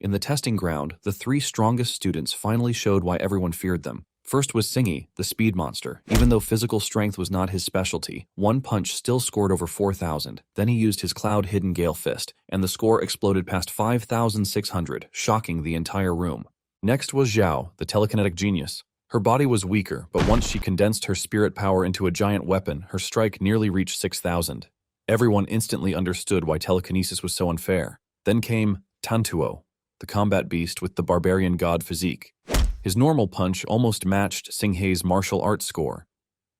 In the testing ground, the three strongest students finally showed why everyone feared them. First was Singy, the speed monster. Even though physical strength was not his specialty, one punch still scored over 4,000. Then he used his cloud-hidden Gale Fist, and the score exploded past 5,600, shocking the entire room. Next was Xiao, the telekinetic genius. Her body was weaker, but once she condensed her spirit power into a giant weapon, her strike nearly reached 6,000. Everyone instantly understood why telekinesis was so unfair. Then came Tantuo, the combat beast with the barbarian god physique. His normal punch almost matched Singhei's martial arts score.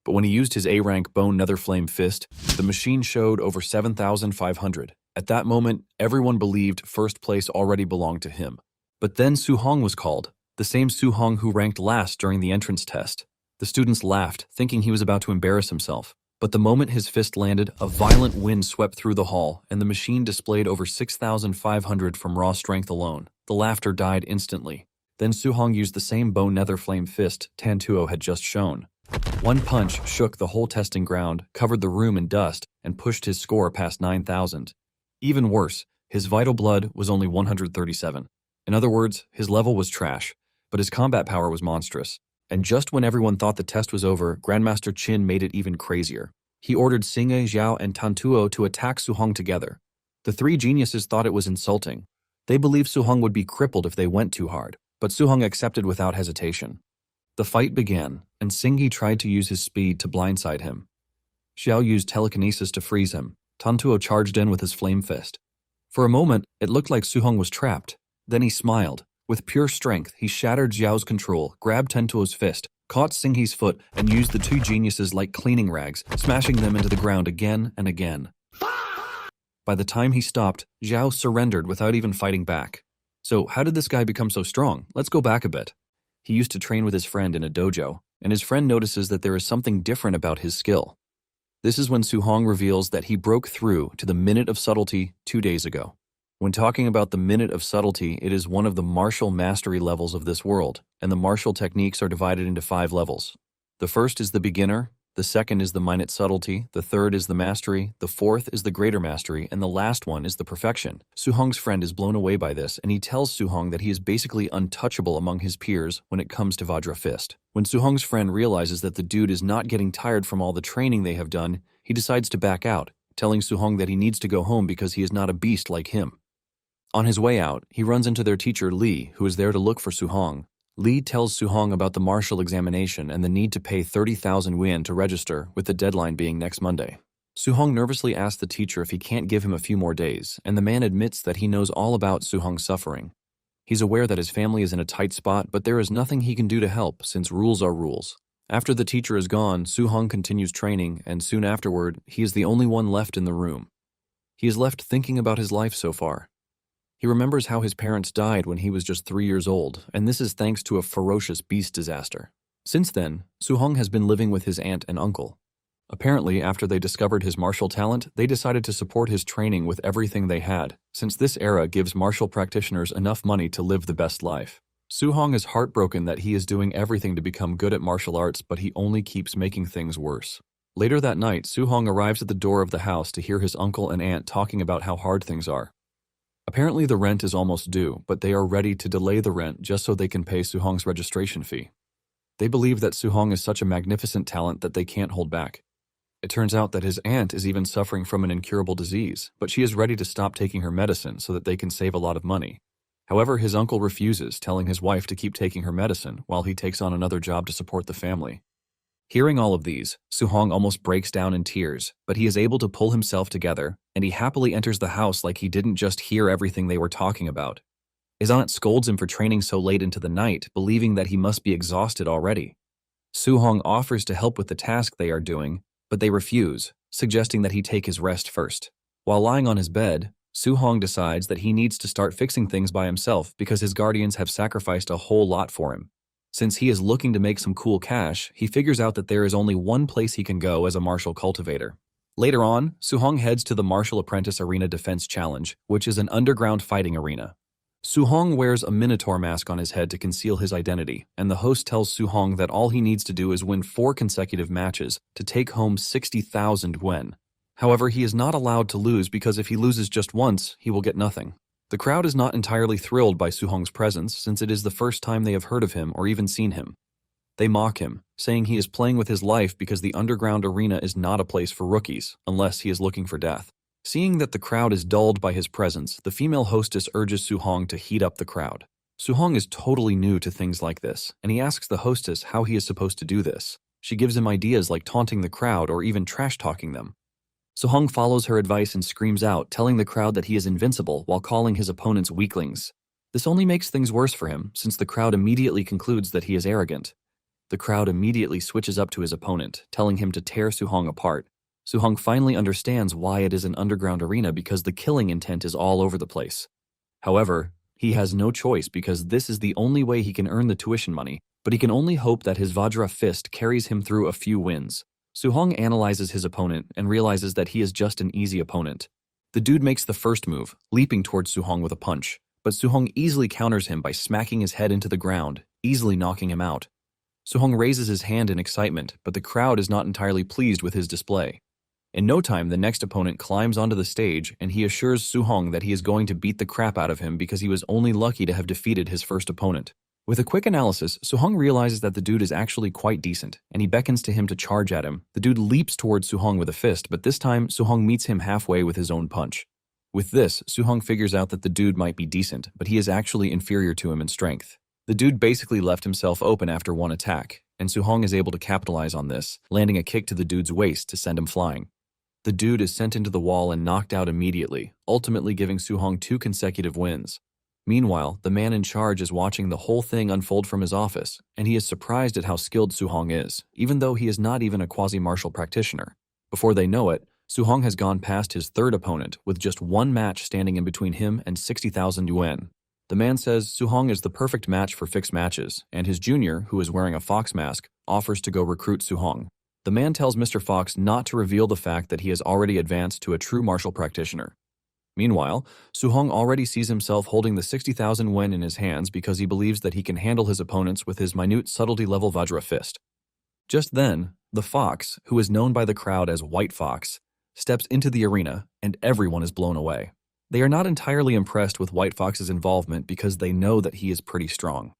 But when he used his A-rank Bone Nether Flame Fist, the machine showed over 7,500. At that moment, everyone believed first place already belonged to him. But then Su Hong was called, the same Su Hong who ranked last during the entrance test. The students laughed, thinking he was about to embarrass himself. But the moment his fist landed, a violent wind swept through the hall, and the machine displayed over 6,500 from raw strength alone. The laughter died instantly. Then Su Hong used the same Bone Nether Flame Fist Tantuo had just shown. One punch shook the whole testing ground, covered the room in dust, and pushed his score past 9,000. Even worse, his vital blood was only 137. In other words, his level was trash, but his combat power was monstrous. And just when everyone thought the test was over, Grandmaster Qin made it even crazier. He ordered Singe, Xiao, and Tantuo to attack Su Hong together. The three geniuses thought it was insulting. They believed Su Hong would be crippled if they went too hard, but Su Hong accepted without hesitation. The fight began, and Singe tried to use his speed to blindside him. Xiao used telekinesis to freeze him. Tantuo charged in with his flame fist. For a moment, it looked like Su Hong was trapped. Then he smiled. With pure strength, he shattered Xiao's control, grabbed Tantuo's fist, caught Singhei's foot, and used the two geniuses like cleaning rags, smashing them into the ground again and again. By the time he stopped, Xiao surrendered without even fighting back. So how did this guy become so strong? Let's go back a bit. He used to train with his friend in a dojo, and his friend notices that there is something different about his skill. This is when Su Hong reveals that he broke through to the Minute of Subtlety 2 days ago. When talking about the Minute of Subtlety, it is one of the martial mastery levels of this world, and the martial techniques are divided into 5 levels. The first is the beginner, the second is the Minute Subtlety, the third is the mastery, the fourth is the greater mastery, and the last one is the perfection. Su Hong's friend is blown away by this, and he tells Su Hong that he is basically untouchable among his peers when it comes to Vajra Fist. When Su Hong's friend realizes that the dude is not getting tired from all the training they have done, he decides to back out, telling Su Hong that he needs to go home because he is not a beast like him. On his way out, he runs into their teacher Li, who is there to look for Su Hong. Li tells Su Hong about the martial examination and the need to pay 30,000 yuan to register, with the deadline being next Monday. Su Hong nervously asks the teacher if he can't give him a few more days, and the man admits that he knows all about Su Hong's suffering. He's aware that his family is in a tight spot, but there is nothing he can do to help, since rules are rules. After the teacher is gone, Su Hong continues training, and soon afterward, he is the only one left in the room. He is left thinking about his life so far. He remembers how his parents died when he was just 3 years old, and this is thanks to a ferocious beast disaster. Since then, Su Hong has been living with his aunt and uncle. Apparently, after they discovered his martial talent, they decided to support his training with everything they had, since this era gives martial practitioners enough money to live the best life. Su Hong is heartbroken that he is doing everything to become good at martial arts, but he only keeps making things worse. Later that night, Su Hong arrives at the door of the house to hear his uncle and aunt talking about how hard things are. Apparently the rent is almost due, but they are ready to delay the rent just so they can pay Su Hong's registration fee. They believe that Su Hong is such a magnificent talent that they can't hold back. It turns out that his aunt is even suffering from an incurable disease, but she is ready to stop taking her medicine so that they can save a lot of money. However, his uncle refuses, telling his wife to keep taking her medicine while he takes on another job to support the family. Hearing all of these, Su Hong almost breaks down in tears, but he is able to pull himself together, and he happily enters the house like he didn't just hear everything they were talking about. His aunt scolds him for training so late into the night, believing that he must be exhausted already. Su Hong offers to help with the task they are doing, but they refuse, suggesting that he take his rest first. While lying on his bed, Su Hong decides that he needs to start fixing things by himself because his guardians have sacrificed a whole lot for him. Since he is looking to make some cool cash, he figures out that there is only one place he can go as a martial cultivator. Later on, Su Hong heads to the Martial Apprentice Arena Defense Challenge, which is an underground fighting arena. Su Hong wears a minotaur mask on his head to conceal his identity, and the host tells Su Hong that all he needs to do is win 4 consecutive matches to take home 60,000 yuan. However, he is not allowed to lose because if he loses just once, he will get nothing. The crowd is not entirely thrilled by Su-hong's presence since it is the first time they have heard of him or even seen him. They mock him, saying he is playing with his life because the underground arena is not a place for rookies, unless he is looking for death. Seeing that the crowd is dulled by his presence, the female hostess urges Su-hong to heat up the crowd. Su-hong is totally new to things like this, and he asks the hostess how he is supposed to do this. She gives him ideas like taunting the crowd or even trash-talking them. Su-hong follows her advice and screams out, telling the crowd that he is invincible while calling his opponents weaklings. This only makes things worse for him, since the crowd immediately concludes that he is arrogant. The crowd immediately switches up to his opponent, telling him to tear Su-hong apart. Su-hong finally understands why it is an underground arena because the killing intent is all over the place. However, he has no choice because this is the only way he can earn the tuition money, but he can only hope that his Vajra fist carries him through a few wins. Su-hong analyzes his opponent and realizes that he is just an easy opponent. The dude makes the first move, leaping towards Su-hong with a punch, but Su-hong easily counters him by smacking his head into the ground, easily knocking him out. Su-hong raises his hand in excitement, but the crowd is not entirely pleased with his display. In no time, the next opponent climbs onto the stage and he assures Su-hong that he is going to beat the crap out of him because he was only lucky to have defeated his first opponent. With a quick analysis, Su-hong realizes that the dude is actually quite decent, and he beckons to him to charge at him. The dude leaps towards Su-hong with a fist, but this time, Su-hong meets him halfway with his own punch. With this, Su-hong figures out that the dude might be decent, but he is actually inferior to him in strength. The dude basically left himself open after one attack, and Su-hong is able to capitalize on this, landing a kick to the dude's waist to send him flying. The dude is sent into the wall and knocked out immediately, ultimately giving Su-hong 2 consecutive wins. Meanwhile, the man in charge is watching the whole thing unfold from his office, and he is surprised at how skilled Su-hong is, even though he is not even a quasi-martial practitioner. Before they know it, Su-hong has gone past his third opponent, with just one match standing in between him and 60,000 yuan. The man says Su-hong is the perfect match for fixed matches, and his junior, who is wearing a fox mask, offers to go recruit Su-hong. The man tells Mr. Fox not to reveal the fact that he has already advanced to a true martial practitioner. Meanwhile, Su-hong already sees himself holding the 60,000 yen in his hands because he believes that he can handle his opponents with his minute subtlety-level Vajra fist. Just then, the fox, who is known by the crowd as White Fox, steps into the arena, and everyone is blown away. They are not entirely impressed with White Fox's involvement because they know that he is pretty strong.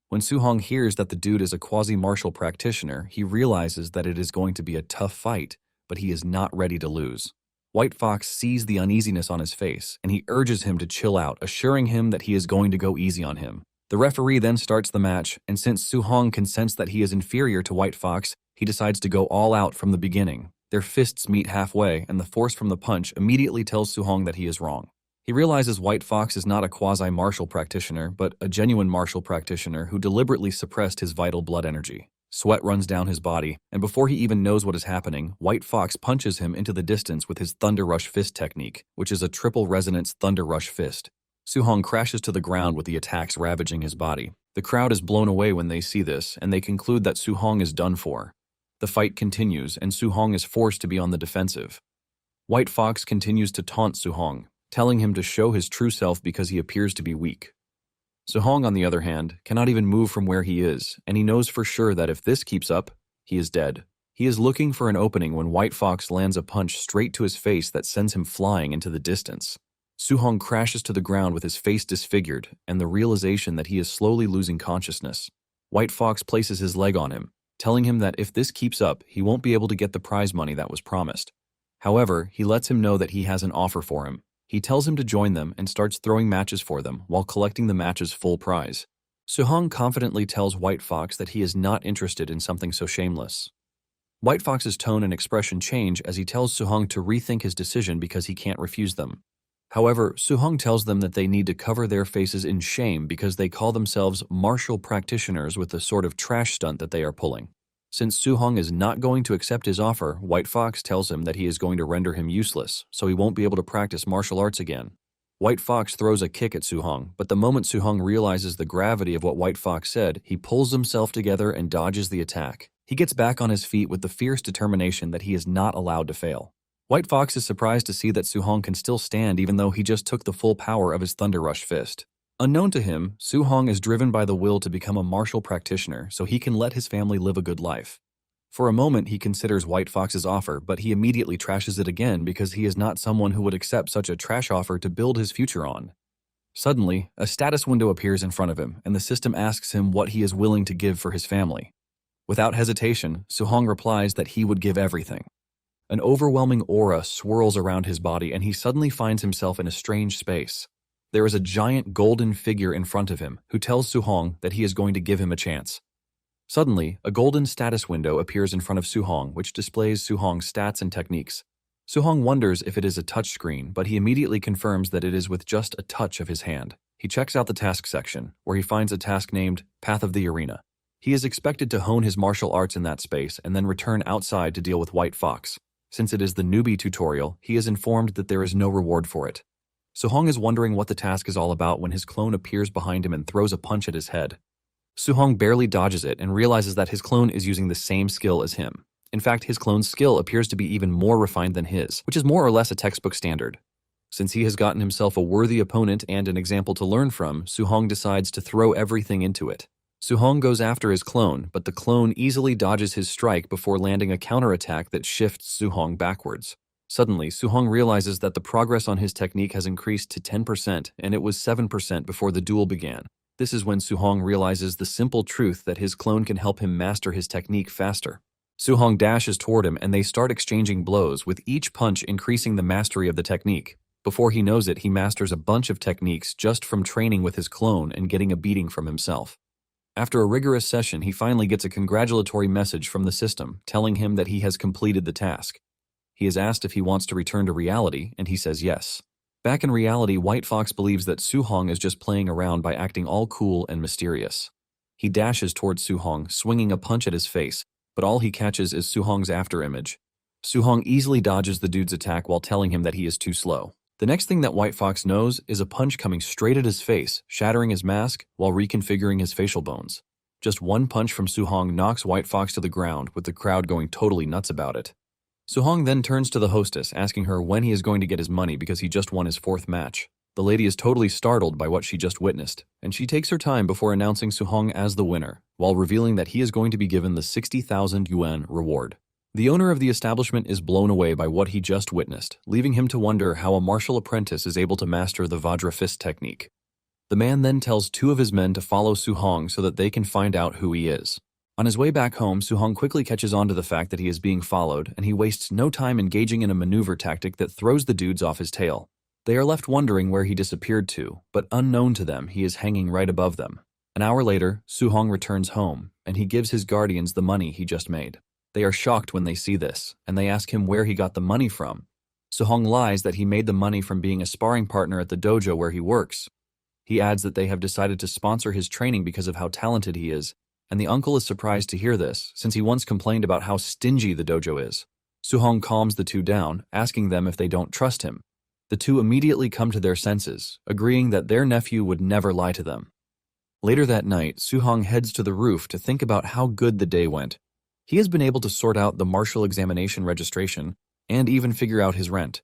When Su-hong hears that the dude is a quasi-martial practitioner, he realizes that it is going to be a tough fight, but he is not ready to lose. White Fox sees the uneasiness on his face, and he urges him to chill out, assuring him that he is going to go easy on him. The referee then starts the match, and since Su-hong can sense that he is inferior to White Fox, he decides to go all out from the beginning. Their fists meet halfway, and the force from the punch immediately tells Su-hong that he is wrong. He realizes White Fox is not a quasi-martial practitioner, but a genuine martial practitioner who deliberately suppressed his vital blood energy. Sweat runs down his body, and before he even knows what is happening, White Fox punches him into the distance with his Thunder Rush Fist technique, which is a triple resonance Thunder Rush Fist. Su-hong crashes to the ground with the attacks ravaging his body. The crowd is blown away when they see this, and they conclude that Su-hong is done for. The fight continues, and Su-hong is forced to be on the defensive. White Fox continues to taunt Su-hong, telling him to show his true self because he appears to be weak. Su-hong, on the other hand, cannot even move from where he is, and he knows for sure that if this keeps up, he is dead. He is looking for an opening when White Fox lands a punch straight to his face that sends him flying into the distance. Su-hong crashes to the ground with his face disfigured and the realization that he is slowly losing consciousness. White Fox places his leg on him, telling him that if this keeps up, he won't be able to get the prize money that was promised. However, he lets him know that he has an offer for him. He tells him to join them and starts throwing matches for them while collecting the match's full prize. Su-hong confidently tells White Fox that he is not interested in something so shameless. White Fox's tone and expression change as he tells Su-hong to rethink his decision because he can't refuse them. However, Su-hong tells them that they need to cover their faces in shame because they call themselves martial practitioners with the sort of trash stunt that they are pulling. Since Su-hong is not going to accept his offer, White Fox tells him that he is going to render him useless, so he won't be able to practice martial arts again. White Fox throws a kick at Su-hong, but the moment Su-hong realizes the gravity of what White Fox said, he pulls himself together and dodges the attack. He gets back on his feet with the fierce determination that he is not allowed to fail. White Fox is surprised to see that Su-hong can still stand even though he just took the full power of his Thunder Rush Fist. Unknown to him, Su-hong is driven by the will to become a martial practitioner so he can let his family live a good life. For a moment, he considers White Fox's offer, but he immediately trashes it again because he is not someone who would accept such a trash offer to build his future on. Suddenly, a status window appears in front of him, and the system asks him what he is willing to give for his family. Without hesitation, Suhong replies that he would give everything. An overwhelming aura swirls around his body, and he suddenly finds himself in a strange space. There is a giant golden figure in front of him who tells Suhong that he is going to give him a chance. Suddenly, a golden status window appears in front of Suhong, which displays Suhong's stats and techniques. Suhong wonders if it is a touchscreen, but he immediately confirms that it is with just a touch of his hand. He checks out the task section, where he finds a task named Path of the Arena. He is expected to hone his martial arts in that space and then return outside to deal with White Fox. Since it is the newbie tutorial, he is informed that there is no reward for it. Suhong is wondering what the task is all about when his clone appears behind him and throws a punch at his head. Suhong barely dodges it and realizes that his clone is using the same skill as him. In fact, his clone's skill appears to be even more refined than his, which is more or less a textbook standard. Since he has gotten himself a worthy opponent and an example to learn from, Suhong decides to throw everything into it. Suhong goes after his clone, but the clone easily dodges his strike before landing a counterattack that shifts Suhong backwards. Suddenly, Suhong realizes that the progress on his technique has increased to 10%, and it was 7% before the duel began. This is when Suhong realizes the simple truth that his clone can help him master his technique faster. Suhong dashes toward him and they start exchanging blows, with each punch increasing the mastery of the technique. Before he knows it, he masters a bunch of techniques just from training with his clone and getting a beating from himself. After a rigorous session, he finally gets a congratulatory message from the system telling him that he has completed the task. He is asked if he wants to return to reality, and he says yes. Back in reality, White Fox believes that Suhong is just playing around by acting all cool and mysterious. He dashes towards Suhong, swinging a punch at his face, but all he catches is Suhong's afterimage. Suhong easily dodges the dude's attack while telling him that he is too slow. The next thing that White Fox knows is a punch coming straight at his face, shattering his mask while reconfiguring his facial bones. Just one punch from Suhong knocks White Fox to the ground, with the crowd going totally nuts about it. Suhong then turns to the hostess, asking her when he is going to get his money because he just won his 4th match. The lady is totally startled by what she just witnessed, and she takes her time before announcing Suhong as the winner, while revealing that he is going to be given the 60,000 yuan reward. The owner of the establishment is blown away by what he just witnessed, leaving him to wonder how a martial apprentice is able to master the Vajra fist technique. The man then tells 2 of his men to follow Suhong so that they can find out who he is. On his way back home, Suhong quickly catches on to the fact that he is being followed, and he wastes no time engaging in a maneuver tactic that throws the dudes off his tail. They are left wondering where he disappeared to, but unknown to them, he is hanging right above them. An hour later, Suhong returns home, and he gives his guardians the money he just made. They are shocked when they see this, and they ask him where he got the money from. Suhong lies that he made the money from being a sparring partner at the dojo where he works. He adds that they have decided to sponsor his training because of how talented he is, and the uncle is surprised to hear this, since he once complained about how stingy the dojo is. Suhong calms the 2 down, asking them if they don't trust him. The 2 immediately come to their senses, agreeing that their nephew would never lie to them. Later that night, Suhong heads to the roof to think about how good the day went. He has been able to sort out the martial examination registration and even figure out his rent.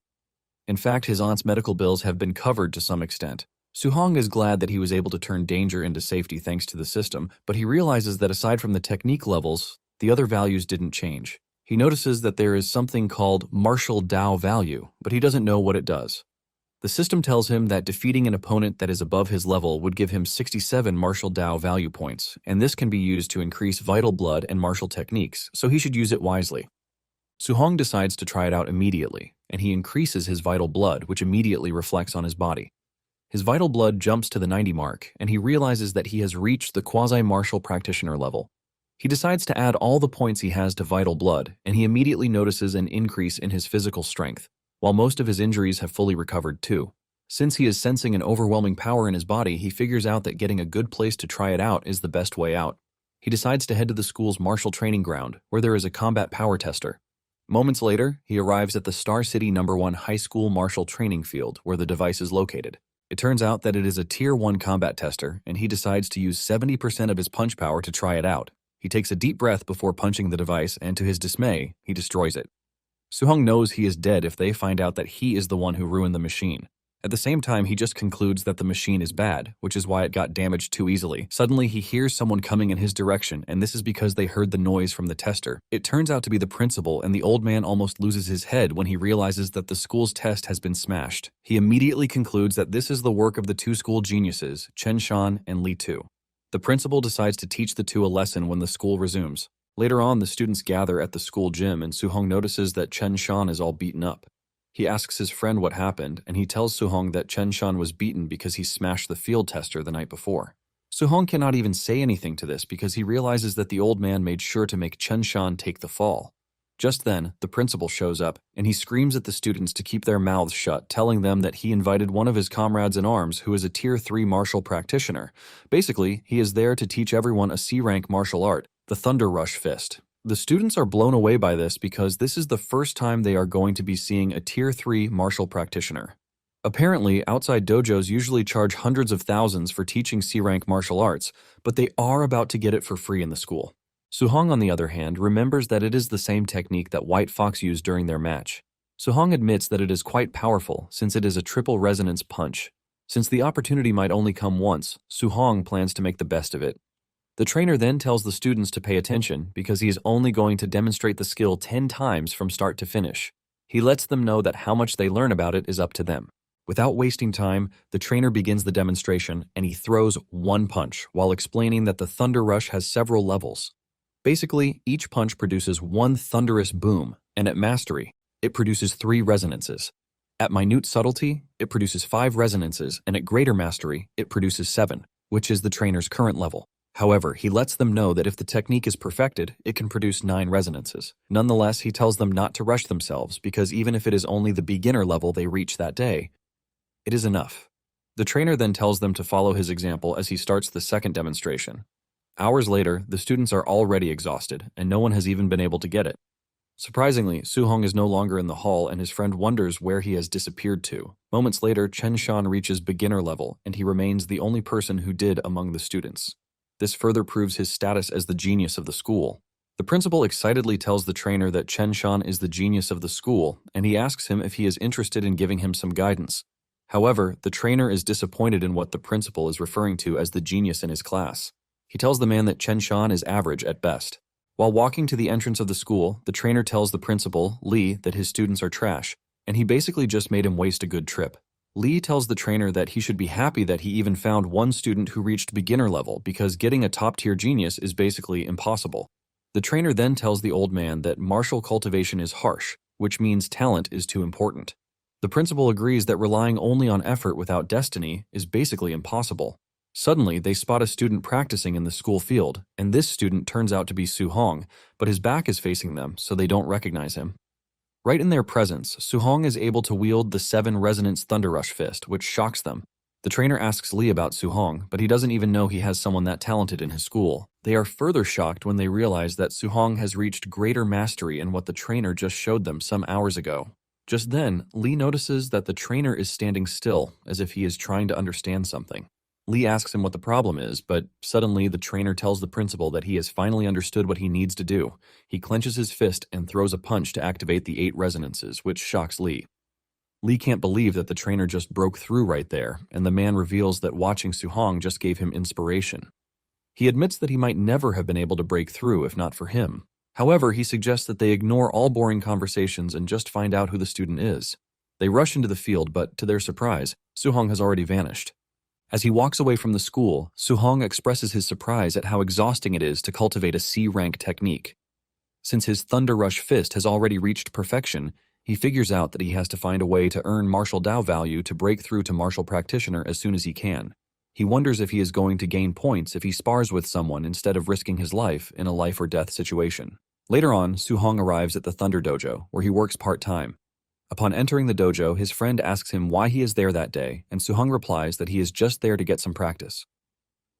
In fact, his aunt's medical bills have been covered to some extent. Suhong is glad that he was able to turn danger into safety thanks to the system, but he realizes that aside from the technique levels, the other values didn't change. He notices that there is something called martial Dao value, but he doesn't know what it does. The system tells him that defeating an opponent that is above his level would give him 67 martial Dao value points, and this can be used to increase vital blood and martial techniques, so he should use it wisely. Suhong decides to try it out immediately, and he increases his vital blood, which immediately reflects on his body. His vital blood jumps to the 90 mark, and he realizes that he has reached the quasi-martial practitioner level. He decides to add all the points he has to vital blood, and he immediately notices an increase in his physical strength, while most of his injuries have fully recovered too. Since he is sensing an overwhelming power in his body, he figures out that getting a good place to try it out is the best way out. He decides to head to the school's martial training ground, where there is a combat power tester. Moments later, he arrives at the Star City No. 1 high school martial training field, where the device is located. It turns out that it is a Tier 1 combat tester, and he decides to use 70% of his punch power to try it out. He takes a deep breath before punching the device, and to his dismay, he destroys it. Suhong knows he is dead if they find out that he is the one who ruined the machine. At the same time, he just concludes that the machine is bad, which is why it got damaged too easily. Suddenly, he hears someone coming in his direction, and this is because they heard the noise from the tester. It turns out to be the principal, and the old man almost loses his head when he realizes that the school's test has been smashed. He immediately concludes that this is the work of the two school geniuses, Chen Shan and Li Tu. The principal decides to teach the two a lesson when the school resumes. Later on, the students gather at the school gym, and Su-hong notices that Chen Shan is all beaten up. He asks his friend what happened, and he tells Su-hong that Chen Shan was beaten because he smashed the field tester the night before. Su-hong cannot even say anything to this because he realizes that the old man made sure to make Chen Shan take the fall. Just then, the principal shows up, and he screams at the students to keep their mouths shut, telling them that he invited one of his comrades in arms who is a Tier 3 martial practitioner. Basically, he is there to teach everyone a C-rank martial art, the Thunder Rush Fist. The students are blown away by this because this is the first time they are going to be seeing a Tier 3 martial practitioner. Apparently, outside dojos usually charge hundreds of thousands for teaching C-rank martial arts, but they are about to get it for free in the school. Su-hong, on the other hand, remembers that it is the same technique that White Fox used during their match. Su-hong admits that it is quite powerful since it is a triple resonance punch. Since the opportunity might only come once, Su-hong plans to make the best of it. The trainer then tells the students to pay attention because he is only going to demonstrate the skill 10 times from start to finish. He lets them know that how much they learn about it is up to them. Without wasting time, the trainer begins the demonstration and he throws one punch while explaining that the Thunder Rush has several levels. Basically, each punch produces one thunderous boom, and at mastery, it produces 3 resonances. At minute subtlety, it produces 5 resonances, and at greater mastery, it produces 7, which is the trainer's current level. However, he lets them know that if the technique is perfected, it can produce 9 resonances. Nonetheless, he tells them not to rush themselves because even if it is only the beginner level they reach that day, it is enough. The trainer then tells them to follow his example as he starts the second demonstration. Hours later, the students are already exhausted, and no one has even been able to get it. Surprisingly, Su-hong is no longer in the hall, and his friend wonders where he has disappeared to. Moments later, Chen Shan reaches beginner level, and he remains the only person who did among the students. This further proves his status as the genius of the school. The principal excitedly tells the trainer that Chen Shan is the genius of the school, and he asks him if he is interested in giving him some guidance. However, the trainer is disappointed in what the principal is referring to as the genius in his class. He tells the man that Chen Shan is average at best. While walking to the entrance of the school, the trainer tells the principal, Li, that his students are trash, and he basically just made him waste a good trip. Li tells the trainer that he should be happy that he even found one student who reached beginner level because getting a top-tier genius is basically impossible. The trainer then tells the old man that martial cultivation is harsh, which means talent is too important. The principal agrees that relying only on effort without destiny is basically impossible. Suddenly, they spot a student practicing in the school field, and this student turns out to be Su-hong, but his back is facing them, so they don't recognize him. Right in their presence, Su-hong is able to wield the 7 Resonance Thunder Rush Fist, which shocks them. The trainer asks Li about Su-hong, but he doesn't even know he has someone that talented in his school. They are further shocked when they realize that Su-hong has reached greater mastery in what the trainer just showed them some hours ago. Just then, Li notices that the trainer is standing still, as if he is trying to understand something. Li asks him what the problem is, but suddenly the trainer tells the principal that he has finally understood what he needs to do. He clenches his fist and throws a punch to activate the 8 resonances, which shocks Li. Li can't believe that the trainer just broke through right there, and the man reveals that watching Su-hong just gave him inspiration. He admits that he might never have been able to break through if not for him. However, he suggests that they ignore all boring conversations and just find out who the student is. They rush into the field, but to their surprise, Su-hong has already vanished. As he walks away from the school, Su-hong expresses his surprise at how exhausting it is to cultivate a C-rank technique. Since his Thunder Rush Fist has already reached perfection, he figures out that he has to find a way to earn martial Dao value to break through to martial practitioner as soon as he can. He wonders if he is going to gain points if he spars with someone instead of risking his life in a life-or-death situation. Later on, Su-hong arrives at the Thunder Dojo, where he works part-time. Upon entering the dojo, his friend asks him why he is there that day, and Su-hong replies that he is just there to get some practice.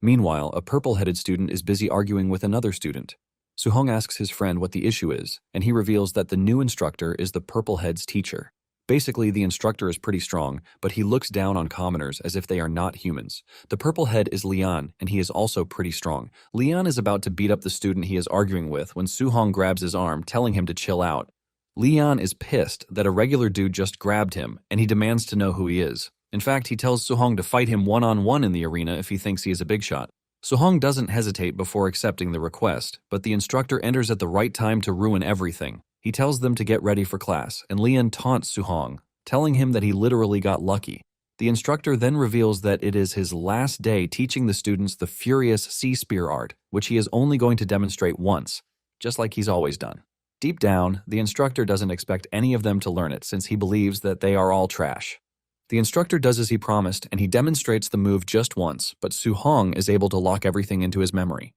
Meanwhile, a purple-headed student is busy arguing with another student. Su-hong asks his friend what the issue is, and he reveals that the new instructor is the purple-head's teacher. Basically, the instructor is pretty strong, but he looks down on commoners as if they are not humans. The purple head is Lian, and he is also pretty strong. Lian is about to beat up the student he is arguing with when Su-hong grabs his arm, telling him to chill out. Lian is pissed that a regular dude just grabbed him, and he demands to know who he is. In fact, he tells Suhong to fight him one-on-one in the arena if he thinks he is a big shot. Suhong doesn't hesitate before accepting the request, but the instructor enters at the right time to ruin everything. He tells them to get ready for class, and Lian taunts Suhong, telling him that he literally got lucky. The instructor then reveals that it is his last day teaching the students the furious sea spear art, which he is only going to demonstrate once, just like he's always done. Deep down, the instructor doesn't expect any of them to learn it since he believes that they are all trash. The instructor does as he promised, and he demonstrates the move just once, but Suhong is able to lock everything into his memory.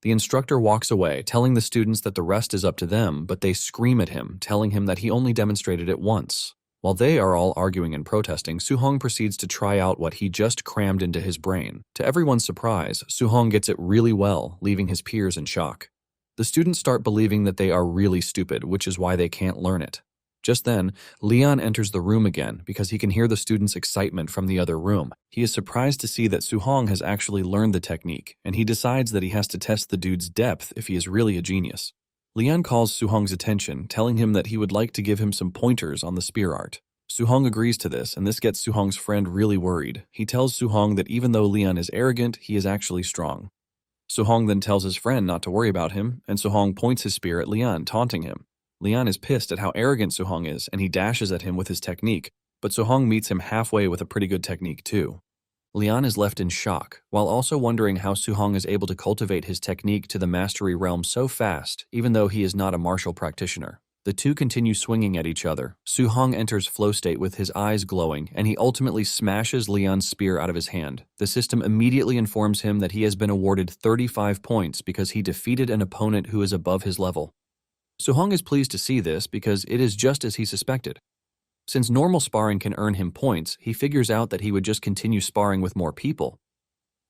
The instructor walks away, telling the students that the rest is up to them, but they scream at him, telling him that he only demonstrated it once. While they are all arguing and protesting, Suhong proceeds to try out what he just crammed into his brain. To everyone's surprise, Suhong gets it really well, leaving his peers in shock. The students start believing that they are really stupid, which is why they can't learn it. Just then, Leon enters the room again because he can hear the students' excitement from the other room. He is surprised to see that Suhong has actually learned the technique, and he decides that he has to test the dude's depth if he is really a genius. Leon calls Suhong's attention, telling him that he would like to give him some pointers on the spear art. Suhong agrees to this, and this gets Suhong's friend really worried. He tells Suhong that even though Leon is arrogant, he is actually strong. Suhong then tells his friend not to worry about him, and Suhong points his spear at Leon, taunting him. Leon is pissed at how arrogant Suhong is, and he dashes at him with his technique, but Suhong meets him halfway with a pretty good technique too. Leon is left in shock, while also wondering how Suhong is able to cultivate his technique to the mastery realm so fast, even though he is not a martial practitioner. The two continue swinging at each other. Suhong enters flow state with his eyes glowing, and he ultimately smashes Leon's spear out of his hand. The system immediately informs him that he has been awarded 35 points because he defeated an opponent who is above his level. Suhong is pleased to see this because it is just as he suspected. Since normal sparring can earn him points, he figures out that he would just continue sparring with more people.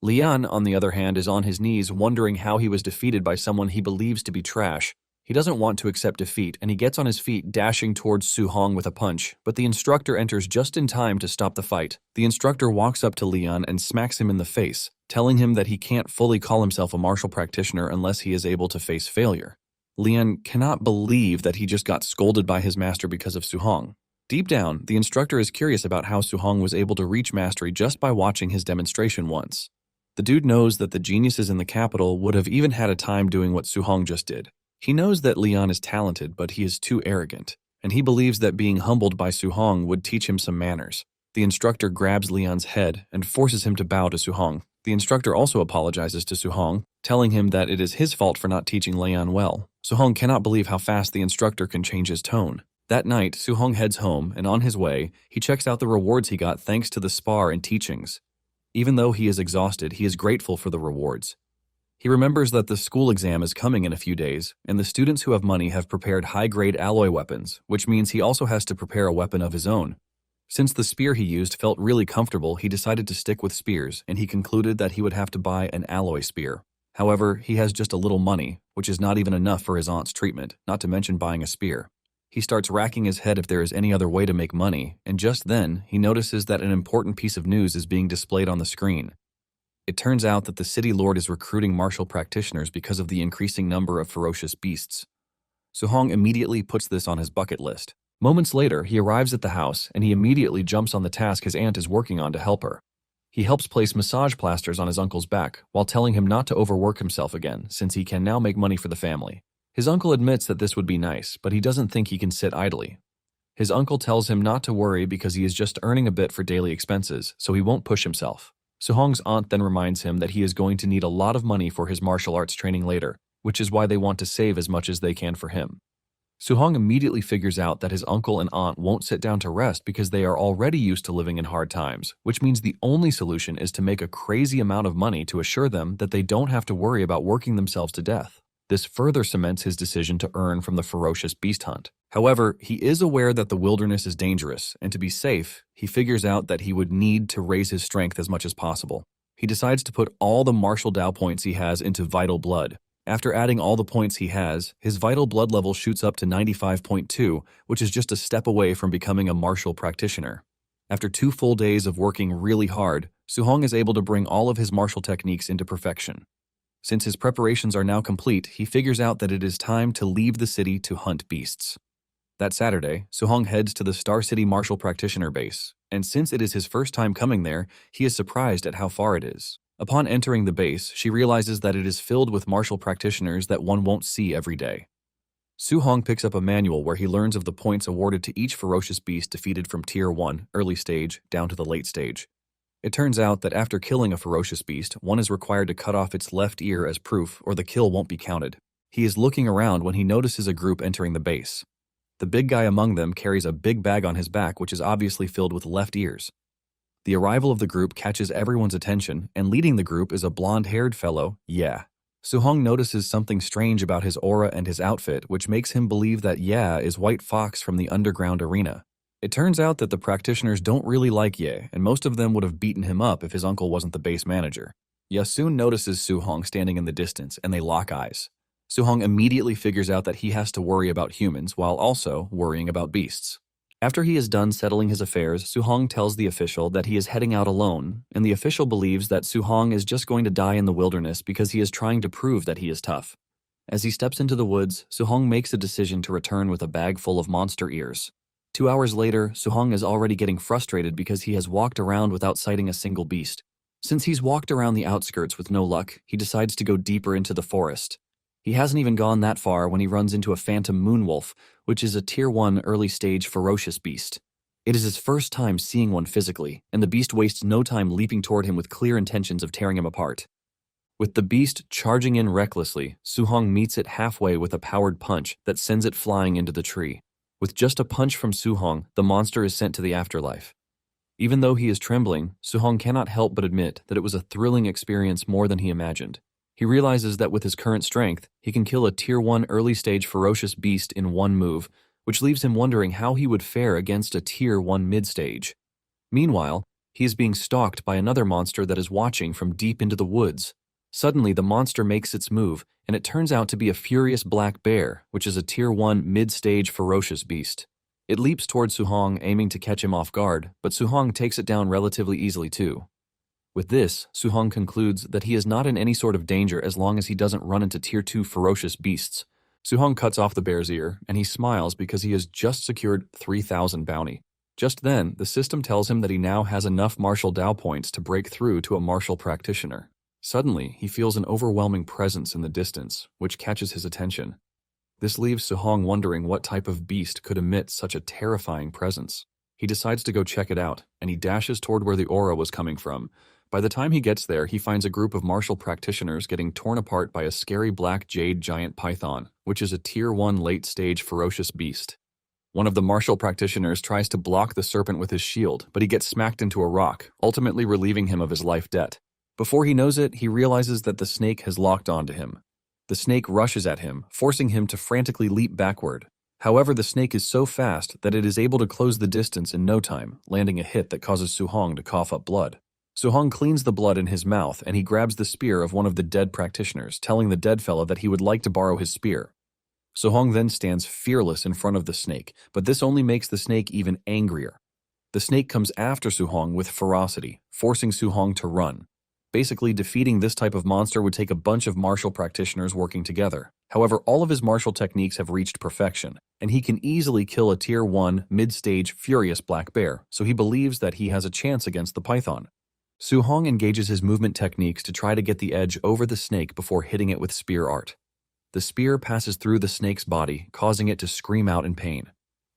Leon, on the other hand, is on his knees wondering how he was defeated by someone he believes to be trash. He doesn't want to accept defeat, and he gets on his feet, dashing towards Suhong with a punch, but the instructor enters just in time to stop the fight. The instructor walks up to Leon and smacks him in the face, telling him that he can't fully call himself a martial practitioner unless he is able to face failure. Leon cannot believe that he just got scolded by his master because of Suhong. Deep down, the instructor is curious about how Suhong was able to reach mastery just by watching his demonstration once. The dude knows that the geniuses in the capital would have even had a time doing what Suhong just did. He knows that Leon is talented, but he is too arrogant, and he believes that being humbled by Suhong would teach him some manners. The instructor grabs Leon's head and forces him to bow to Suhong. The instructor also apologizes to Suhong, telling him that it is his fault for not teaching Leon well. Suhong cannot believe how fast the instructor can change his tone. That night, Suhong heads home, and on his way, he checks out the rewards he got thanks to the spar and teachings. Even though he is exhausted, he is grateful for the rewards. He remembers that the school exam is coming in a few days, and the students who have money have prepared high-grade alloy weapons, which means he also has to prepare a weapon of his own. Since the spear he used felt really comfortable, he decided to stick with spears, and he concluded that he would have to buy an alloy spear. However, he has just a little money, which is not even enough for his aunt's treatment, not to mention buying a spear. He starts racking his head if there is any other way to make money, and just then, he notices that an important piece of news is being displayed on the screen. It turns out that the city lord is recruiting martial practitioners because of the increasing number of ferocious beasts. Suhong immediately puts this on his bucket list. Moments later, he arrives at the house, and he immediately jumps on the task his aunt is working on to help her. He helps place massage plasters on his uncle's back, while telling him not to overwork himself again, since he can now make money for the family. His uncle admits that this would be nice, but he doesn't think he can sit idly. His uncle tells him not to worry because he is just earning a bit for daily expenses, so he won't push himself. Suhong's aunt then reminds him that he is going to need a lot of money for his martial arts training later, which is why they want to save as much as they can for him. Suhong immediately figures out that his uncle and aunt won't sit down to rest because they are already used to living in hard times, which means the only solution is to make a crazy amount of money to assure them that they don't have to worry about working themselves to death. This further cements his decision to earn from the ferocious beast hunt. However, he is aware that the wilderness is dangerous, and to be safe, he figures out that he would need to raise his strength as much as possible. He decides to put all the martial Dao points he has into vital blood. After adding all the points he has, his vital blood level shoots up to 95.2, which is just a step away from becoming a martial practitioner. After 2 full days of working really hard, Suhong is able to bring all of his martial techniques into perfection. Since his preparations are now complete, he figures out that it is time to leave the city to hunt beasts. That Saturday, Suhong heads to the Star City Martial Practitioner base, and since it is his first time coming there, he is surprised at how far it is. Upon entering the base, she realizes that it is filled with martial practitioners that one won't see every day. Suhong picks up a manual where he learns of the points awarded to each ferocious beast defeated from Tier 1, early stage, down to the late stage. It turns out that after killing a ferocious beast, one is required to cut off its left ear as proof or the kill won't be counted. He is looking around when he notices a group entering the base. The big guy among them carries a big bag on his back which is obviously filled with left ears. The arrival of the group catches everyone's attention, and leading the group is a blonde-haired fellow, Suhong notices something strange about his aura and his outfit, which makes him believe that is White Fox from the underground arena. It turns out that the practitioners don't really like Ye, and most of them would have beaten him up if his uncle wasn't the base manager. Ye soon notices Suhong standing in the distance, and they lock eyes. Suhong immediately figures out that he has to worry about humans while also worrying about beasts. After he is done settling his affairs, Suhong tells the official that he is heading out alone, and the official believes that Suhong is just going to die in the wilderness because he is trying to prove that he is tough. As he steps into the woods, Suhong makes a decision to return with a bag full of monster ears. 2 hours later, Suhong is already getting frustrated because he has walked around without sighting a single beast. Since he's walked around the outskirts with no luck, he decides to go deeper into the forest. He hasn't even gone that far when he runs into a phantom moonwolf, which is a Tier 1 early stage ferocious beast. It is his first time seeing one physically, and the beast wastes no time leaping toward him with clear intentions of tearing him apart. With the beast charging in recklessly, Suhong meets it halfway with a powered punch that sends it flying into the tree. With just a punch from Suhong, the monster is sent to the afterlife. Even though he is trembling, Suhong cannot help but admit that it was a thrilling experience more than he imagined. He realizes that with his current strength, he can kill a Tier 1 early-stage ferocious beast in one move, which leaves him wondering how he would fare against a Tier 1 mid-stage. Meanwhile, he is being stalked by another monster that is watching from deep into the woods. Suddenly, the monster makes its move, and it turns out to be a furious black bear, which is a Tier 1 mid-stage ferocious beast. It leaps toward Suhong, aiming to catch him off guard, but Suhong takes it down relatively easily too. With this, Suhong concludes that he is not in any sort of danger as long as he doesn't run into Tier 2 ferocious beasts. Suhong cuts off the bear's ear, and he smiles because he has just secured 3,000 bounty. Just then, the system tells him that he now has enough martial Dao points to break through to a martial practitioner. Suddenly, he feels an overwhelming presence in the distance, which catches his attention. This leaves Suhong wondering what type of beast could emit such a terrifying presence. He decides to go check it out, and he dashes toward where the aura was coming from. By the time he gets there, he finds a group of martial practitioners getting torn apart by a scary black jade giant python, which is a Tier 1 late-stage ferocious beast. One of the martial practitioners tries to block the serpent with his shield, but he gets smacked into a rock, ultimately relieving him of his life debt. Before he knows it, he realizes that the snake has locked onto him. The snake rushes at him, forcing him to frantically leap backward. However, the snake is so fast that it is able to close the distance in no time, landing a hit that causes Suhong to cough up blood. Suhong cleans the blood in his mouth, and he grabs the spear of one of the dead practitioners, telling the dead fellow that he would like to borrow his spear. Suhong then stands fearless in front of the snake, but this only makes the snake even angrier. The snake comes after Suhong with ferocity, forcing Suhong to run. Basically, defeating this type of monster would take a bunch of martial practitioners working together. However, all of his martial techniques have reached perfection, and he can easily kill a Tier 1 mid-stage furious black bear, so he believes that he has a chance against the python. Suhong engages his movement techniques to try to get the edge over the snake before hitting it with spear art. The spear passes through the snake's body, causing it to scream out in pain.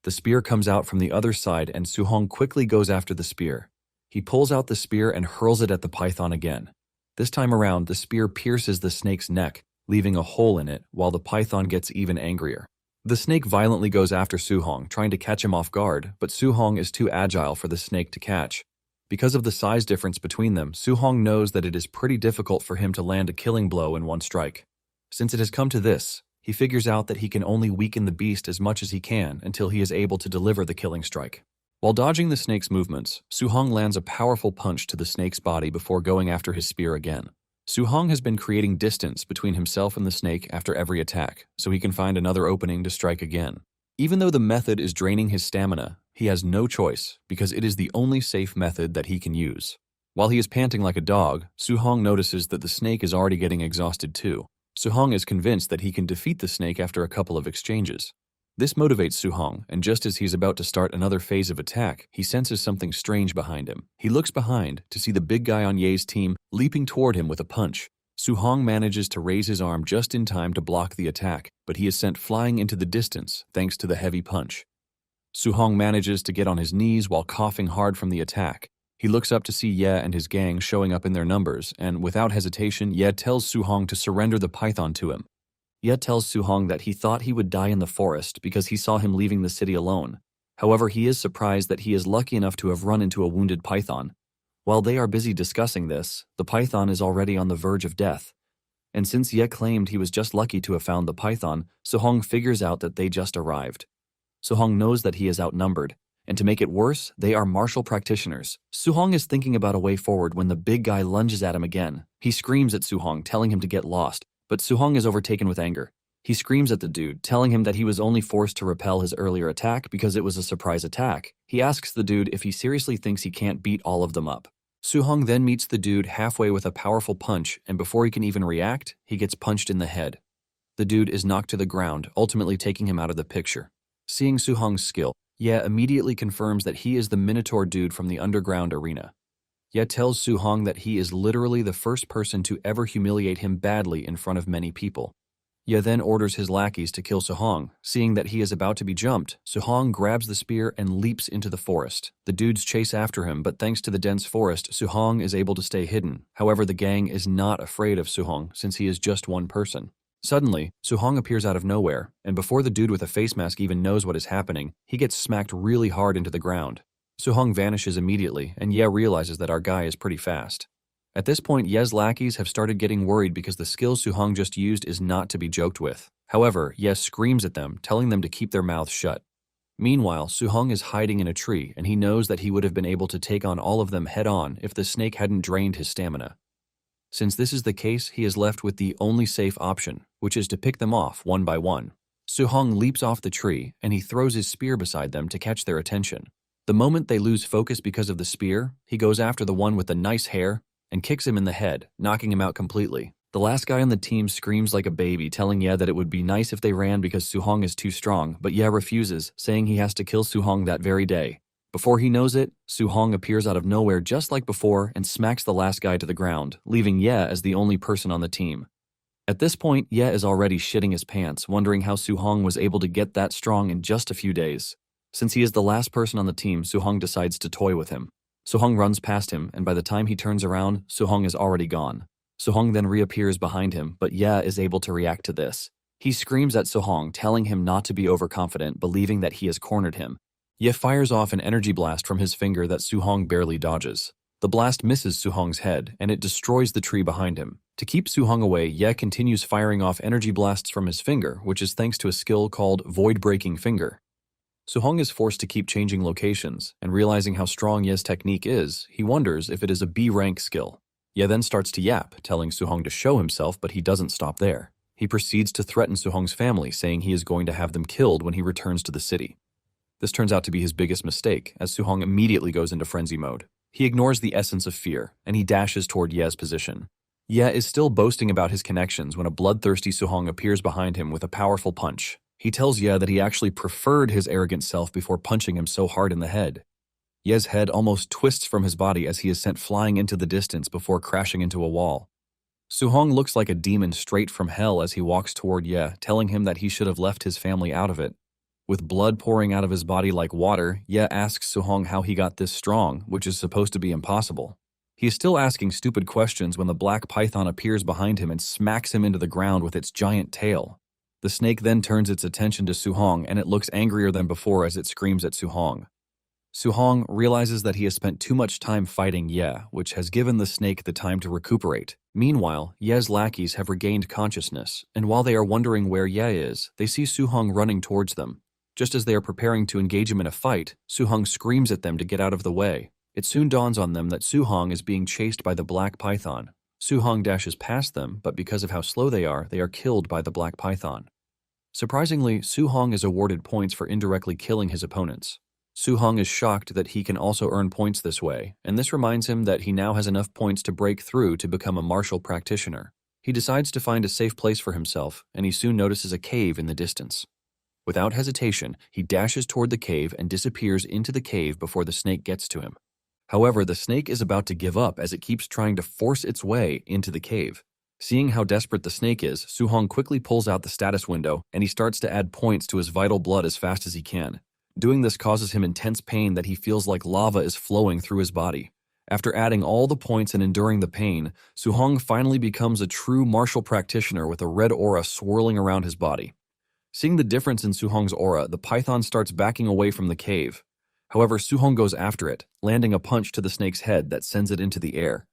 The spear comes out from the other side, and Suhong quickly goes after the spear. He pulls out the spear and hurls it at the python again. This time around, the spear pierces the snake's neck, leaving a hole in it, while the python gets even angrier. The snake violently goes after Suhong, trying to catch him off guard, but Suhong is too agile for the snake to catch. Because of the size difference between them, Suhong knows that it is pretty difficult for him to land a killing blow in one strike. Since it has come to this, he figures out that he can only weaken the beast as much as he can until he is able to deliver the killing strike. While dodging the snake's movements, Suhong lands a powerful punch to the snake's body before going after his spear again. Suhong has been creating distance between himself and the snake after every attack, so he can find another opening to strike again. Even though the method is draining his stamina, he has no choice because it is the only safe method that he can use. While he is panting like a dog, Suhong notices that the snake is already getting exhausted too. Suhong is convinced that he can defeat the snake after a couple of exchanges. This motivates Su-hong, and just as he's about to start another phase of attack, he senses something strange behind him. He looks behind to see the big guy on Ye's team leaping toward him with a punch. Su-hong manages to raise his arm just in time to block the attack, but he is sent flying into the distance thanks to the heavy punch. Su-hong manages to get on his knees while coughing hard from the attack. He looks up to see Ye and his gang showing up in their numbers, and without hesitation, Ye tells Su-hong to surrender the python to him. Ye tells Su-hong that he thought he would die in the forest because he saw him leaving the city alone. However, he is surprised that he is lucky enough to have run into a wounded python. While they are busy discussing this, the python is already on the verge of death. And since Ye claimed he was just lucky to have found the python, Su-hong figures out that they just arrived. Su-hong knows that he is outnumbered, and to make it worse, they are martial practitioners. Su-hong is thinking about a way forward when the big guy lunges at him again. He screams at Su-hong, telling him to get lost, but Su-hong is overtaken with anger. He screams at the dude, telling him that he was only forced to repel his earlier attack because it was a surprise attack. He asks the dude if he seriously thinks he can't beat all of them up. Su-hong then meets the dude halfway with a powerful punch, and before he can even react, he gets punched in the head. The dude is knocked to the ground, ultimately taking him out of the picture. Seeing Su-hong's skill, Ye immediately confirms that he is the Minotaur dude from the underground arena. Ye tells Su-hong that he is literally the first person to ever humiliate him badly in front of many people. Ye then orders his lackeys to kill Su-hong. Seeing that he is about to be jumped, Su-hong grabs the spear and leaps into the forest. The dudes chase after him, but thanks to the dense forest, Su-hong is able to stay hidden. However, the gang is not afraid of Su-hong since he is just one person. Suddenly, Su-hong appears out of nowhere, and before the dude with a face mask even knows what is happening, he gets smacked really hard into the ground. Su-hong vanishes immediately, and Ye realizes that our guy is pretty fast. At this point, Ye's lackeys have started getting worried because the skill Su-hong just used is not to be joked with. However, Ye screams at them, telling them to keep their mouths shut. Meanwhile, Su-hong is hiding in a tree, and he knows that he would have been able to take on all of them head-on if the snake hadn't drained his stamina. Since this is the case, he is left with the only safe option, which is to pick them off one by one. Su-hong leaps off the tree, and he throws his spear beside them to catch their attention. The moment they lose focus because of the spear, he goes after the one with the nice hair and kicks him in the head, knocking him out completely. The last guy on the team screams like a baby, telling Ye that it would be nice if they ran because Su-hong is too strong, but Ye refuses, saying he has to kill Su-hong that very day. Before he knows it, Su-hong appears out of nowhere just like before and smacks the last guy to the ground, leaving Ye as the only person on the team. At this point, Ye is already shitting his pants, wondering how Su-hong was able to get that strong in just a few days. Since he is the last person on the team, Su-hong decides to toy with him. Su-hong runs past him, and by the time he turns around, Su-hong is already gone. Su-hong then reappears behind him, but Ye is able to react to this. He screams at Su-hong, telling him not to be overconfident, believing that he has cornered him. Ye fires off an energy blast from his finger that Su-hong barely dodges. The blast misses Su-hong's head, and it destroys the tree behind him. To keep Su-hong away, Ye continues firing off energy blasts from his finger, which is thanks to a skill called Void-Breaking Finger. Su-hong is forced to keep changing locations, and realizing how strong Ye's technique is, he wonders if it is a B-rank skill. Ye then starts to yap, telling Su-hong to show himself, but he doesn't stop there. He proceeds to threaten Su-hong's family, saying he is going to have them killed when he returns to the city. This turns out to be his biggest mistake, as Su-hong immediately goes into frenzy mode. He ignores the essence of fear, and he dashes toward Ye's position. Ye is still boasting about his connections when a bloodthirsty Su-hong appears behind him with a powerful punch. He tells Ye that he actually preferred his arrogant self before punching him so hard in the head. Ye's head almost twists from his body as he is sent flying into the distance before crashing into a wall. Su-hong looks like a demon straight from hell as he walks toward Ye, telling him that he should have left his family out of it. With blood pouring out of his body like water, Ye asks Su-hong how he got this strong, which is supposed to be impossible. He is still asking stupid questions when the black python appears behind him and smacks him into the ground with its giant tail. The snake then turns its attention to Su-hong, and it looks angrier than before as it screams at Su-hong. Su-hong realizes that he has spent too much time fighting Ye, which has given the snake the time to recuperate. Meanwhile, Ye's lackeys have regained consciousness, and while they are wondering where Ye is, they see Su-hong running towards them. Just as they are preparing to engage him in a fight, Su-hong screams at them to get out of the way. It soon dawns on them that Su-hong is being chased by the black python. Su-hong dashes past them, but because of how slow they are killed by the black python. Surprisingly, Su-hong is awarded points for indirectly killing his opponents. Su-hong is shocked that he can also earn points this way, and this reminds him that he now has enough points to break through to become a martial practitioner. He decides to find a safe place for himself, and he soon notices a cave in the distance. Without hesitation, he dashes toward the cave and disappears into the cave before the snake gets to him. However, the snake is about to give up as it keeps trying to force its way into the cave. Seeing how desperate the snake is, Su-hong quickly pulls out the status window and he starts to add points to his vital blood as fast as he can. Doing this causes him intense pain that he feels like lava is flowing through his body. After adding all the points and enduring the pain, Su-hong finally becomes a true martial practitioner with a red aura swirling around his body. Seeing the difference in Su-hong's aura, the python starts backing away from the cave. However, Su-hong goes after it, landing a punch to the snake's head that sends it into the air.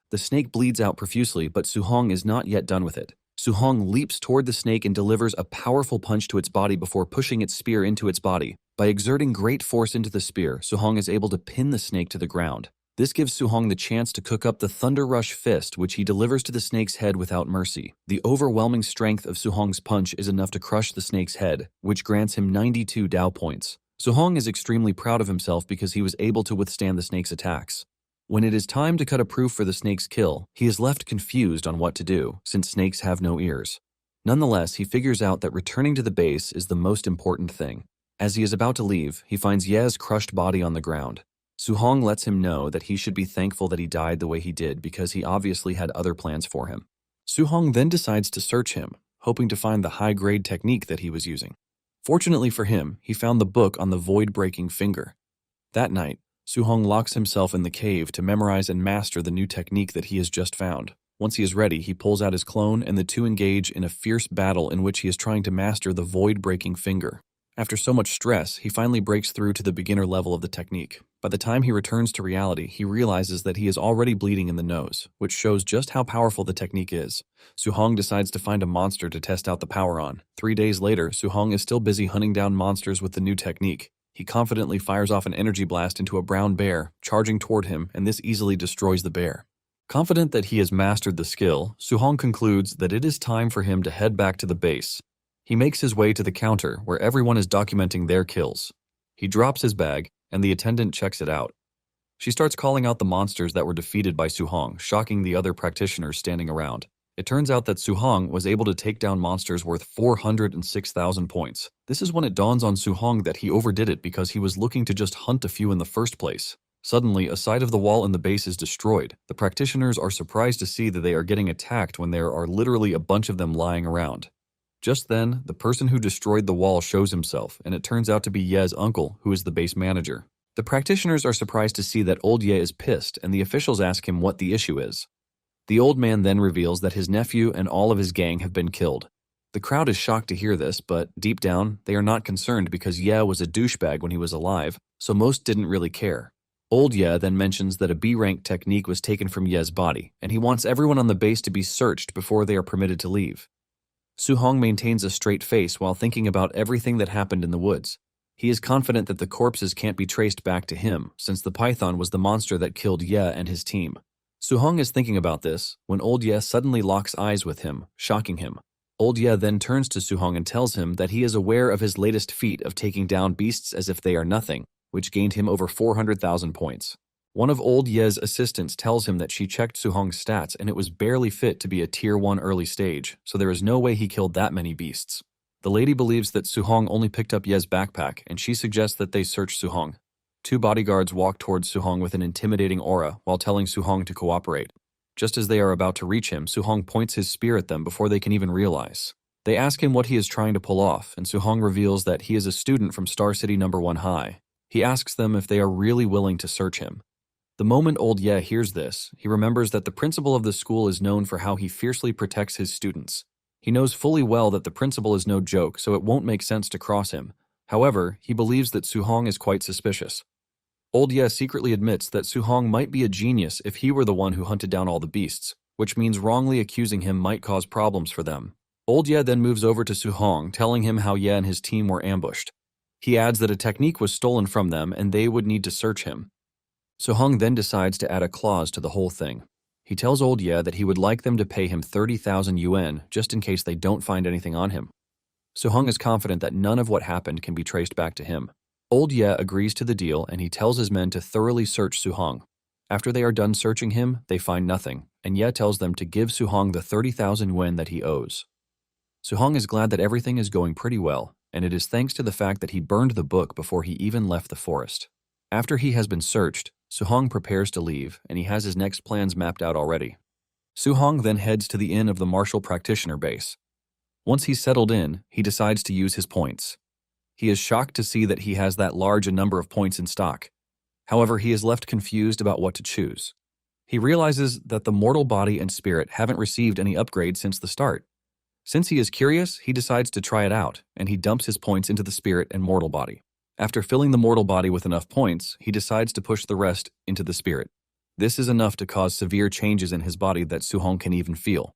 The snake bleeds out profusely, but Su-hong is not yet done with it. Su-hong leaps toward the snake and delivers a powerful punch to its body before pushing its spear into its body. By exerting great force into the spear, Su-hong is able to pin the snake to the ground. This gives Su-hong the chance to cook up the Thunder Rush Fist, which he delivers to the snake's head without mercy. The overwhelming strength of Su-hong's punch is enough to crush the snake's head, which grants him 92 Dao points. Su-hong is extremely proud of himself because he was able to withstand the snake's attacks. When it is time to cut a proof for the snake's kill, he is left confused on what to do, since snakes have no ears. Nonetheless, he figures out that returning to the base is the most important thing. As he is about to leave, he finds Ye's crushed body on the ground. Su-hong lets him know that he should be thankful that he died the way he did because he obviously had other plans for him. Su-hong then decides to search him, hoping to find the high-grade technique that he was using. Fortunately for him, he found the book on the void-breaking finger. That night, Su-hong locks himself in the cave to memorize and master the new technique that he has just found. Once he is ready, he pulls out his clone and the two engage in a fierce battle in which he is trying to master the void-breaking finger. After so much stress, he finally breaks through to the beginner level of the technique. By the time he returns to reality, he realizes that he is already bleeding in the nose, which shows just how powerful the technique is. Su-hong decides to find a monster to test out the power on. 3 days later, Su-hong is still busy hunting down monsters with the new technique. He confidently fires off an energy blast into a brown bear, charging toward him, and this easily destroys the bear. Confident that he has mastered the skill, Su-hong concludes that it is time for him to head back to the base. He makes his way to the counter where everyone is documenting their kills. He drops his bag, and the attendant checks it out. She starts calling out the monsters that were defeated by Su-hong, shocking the other practitioners standing around. It turns out that Su-hong was able to take down monsters worth 406,000 points. This is when it dawns on Su-hong that he overdid it because he was looking to just hunt a few in the first place. Suddenly, a side of the wall in the base is destroyed. The practitioners are surprised to see that they are getting attacked when there are literally a bunch of them lying around. Just then, the person who destroyed the wall shows himself, and it turns out to be Ye's uncle, who is the base manager. The practitioners are surprised to see that old Ye is pissed, and the officials ask him what the issue is. The old man then reveals that his nephew and all of his gang have been killed. The crowd is shocked to hear this, but deep down, they are not concerned because Ye was a douchebag when he was alive, so most didn't really care. Old Ye then mentions that a B-rank technique was taken from Ye's body, and he wants everyone on the base to be searched before they are permitted to leave. Su-hong maintains a straight face while thinking about everything that happened in the woods. He is confident that the corpses can't be traced back to him, since the python was the monster that killed Ye and his team. Su-hong is thinking about this when old Ye suddenly locks eyes with him, shocking him. Old Ye then turns to Su-hong and tells him that he is aware of his latest feat of taking down beasts as if they are nothing, which gained him over 400,000 points. One of old Ye's assistants tells him that she checked Su-hong's stats and it was barely fit to be a Tier 1 early stage, so there is no way he killed that many beasts. The lady believes that Su-hong only picked up Ye's backpack, and she suggests that they search Su-hong. 2 bodyguards walk towards Su-hong with an intimidating aura while telling Su-hong to cooperate. Just as they are about to reach him, Su-hong points his spear at them before they can even realize. They ask him what he is trying to pull off, and Su-hong reveals that he is a student from Star City No. 1 High. He asks them if they are really willing to search him. The moment old Ye hears this, he remembers that the principal of the school is known for how he fiercely protects his students. He knows fully well that the principal is no joke, so it won't make sense to cross him. However, he believes that Su-hong is quite suspicious. Old Ye secretly admits that Su-hong might be a genius if he were the one who hunted down all the beasts, which means wrongly accusing him might cause problems for them. Old Ye then moves over to Su-hong, telling him how Ye and his team were ambushed. He adds that a technique was stolen from them and they would need to search him. Su-hong then decides to add a clause to the whole thing. He tells old Ye that he would like them to pay him 30,000 yuan just in case they don't find anything on him. Su-hong is confident that none of what happened can be traced back to him. Old Ye agrees to the deal and he tells his men to thoroughly search Su-hong. After they are done searching him, they find nothing, and Ye tells them to give Su-hong the 30,000 yuan that he owes. Su-hong is glad that everything is going pretty well, and it is thanks to the fact that he burned the book before he even left the forest. After he has been searched, Suhong prepares to leave, and he has his next plans mapped out already. Suhong then heads to the inn of the martial practitioner base. Once he's settled in, he decides to use his points. He is shocked to see that he has that large a number of points in stock. However, he is left confused about what to choose. He realizes that the mortal body and spirit haven't received any upgrades since the start. Since he is curious, he decides to try it out, and he dumps his points into the spirit and mortal body. After filling the mortal body with enough points, he decides to push the rest into the spirit. This is enough to cause severe changes in his body that Suhong can even feel.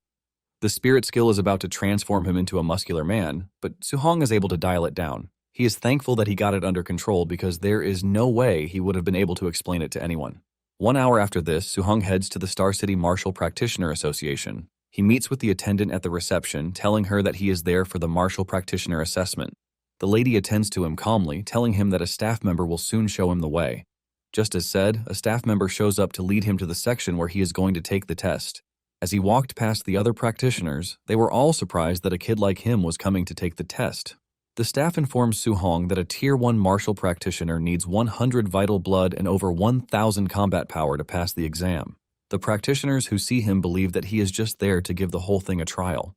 The spirit skill is about to transform him into a muscular man, but Suhong is able to dial it down. He is thankful that he got it under control because there is no way he would have been able to explain it to anyone. 1 hour after this, Suhong heads to the Star City Martial Practitioner Association. He meets with the attendant at the reception, telling her that he is there for the Martial Practitioner Assessment. The lady attends to him calmly, telling him that a staff member will soon show him the way. Just as said, a staff member shows up to lead him to the section where he is going to take the test. As he walked past the other practitioners, they were all surprised that a kid like him was coming to take the test. The staff informs Suhong that a Tier 1 martial practitioner needs 100 vital blood and over 1,000 combat power to pass the exam. The practitioners who see him believe that he is just there to give the whole thing a trial.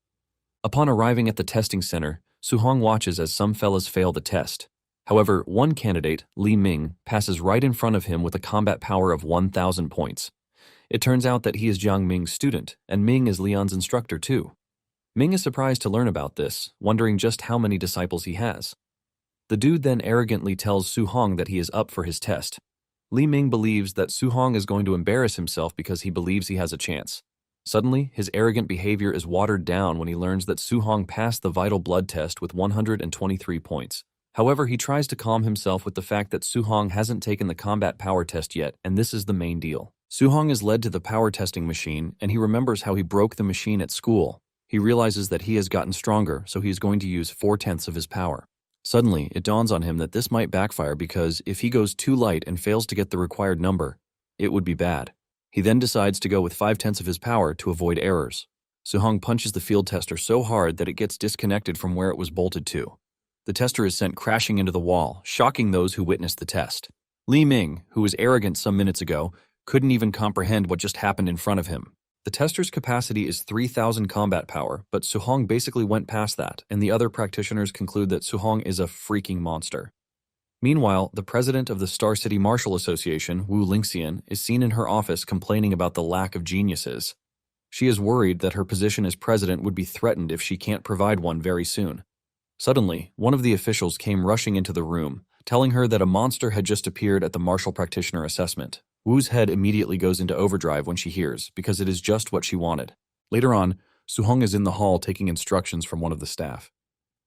Upon arriving at the testing center, Suhong watches as some fellas fail the test. However, one candidate, Li Ming, passes right in front of him with a combat power of 1,000 points. It turns out that he is Jiang Ming's student, and Ming is Leon's instructor too. Ming is surprised to learn about this, wondering just how many disciples he has. The dude then arrogantly tells Suhong that he is up for his test. Li Ming believes that Suhong is going to embarrass himself because he believes he has a chance. Suddenly, his arrogant behavior is watered down when he learns that Suhong passed the vital blood test with 123 points. However, he tries to calm himself with the fact that Suhong hasn't taken the combat power test yet, and this is the main deal. Suhong is led to the power testing machine, and he remembers how he broke the machine at school. He realizes that he has gotten stronger, so he is going to use 4/10 of his power. Suddenly, it dawns on him that this might backfire because if he goes too light and fails to get the required number, it would be bad. He then decides to go with 5/10 of his power to avoid errors. Suhong punches the field tester so hard that it gets disconnected from where it was bolted to. The tester is sent crashing into the wall, shocking those who witnessed the test. Li Ming, who was arrogant some minutes ago, couldn't even comprehend what just happened in front of him. The tester's capacity is 3,000 combat power, but Suhong basically went past that, and the other practitioners conclude that Suhong is a freaking monster. Meanwhile, the president of the Star City Martial Association, Wu Lingxian, is seen in her office complaining about the lack of geniuses. She is worried that her position as president would be threatened if she can't provide one very soon. Suddenly, one of the officials came rushing into the room, telling her that a monster had just appeared at the martial practitioner assessment. Wu's head immediately goes into overdrive when she hears, because it is just what she wanted. Later on, Suhong is in the hall taking instructions from one of the staff.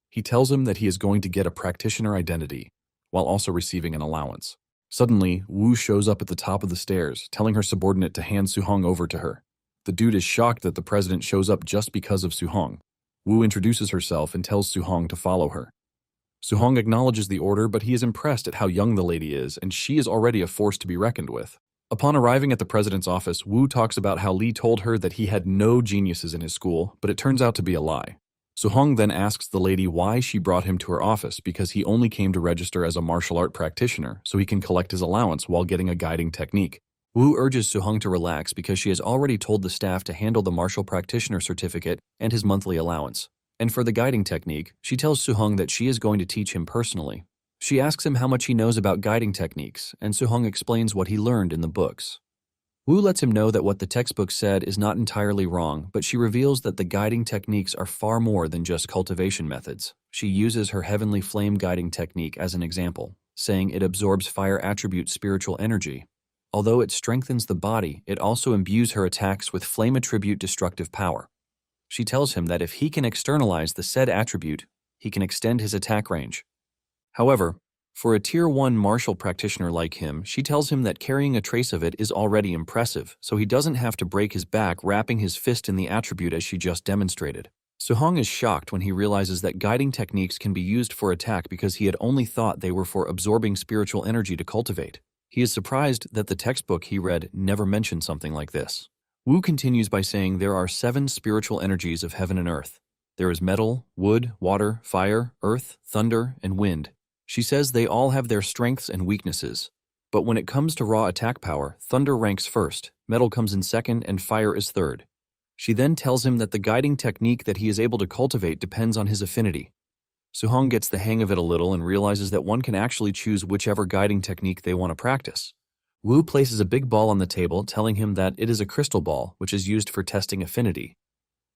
He tells him that he is going to get a practitioner identity, while also receiving an allowance. Suddenly, Wu shows up at the top of the stairs, telling her subordinate to hand Suhong over to her. The dude is shocked that the president shows up just because of Suhong. Wu introduces herself and tells Suhong to follow her. Suhong acknowledges the order, but he is impressed at how young the lady is, and she is already a force to be reckoned with. Upon arriving at the president's office, Wu talks about how Li told her that he had no geniuses in his school, but it turns out to be a lie. Suhong then asks the lady why she brought him to her office because he only came to register as a martial art practitioner so he can collect his allowance while getting a guiding technique. Wu urges Suhong to relax because she has already told the staff to handle the martial practitioner certificate and his monthly allowance. And for the guiding technique, she tells Suhong that she is going to teach him personally. She asks him how much he knows about guiding techniques, and Suhong explains what he learned in the books. Wu lets him know that what the textbook said is not entirely wrong, but she reveals that the guiding techniques are far more than just cultivation methods. She uses her heavenly flame guiding technique as an example, saying it absorbs fire attribute spiritual energy. Although it strengthens the body, it also imbues her attacks with flame attribute destructive power. She tells him that if he can externalize the said attribute, he can extend his attack range. However, for a Tier 1 martial practitioner like him, she tells him that carrying a trace of it is already impressive, so he doesn't have to break his back wrapping his fist in the attribute as she just demonstrated. Suhong is shocked when he realizes that guiding techniques can be used for attack because he had only thought they were for absorbing spiritual energy to cultivate. He is surprised that the textbook he read never mentioned something like this. Wu continues by saying there are 7 spiritual energies of heaven and earth. There is metal, wood, water, fire, earth, thunder, and wind. She says they all have their strengths and weaknesses. But when it comes to raw attack power, thunder ranks first, metal comes in second, and fire is third. She then tells him that the guiding technique that he is able to cultivate depends on his affinity. Suhong gets the hang of it a little and realizes that one can actually choose whichever guiding technique they want to practice. Wu places a big ball on the table, telling him that it is a crystal ball, which is used for testing affinity.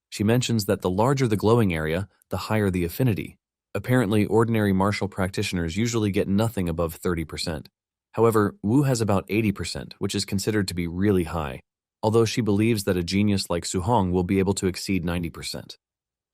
She mentions that the larger the glowing area, the higher the affinity. Apparently, ordinary martial practitioners usually get nothing above 30%. However, Wu has about 80%, which is considered to be really high, although she believes that a genius like Suhong will be able to exceed 90%.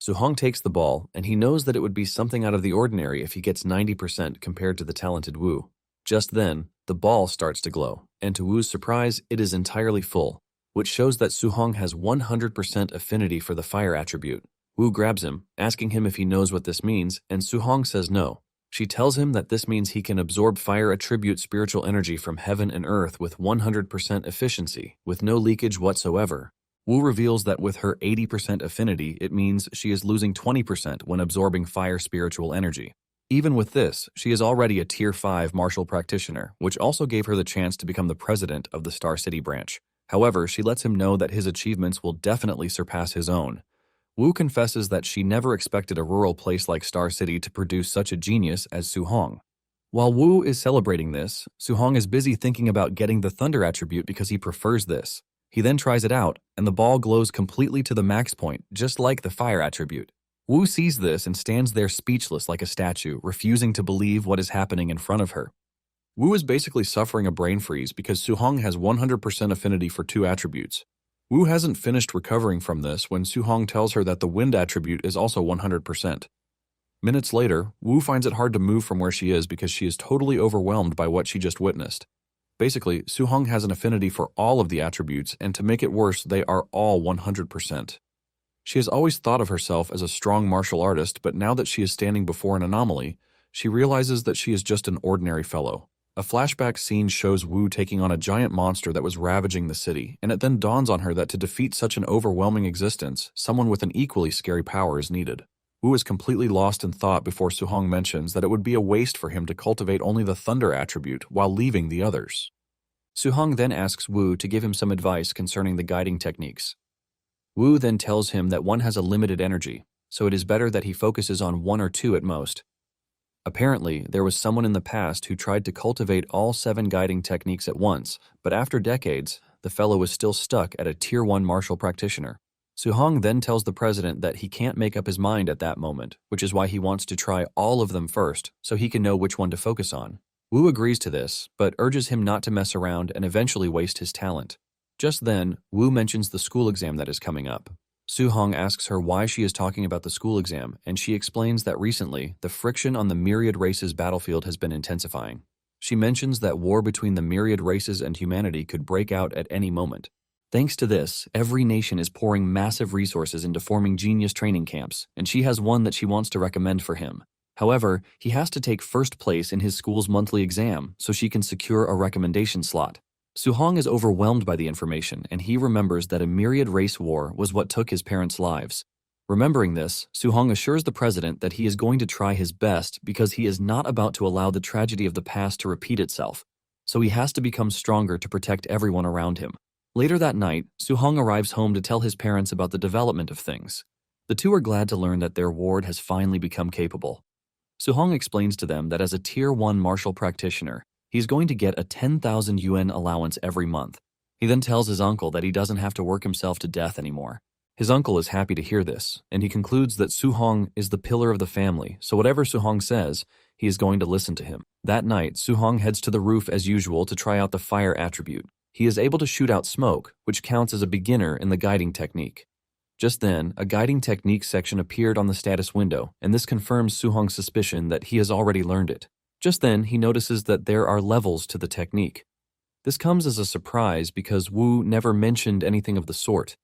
Suhong takes the ball, and he knows that it would be something out of the ordinary if he gets 90% compared to the talented Wu. Just then, the ball starts to glow, and to Wu's surprise, it is entirely full, which shows that Suhong has 100% affinity for the fire attribute. Wu grabs him, asking him if he knows what this means, and Suhong says no. She tells him that this means he can absorb fire attribute spiritual energy from heaven and earth with 100% efficiency, with no leakage whatsoever. Wu reveals that with her 80% affinity, it means she is losing 20% when absorbing fire spiritual energy. Even with this, she is already a Tier 5 martial practitioner, which also gave her the chance to become the president of the Star City branch. However, she lets him know that his achievements will definitely surpass his own. Wu confesses that she never expected a rural place like Star City to produce such a genius as Suhong. While Wu is celebrating this, Suhong is busy thinking about getting the thunder attribute because he prefers this. He then tries it out, and the ball glows completely to the max point, just like the fire attribute. Wu sees this and stands there speechless like a statue, refusing to believe what is happening in front of her. Wu is basically suffering a brain freeze because Suhong has 100% affinity for two attributes. Wu hasn't finished recovering from this when Suhong tells her that the wind attribute is also 100%. Minutes later, Wu finds it hard to move from where she is because she is totally overwhelmed by what she just witnessed. Basically, Suhong has an affinity for all of the attributes, and to make it worse, they are all 100%. She has always thought of herself as a strong martial artist, but now that she is standing before an anomaly, she realizes that she is just an ordinary fellow. A flashback scene shows Wu taking on a giant monster that was ravaging the city, and it then dawns on her that to defeat such an overwhelming existence, someone with an equally scary power is needed. Wu is completely lost in thought before Suhong mentions that it would be a waste for him to cultivate only the thunder attribute while leaving the others. Suhong then asks Wu to give him some advice concerning the guiding techniques. Wu then tells him that one has a limited energy, so it is better that he focuses on one or two at most. Apparently, there was someone in the past who tried to cultivate all 7 guiding techniques at once, but after decades, the fellow was still stuck at a Tier 1 martial practitioner. Suhong then tells the president that he can't make up his mind at that moment, which is why he wants to try all of them first, so he can know which one to focus on. Wu agrees to this, but urges him not to mess around and eventually waste his talent. Just then, Wu mentions the school exam that is coming up. Suhong asks her why she is talking about the school exam, and she explains that recently, the friction on the myriad races battlefield has been intensifying. She mentions that war between the myriad races and humanity could break out at any moment. Thanks to this, every nation is pouring massive resources into forming genius training camps, and she has one that she wants to recommend for him. However, he has to take first place in his school's monthly exam so she can secure a recommendation slot. Suhong is overwhelmed by the information, and he remembers that a myriad race war was what took his parents' lives. Remembering this, Suhong assures the president that he is going to try his best because he is not about to allow the tragedy of the past to repeat itself, so he has to become stronger to protect everyone around him. Later that night, Suhong arrives home to tell his parents about the development of things. The two are glad to learn that their ward has finally become capable. Suhong explains to them that as a Tier 1 martial practitioner, he's going to get a 10,000 yuan allowance every month. He then tells his uncle that he doesn't have to work himself to death anymore. His uncle is happy to hear this, and he concludes that Suhong is the pillar of the family, so whatever Suhong says, he is going to listen to him. That night, Suhong heads to the roof as usual to try out the fire attribute. He is able to shoot out smoke, which counts as a beginner in the guiding technique. Just then, a guiding technique section appeared on the status window, and this confirms Suhong's suspicion that he has already learned it. Just then, he notices that there are levels to the technique. This comes as a surprise because Wu never mentioned anything of the sort.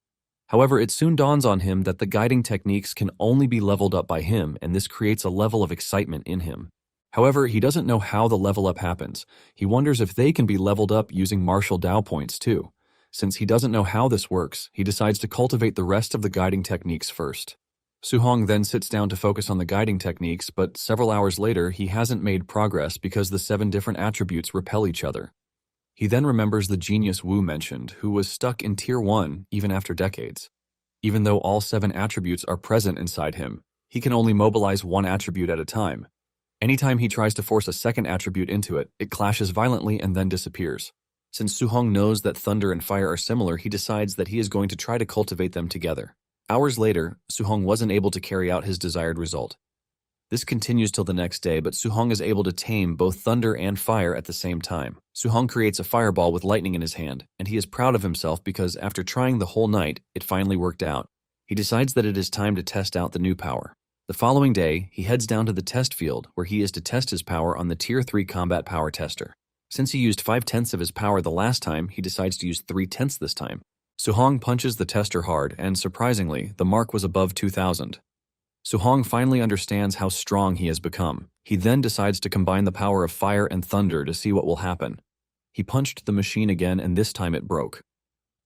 However, it soon dawns on him that the guiding techniques can only be leveled up by him, and this creates a level of excitement in him. However, he doesn't know how the level up happens. He wonders if they can be leveled up using martial Dao points too. Since he doesn't know how this works, he decides to cultivate the rest of the guiding techniques first. Suhong then sits down to focus on the guiding techniques, but several hours later he hasn't made progress because the 7 different attributes repel each other. He then remembers the genius Wu mentioned, who was stuck in Tier 1 even after decades. Even though all 7 attributes are present inside him, he can only mobilize one attribute at a time. Anytime he tries to force a second attribute into it, it clashes violently and then disappears. Since Suhong knows that thunder and fire are similar, he decides that he is going to try to cultivate them together. Hours later, Suhong wasn't able to carry out his desired result. This continues till the next day, but Suhong is able to tame both thunder and fire at the same time. Suhong creates a fireball with lightning in his hand, and he is proud of himself because after trying the whole night, it finally worked out. He decides that it is time to test out the new power. The following day, he heads down to the test field where he is to test his power on the Tier 3 combat power tester. Since he used 5/10 of his power the last time, he decides to use 3/10 this time. Suhong punches the tester hard, and surprisingly, the mark was above 2,000. Suhong finally understands how strong he has become. He then decides to combine the power of fire and thunder to see what will happen. He punched the machine again, and this time it broke.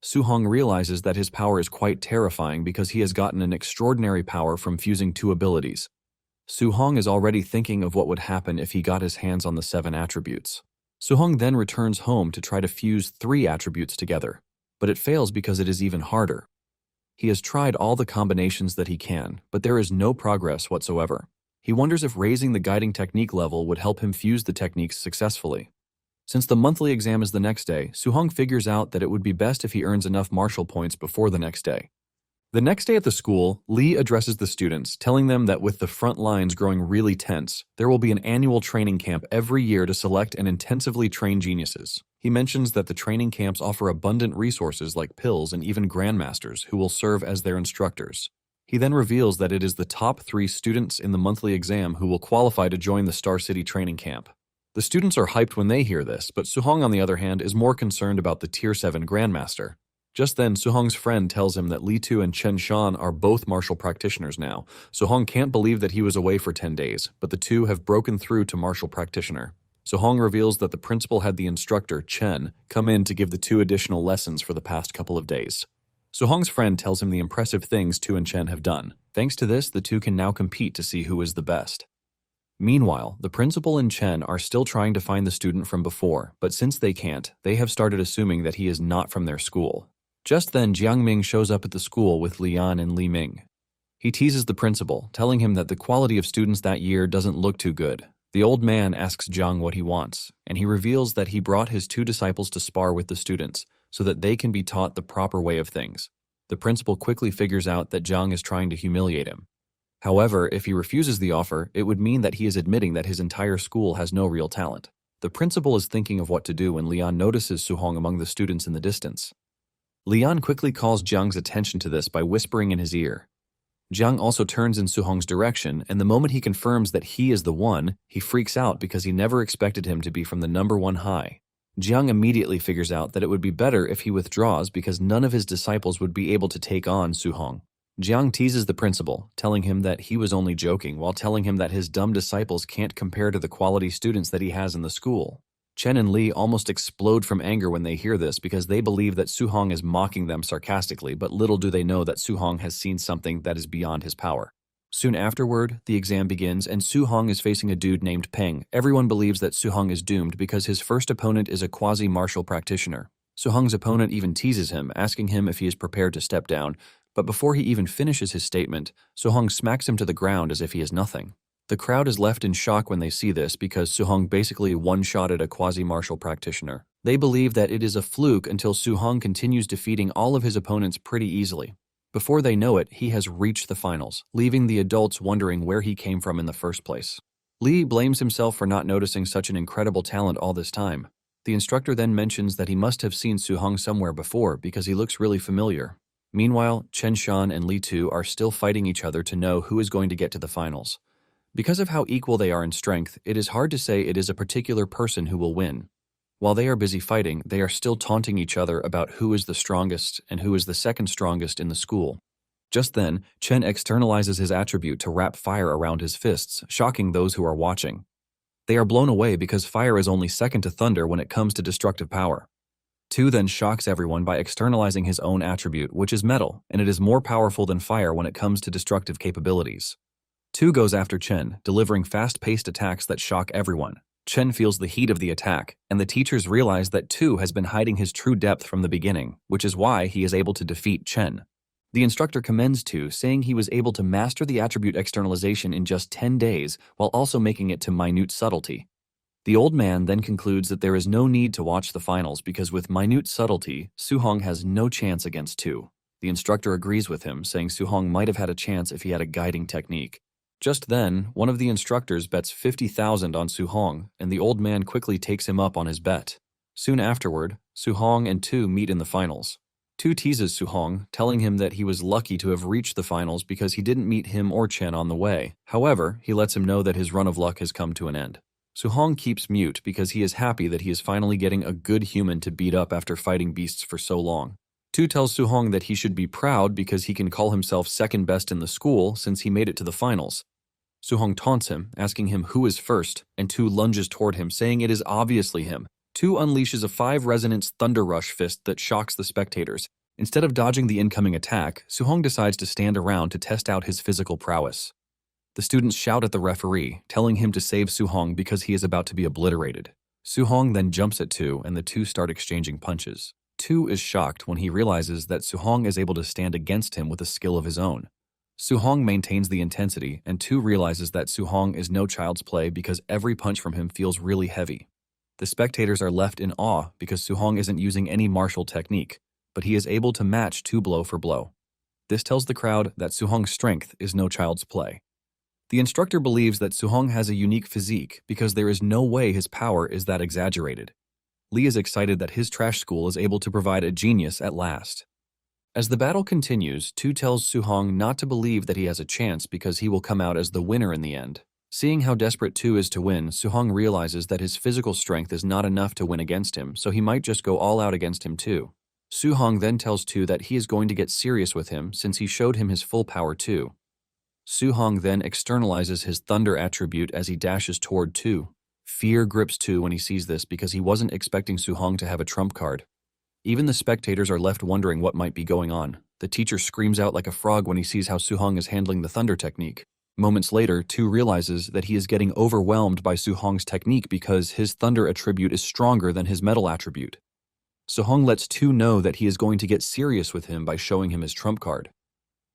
Suhong realizes that his power is quite terrifying because he has gotten an extraordinary power from fusing 2 abilities. Suhong is already thinking of what would happen if he got his hands on the 7 attributes. Suhong then returns home to try to fuse 3 attributes together, but it fails because it is even harder. He has tried all the combinations that he can, but there is no progress whatsoever. He wonders if raising the guiding technique level would help him fuse the techniques successfully. Since the monthly exam is the next day, Suhong figures out that it would be best if he earns enough martial points before the next day. The next day at the school, Lee addresses the students, telling them that with the front lines growing really tense, there will be an annual training camp every year to select and intensively train geniuses. He mentions that the training camps offer abundant resources like pills and even grandmasters who will serve as their instructors. He then reveals that it is the top 3 students in the monthly exam who will qualify to join the Star City training camp. The students are hyped when they hear this, but Suhong, on the other hand, is more concerned about the Tier 7 grandmaster. Just then, Suhong's friend tells him that Li Tu and Chen Shan are both martial practitioners now. Suhong can't believe that he was away for 10 days, but the two have broken through to martial practitioner. Suhong reveals that the principal had the instructor, Chen, come in to give the 2 additional lessons for the past couple of days. Suhong's friend tells him the impressive things Tu and Chen have done. Thanks to this, the 2 can now compete to see who is the best. Meanwhile, the principal and Chen are still trying to find the student from before, but since they can't, they have started assuming that he is not from their school. Just then, Jiang Ming shows up at the school with Lian and Li Ming. He teases the principal, telling him that the quality of students that year doesn't look too good. The old man asks Jiang what he wants, and he reveals that he brought his 2 disciples to spar with the students so that they can be taught the proper way of things. The principal quickly figures out that Jiang is trying to humiliate him. However, if he refuses the offer, it would mean that he is admitting that his entire school has no real talent. The principal is thinking of what to do when Lian notices Suhong among the students in the distance. Lian quickly calls Jiang's attention to this by whispering in his ear. Jiang also turns in Suhong's direction, and the moment he confirms that he is the one, he freaks out because he never expected him to be from the number 1 high. Jiang immediately figures out that it would be better if he withdraws because none of his disciples would be able to take on Suhong. Jiang teases the principal, telling him that he was only joking while telling him that his dumb disciples can't compare to the quality students that he has in the school. Chen and Li almost explode from anger when they hear this because they believe that Suhong is mocking them sarcastically, but little do they know that Suhong has seen something that is beyond his power. Soon afterward, the exam begins and Suhong is facing a dude named Peng. Everyone believes that Suhong is doomed because his first opponent is a quasi-martial practitioner. Suhong's opponent even teases him, asking him if he is prepared to step down, but before he even finishes his statement, Suhong smacks him to the ground as if he is nothing. The crowd is left in shock when they see this because Suhong basically one-shotted a quasi-martial practitioner. They believe that it is a fluke until Suhong continues defeating all of his opponents pretty easily. Before they know it, he has reached the finals, leaving the adults wondering where he came from in the first place. Li blames himself for not noticing such an incredible talent all this time. The instructor then mentions that he must have seen Suhong somewhere before because he looks really familiar. Meanwhile, Chen Shan and Li Tu are still fighting each other to know who is going to get to the finals. Because of how equal they are in strength, it is hard to say it is a particular person who will win. While they are busy fighting, they are still taunting each other about who is the strongest and who is the second strongest in the school. Just then, Chen externalizes his attribute to wrap fire around his fists, shocking those who are watching. They are blown away because fire is only second to thunder when it comes to destructive power. 2 then shocks everyone by externalizing his own attribute, which is metal, and it is more powerful than fire when it comes to destructive capabilities. 2 goes after Chen, delivering fast-paced attacks that shock everyone. Chen feels the heat of the attack, and the teachers realize that 2 has been hiding his true depth from the beginning, which is why he is able to defeat Chen. The instructor commends 2, saying he was able to master the attribute externalization in just 10 days while also making it to minute subtlety. The old man then concludes that there is no need to watch the finals because with minute subtlety, Su-hong has no chance against 2. The instructor agrees with him, saying Su-hong might have had a chance if he had a guiding technique. Just then, one of the instructors bets 50,000 on Su-hong, and the old man quickly takes him up on his bet. Soon afterward, Su-hong and 2 meet in the finals. 2 teases Su-hong, telling him that he was lucky to have reached the finals because he didn't meet him or Chen on the way. However, he lets him know that his run of luck has come to an end. Su-hong keeps mute because he is happy that he is finally getting a good human to beat up after fighting beasts for so long. 2 tells Su-hong that he should be proud because he can call himself second best in the school since he made it to the finals. Su-hong taunts him, asking him who is first, and 2 lunges toward him, saying it is obviously him. 2 unleashes a 5-resonance thunder rush fist that shocks the spectators. Instead of dodging the incoming attack, Su-hong decides to stand around to test out his physical prowess. The students shout at the referee, telling him to save Su-hong because he is about to be obliterated. Su-hong then jumps at 2, and the 2 start exchanging punches. 2 is shocked when he realizes that Su-hong is able to stand against him with a skill of his own. Su-hong maintains the intensity, and 2 realizes that Su-hong is no child's play because every punch from him feels really heavy. The spectators are left in awe because Su-hong isn't using any martial technique, but he is able to match 2 blow for blow. This tells the crowd that Su-hong's strength is no child's play. The instructor believes that Su-hong has a unique physique because there is no way his power is that exaggerated. Lee is excited that his trash school is able to provide a genius at last. As the battle continues, 2 tells Su-hong not to believe that he has a chance because he will come out as the winner in the end. Seeing how desperate 2 is to win, Su-hong realizes that his physical strength is not enough to win against him, so he might just go all out against him too. Su-hong then tells 2 that he is going to get serious with him since he showed him his full power too. Su-hong then externalizes his thunder attribute as he dashes toward 2. Fear grips 2 when he sees this because he wasn't expecting Su-hong to have a trump card. Even the spectators are left wondering what might be going on. The teacher screams out like a frog when he sees how Su-hong is handling the thunder technique. Moments later, 2 realizes that he is getting overwhelmed by Su-hong's technique because his thunder attribute is stronger than his metal attribute. Su-hong lets 2 know that he is going to get serious with him by showing him his trump card.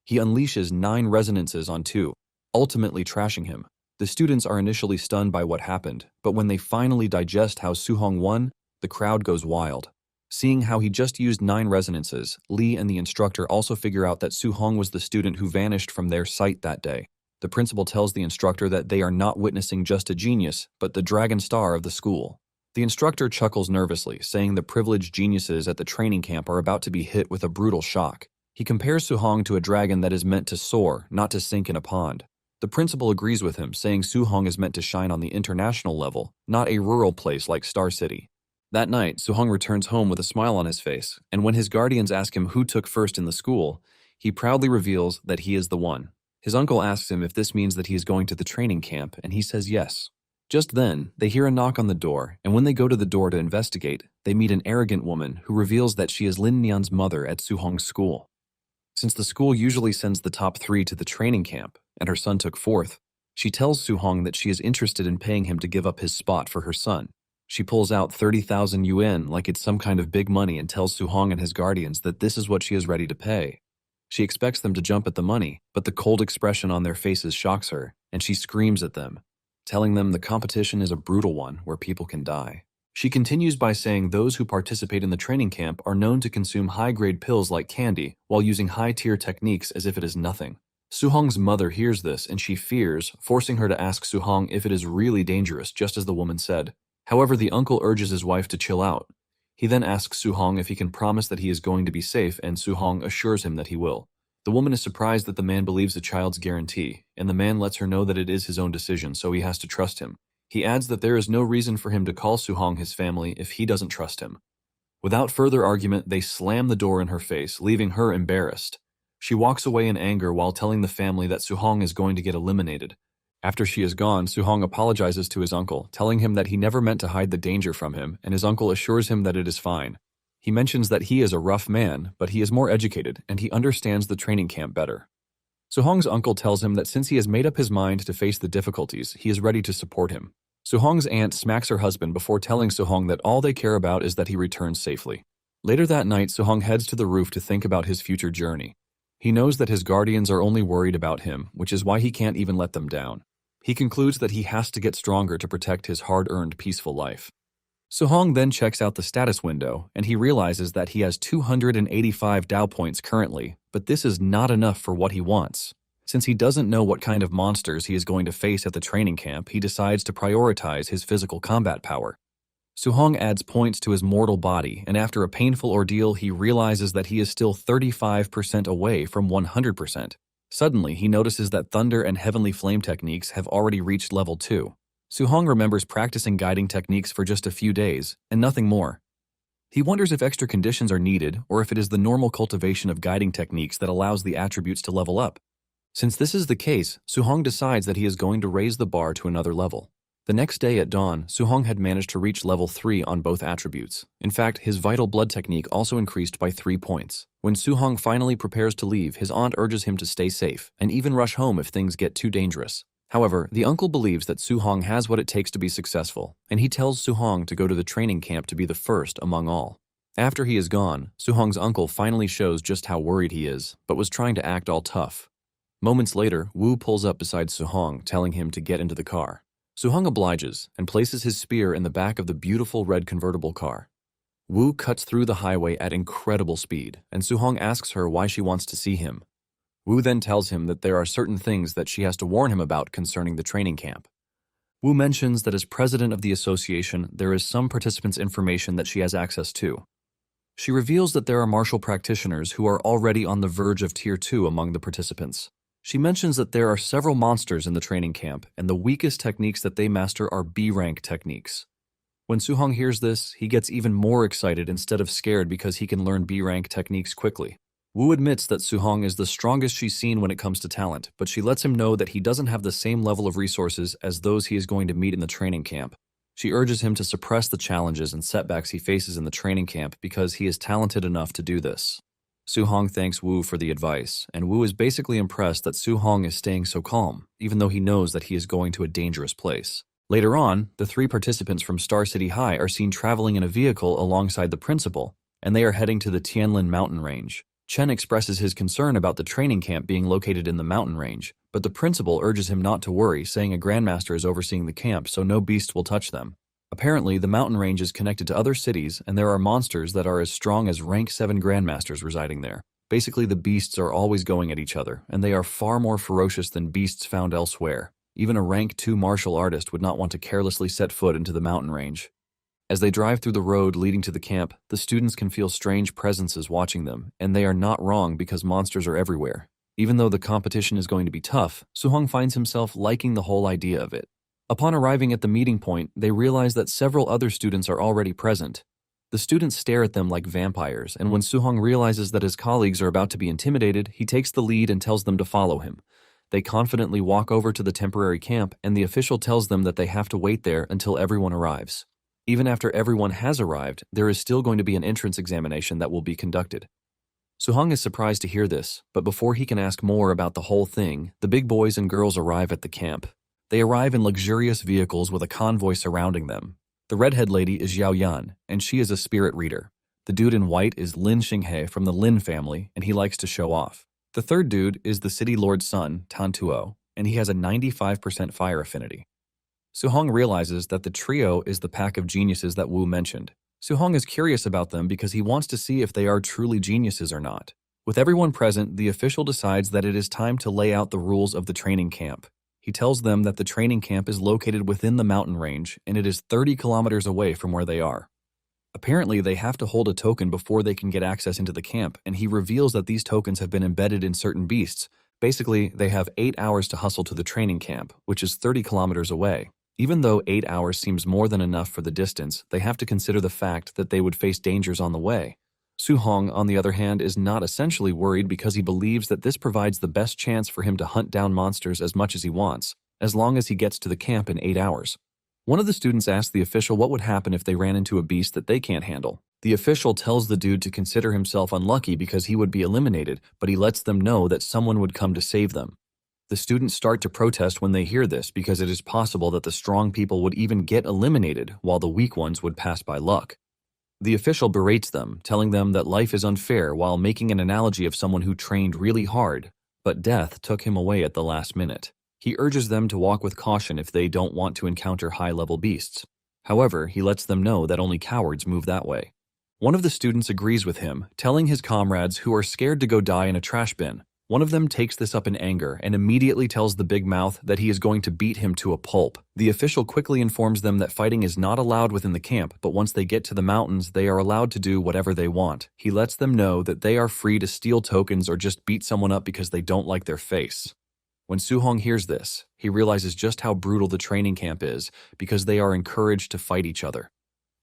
He unleashes 9 resonances on 2, ultimately trashing him. The students are initially stunned by what happened, but when they finally digest how Su-hong won, the crowd goes wild. Seeing how he just used 9 resonances, Lee and the instructor also figure out that Su-hong was the student who vanished from their sight that day. The principal tells the instructor that they are not witnessing just a genius, but the dragon star of the school. The instructor chuckles nervously, saying the privileged geniuses at the training camp are about to be hit with a brutal shock. He compares Su-hong to a dragon that is meant to soar, not to sink in a pond. The principal agrees with him, saying Su-hong is meant to shine on the international level, not a rural place like Star City. That night, Su-hong returns home with a smile on his face, and when his guardians ask him who took first in the school, he proudly reveals that he is the one. His uncle asks him if this means that he is going to the training camp, and he says yes. Just then, they hear a knock on the door, and when they go to the door to investigate, they meet an arrogant woman who reveals that she is Lin Nian's mother at Su-hong's school. Since the school usually sends the top 3 to the training camp, and her son took 4th, she tells Su-hong that she is interested in paying him to give up his spot for her son. She pulls out 30,000 yuan like it's some kind of big money and tells Su-hong and his guardians that this is what she is ready to pay. She expects them to jump at the money, but the cold expression on their faces shocks her, and she screams at them, telling them the competition is a brutal one where people can die. She continues by saying those who participate in the training camp are known to consume high-grade pills like candy while using high-tier techniques as if it is nothing. Su-hong's mother hears this and she fears, forcing her to ask Su-hong if it is really dangerous, just as the woman said. However, the uncle urges his wife to chill out. He then asks Su-hong if he can promise that he is going to be safe, and Su-hong assures him that he will. The woman is surprised that the man believes the child's guarantee, and the man lets her know that it is his own decision, so he has to trust him. He adds that there is no reason for him to call Su-hong his family if he doesn't trust him. Without further argument, they slam the door in her face, leaving her embarrassed. She walks away in anger while telling the family that Su-hong is going to get eliminated. After she is gone, Su-hong apologizes to his uncle, telling him that he never meant to hide the danger from him, and his uncle assures him that it is fine. He mentions that he is a rough man, but he is more educated and he understands the training camp better. Suhong's uncle tells him that since he has made up his mind to face the difficulties, he is ready to support him. Suhong's aunt smacks her husband before telling Suhong that all they care about is that he returns safely. Later that night, Suhong heads to the roof to think about his future journey. He knows that his guardians are only worried about him, which is why he can't even let them down. He concludes that he has to get stronger to protect his hard-earned peaceful life. Suhong then checks out the status window, and he realizes that he has 285 Dao points currently, but this is not enough for what he wants. Since he doesn't know what kind of monsters he is going to face at the training camp, he decides to prioritize his physical combat power. Suhong adds points to his mortal body, and after a painful ordeal, he realizes that he is still 35% away from 100%. Suddenly, he notices that Thunder and Heavenly Flame techniques have already reached level 2. Suhong remembers practicing guiding techniques for just a few days, and nothing more. He wonders if extra conditions are needed, or if it is the normal cultivation of guiding techniques that allows the attributes to level up. Since this is the case, Suhong decides that he is going to raise the bar to another level. The next day at dawn, Suhong had managed to reach level 3 on both attributes. In fact, his Vital Blood technique also increased by 3 points. When Suhong finally prepares to leave, his aunt urges him to stay safe, and even rush home if things get too dangerous. However, the uncle believes that Suhong has what it takes to be successful, and he tells Suhong to go to the training camp to be the first among all. After he is gone, Suhong's uncle finally shows just how worried he is, but was trying to act all tough. Moments later, Wu pulls up beside Suhong, telling him to get into the car. Suhong obliges and places his spear in the back of the beautiful red convertible car. Wu cuts through the highway at incredible speed, and Suhong asks her why she wants to see him. Wu then tells him that there are certain things that she has to warn him about concerning the training camp. Wu mentions that as president of the association, there is some participants' information that she has access to. She reveals that there are martial practitioners who are already on the verge of Tier 2 among the participants. She mentions that there are several monsters in the training camp, and the weakest techniques that they master are B-rank techniques. When Suhong hears this, he gets even more excited instead of scared because he can learn B-rank techniques quickly. Wu admits that Suhong is the strongest she's seen when it comes to talent, but she lets him know that he doesn't have the same level of resources as those he is going to meet in the training camp. She urges him to suppress the challenges and setbacks he faces in the training camp because he is talented enough to do this. Suhong thanks Wu for the advice, and Wu is basically impressed that Suhong is staying so calm, even though he knows that he is going to a dangerous place. Later on, the 3 participants from Star City High are seen traveling in a vehicle alongside the principal, and they are heading to the Tianlin mountain range. Chen expresses his concern about the training camp being located in the mountain range, but the principal urges him not to worry, saying a grandmaster is overseeing the camp so no beast will touch them. Apparently, the mountain range is connected to other cities, and there are monsters that are as strong as rank 7 grandmasters residing there. Basically, the beasts are always going at each other, and they are far more ferocious than beasts found elsewhere. Even a rank 2 martial artist would not want to carelessly set foot into the mountain range. As they drive through the road leading to the camp, the students can feel strange presences watching them, and they are not wrong because monsters are everywhere. Even though the competition is going to be tough, Suhong finds himself liking the whole idea of it. Upon arriving at the meeting point, they realize that several other students are already present. The students stare at them like vampires, and when Suhong realizes that his colleagues are about to be intimidated, he takes the lead and tells them to follow him. They confidently walk over to the temporary camp, and the official tells them that they have to wait there until everyone arrives. Even after everyone has arrived, there is still going to be an entrance examination that will be conducted. Suhong is surprised to hear this, but before he can ask more about the whole thing, the big boys and girls arrive at the camp. They arrive in luxurious vehicles with a convoy surrounding them. The redhead lady is Yao Yan, and she is a spirit reader. The dude in white is Lin Xinghe from the Lin family, and he likes to show off. The third dude is the city lord's son, Tan Tuo, and he has a 95% fire affinity. Suhong realizes that the trio is the pack of geniuses that Wu mentioned. Suhong is curious about them because he wants to see if they are truly geniuses or not. With everyone present, the official decides that it is time to lay out the rules of the training camp. He tells them that the training camp is located within the mountain range, and it is 30 kilometers away from where they are. Apparently, they have to hold a token before they can get access into the camp, and he reveals that these tokens have been embedded in certain beasts. Basically, they have 8 hours to hustle to the training camp, which is 30 kilometers away. Even though 8 hours seems more than enough for the distance, they have to consider the fact that they would face dangers on the way. Suhong, on the other hand, is not essentially worried because he believes that this provides the best chance for him to hunt down monsters as much as he wants, as long as he gets to the camp in 8 hours. One of the students asked the official what would happen if they ran into a beast that they can't handle. The official tells the dude to consider himself unlucky because he would be eliminated, but he lets them know that someone would come to save them. The students start to protest when they hear this because it is possible that the strong people would even get eliminated while the weak ones would pass by luck. The official berates them, telling them that life is unfair while making an analogy of someone who trained really hard, but death took him away at the last minute. He urges them to walk with caution if they don't want to encounter high-level beasts. However, he lets them know that only cowards move that way. One of the students agrees with him, telling his comrades who are scared to go die in a trash bin. One of them takes this up in anger and immediately tells the big mouth that he is going to beat him to a pulp. The official quickly informs them that fighting is not allowed within the camp, but once they get to the mountains, they are allowed to do whatever they want. He lets them know that they are free to steal tokens or just beat someone up because they don't like their face. When Suhong hears this, he realizes just how brutal the training camp is because they are encouraged to fight each other.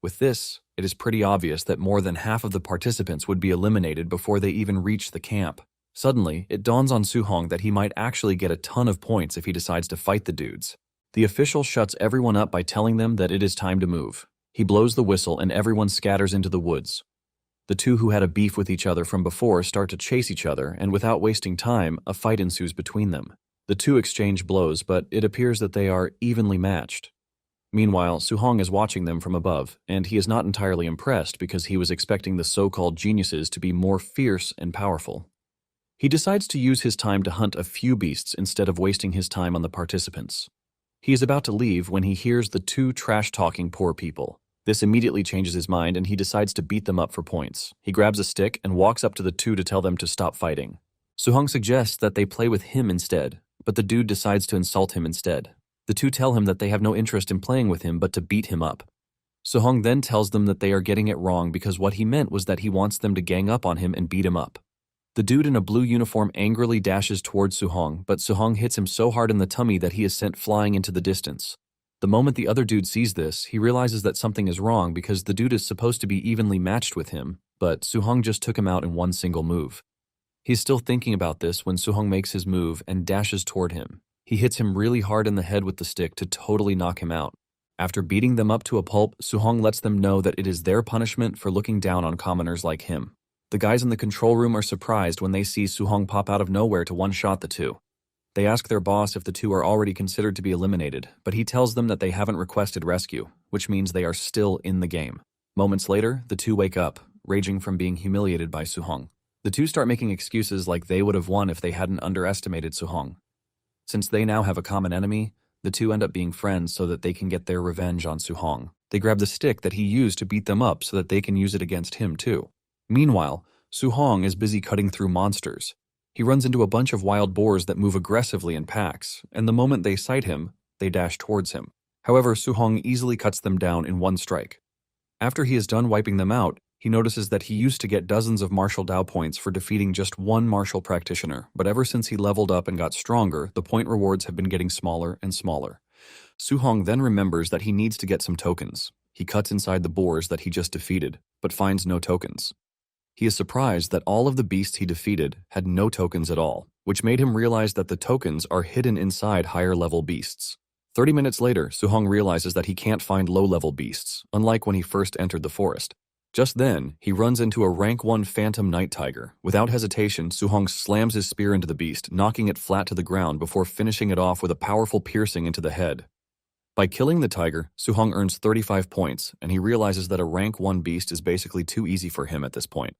With this, it is pretty obvious that more than half of the participants would be eliminated before they even reach the camp. Suddenly, it dawns on Suhong that he might actually get a ton of points if he decides to fight the dudes. The official shuts everyone up by telling them that it is time to move. He blows the whistle and everyone scatters into the woods. The two who had a beef with each other from before start to chase each other, and without wasting time, a fight ensues between them. The two exchange blows, but it appears that they are evenly matched. Meanwhile, Suhong is watching them from above, and he is not entirely impressed because he was expecting the so-called geniuses to be more fierce and powerful. He decides to use his time to hunt a few beasts instead of wasting his time on the participants. He is about to leave when he hears the two trash-talking poor people. This immediately changes his mind and he decides to beat them up for points. He grabs a stick and walks up to the two to tell them to stop fighting. Suhong suggests that they play with him instead, but the dude decides to insult him instead. The two tell him that they have no interest in playing with him but to beat him up. Suhong then tells them that they are getting it wrong because what he meant was that he wants them to gang up on him and beat him up. The dude in a blue uniform angrily dashes towards Suhong, but Suhong hits him so hard in the tummy that he is sent flying into the distance. The moment the other dude sees this, he realizes that something is wrong because the dude is supposed to be evenly matched with him, but Suhong just took him out in one single move. He's still thinking about this when Suhong makes his move and dashes toward him. He hits him really hard in the head with the stick to totally knock him out. After beating them up to a pulp, Suhong lets them know that it is their punishment for looking down on commoners like him. The guys in the control room are surprised when they see Suhong pop out of nowhere to one-shot the two. They ask their boss if the two are already considered to be eliminated, but he tells them that they haven't requested rescue, which means they are still in the game. Moments later, the two wake up, raging from being humiliated by Suhong. The two start making excuses like they would have won if they hadn't underestimated Suhong. Since they now have a common enemy, the two end up being friends so that they can get their revenge on Suhong. They grab the stick that he used to beat them up so that they can use it against him too. Meanwhile, Suhong is busy cutting through monsters. He runs into a bunch of wild boars that move aggressively in packs, and the moment they sight him, they dash towards him. However, Suhong easily cuts them down in one strike. After he is done wiping them out, he notices that he used to get dozens of martial Dao points for defeating just one martial practitioner, but ever since he leveled up and got stronger, the point rewards have been getting smaller and smaller. Suhong then remembers that he needs to get some tokens. He cuts inside the boars that he just defeated, but finds no tokens. He is surprised that all of the beasts he defeated had no tokens at all, which made him realize that the tokens are hidden inside higher-level beasts. 30 minutes later, Suhong realizes that he can't find low-level beasts, unlike when he first entered the forest. Just then, he runs into a rank 1 phantom night tiger. Without hesitation, Suhong slams his spear into the beast, knocking it flat to the ground before finishing it off with a powerful piercing into the head. By killing the tiger, Suhong earns 35 points, and he realizes that a rank 1 beast is basically too easy for him at this point.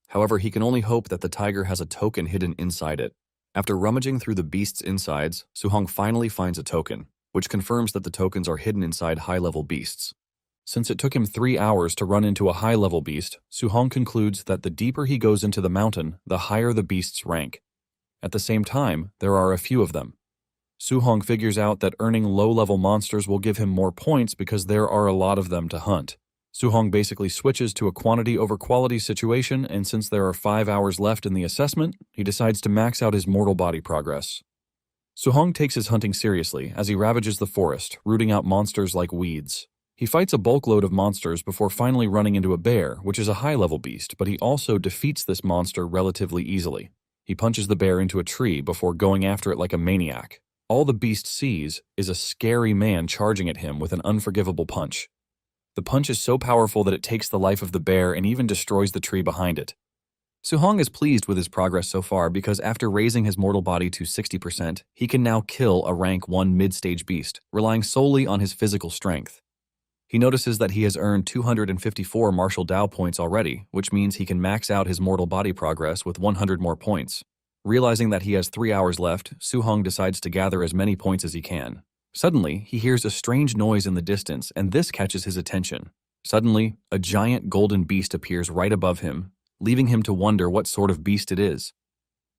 However, he can only hope that the tiger has a token hidden inside it. After rummaging through the beast's insides, Suhong finally finds a token, which confirms that the tokens are hidden inside high-level beasts. Since it took him 3 hours to run into a high-level beast, Suhong concludes that the deeper he goes into the mountain, the higher the beast's rank. At the same time, there are a few of them. Suhong figures out that earning low-level monsters will give him more points because there are a lot of them to hunt. Suhong basically switches to a quantity over quality situation, and since there are 5 hours left in the assessment, he decides to max out his mortal body progress. Suhong takes his hunting seriously as he ravages the forest, rooting out monsters like weeds. He fights a bulk load of monsters before finally running into a bear, which is a high-level beast, but he also defeats this monster relatively easily. He punches the bear into a tree before going after it like a maniac. All the beast sees is a scary man charging at him with an unforgivable punch. The punch is so powerful that it takes the life of the bear and even destroys the tree behind it. Suhong is pleased with his progress so far because after raising his mortal body to 60%, he can now kill a rank 1 mid-stage beast, relying solely on his physical strength. He notices that he has earned 254 martial Dao points already, which means he can max out his mortal body progress with 100 more points. Realizing that he has 3 hours left, Suhong decides to gather as many points as he can. Suddenly, he hears a strange noise in the distance, and this catches his attention. Suddenly, a giant golden beast appears right above him, leaving him to wonder what sort of beast it is.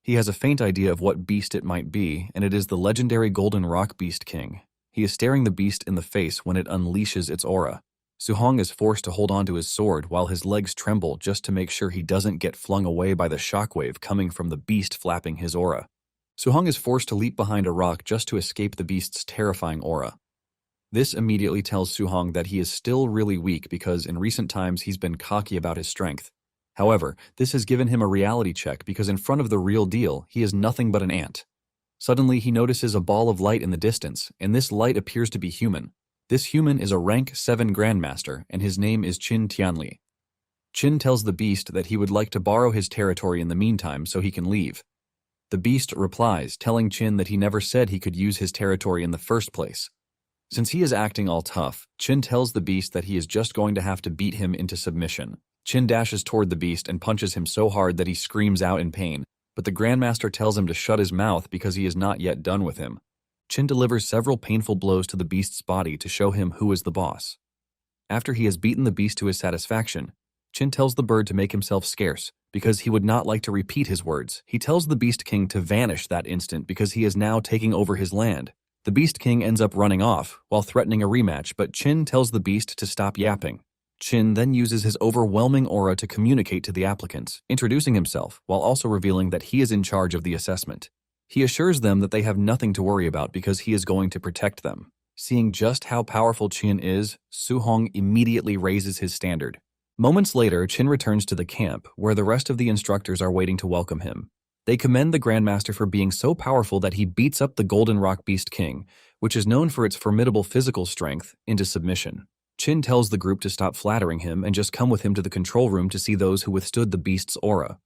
He has a faint idea of what beast it might be, and it is the legendary Golden Rock Beast King. He is staring the beast in the face when it unleashes its aura. Suhong is forced to hold onto his sword while his legs tremble just to make sure he doesn't get flung away by the shockwave coming from the beast flapping his aura. Suhong is forced to leap behind a rock just to escape the beast's terrifying aura. This immediately tells Suhong that he is still really weak because in recent times he's been cocky about his strength. However, this has given him a reality check because in front of the real deal, he is nothing but an ant. Suddenly, he notices a ball of light in the distance, and this light appears to be human. This human is a rank 7 Grandmaster, and his name is Qin Tianli. Qin tells the beast that he would like to borrow his territory in the meantime so he can leave. The beast replies, telling Qin that he never said he could use his territory in the first place. Since he is acting all tough, Qin tells the beast that he is just going to have to beat him into submission. Qin dashes toward the beast and punches him so hard that he screams out in pain, but the Grandmaster tells him to shut his mouth because he is not yet done with him. Qin delivers several painful blows to the beast's body to show him who is the boss. After he has beaten the beast to his satisfaction, Qin tells the bird to make himself scarce because he would not like to repeat his words. He tells the Beast King to vanish that instant because he is now taking over his land. The Beast King ends up running off while threatening a rematch, but Qin tells the beast to stop yapping. Qin then uses his overwhelming aura to communicate to the applicants, introducing himself while also revealing that he is in charge of the assessment. He assures them that they have nothing to worry about because he is going to protect them. Seeing just how powerful Qin is, Suhong immediately raises his standard. Moments later, Qin returns to the camp, where the rest of the instructors are waiting to welcome him. They commend the Grandmaster for being so powerful that he beats up the Golden Rock Beast King, which is known for its formidable physical strength, into submission. Qin tells the group to stop flattering him and just come with him to the control room to see those who withstood the beast's aura.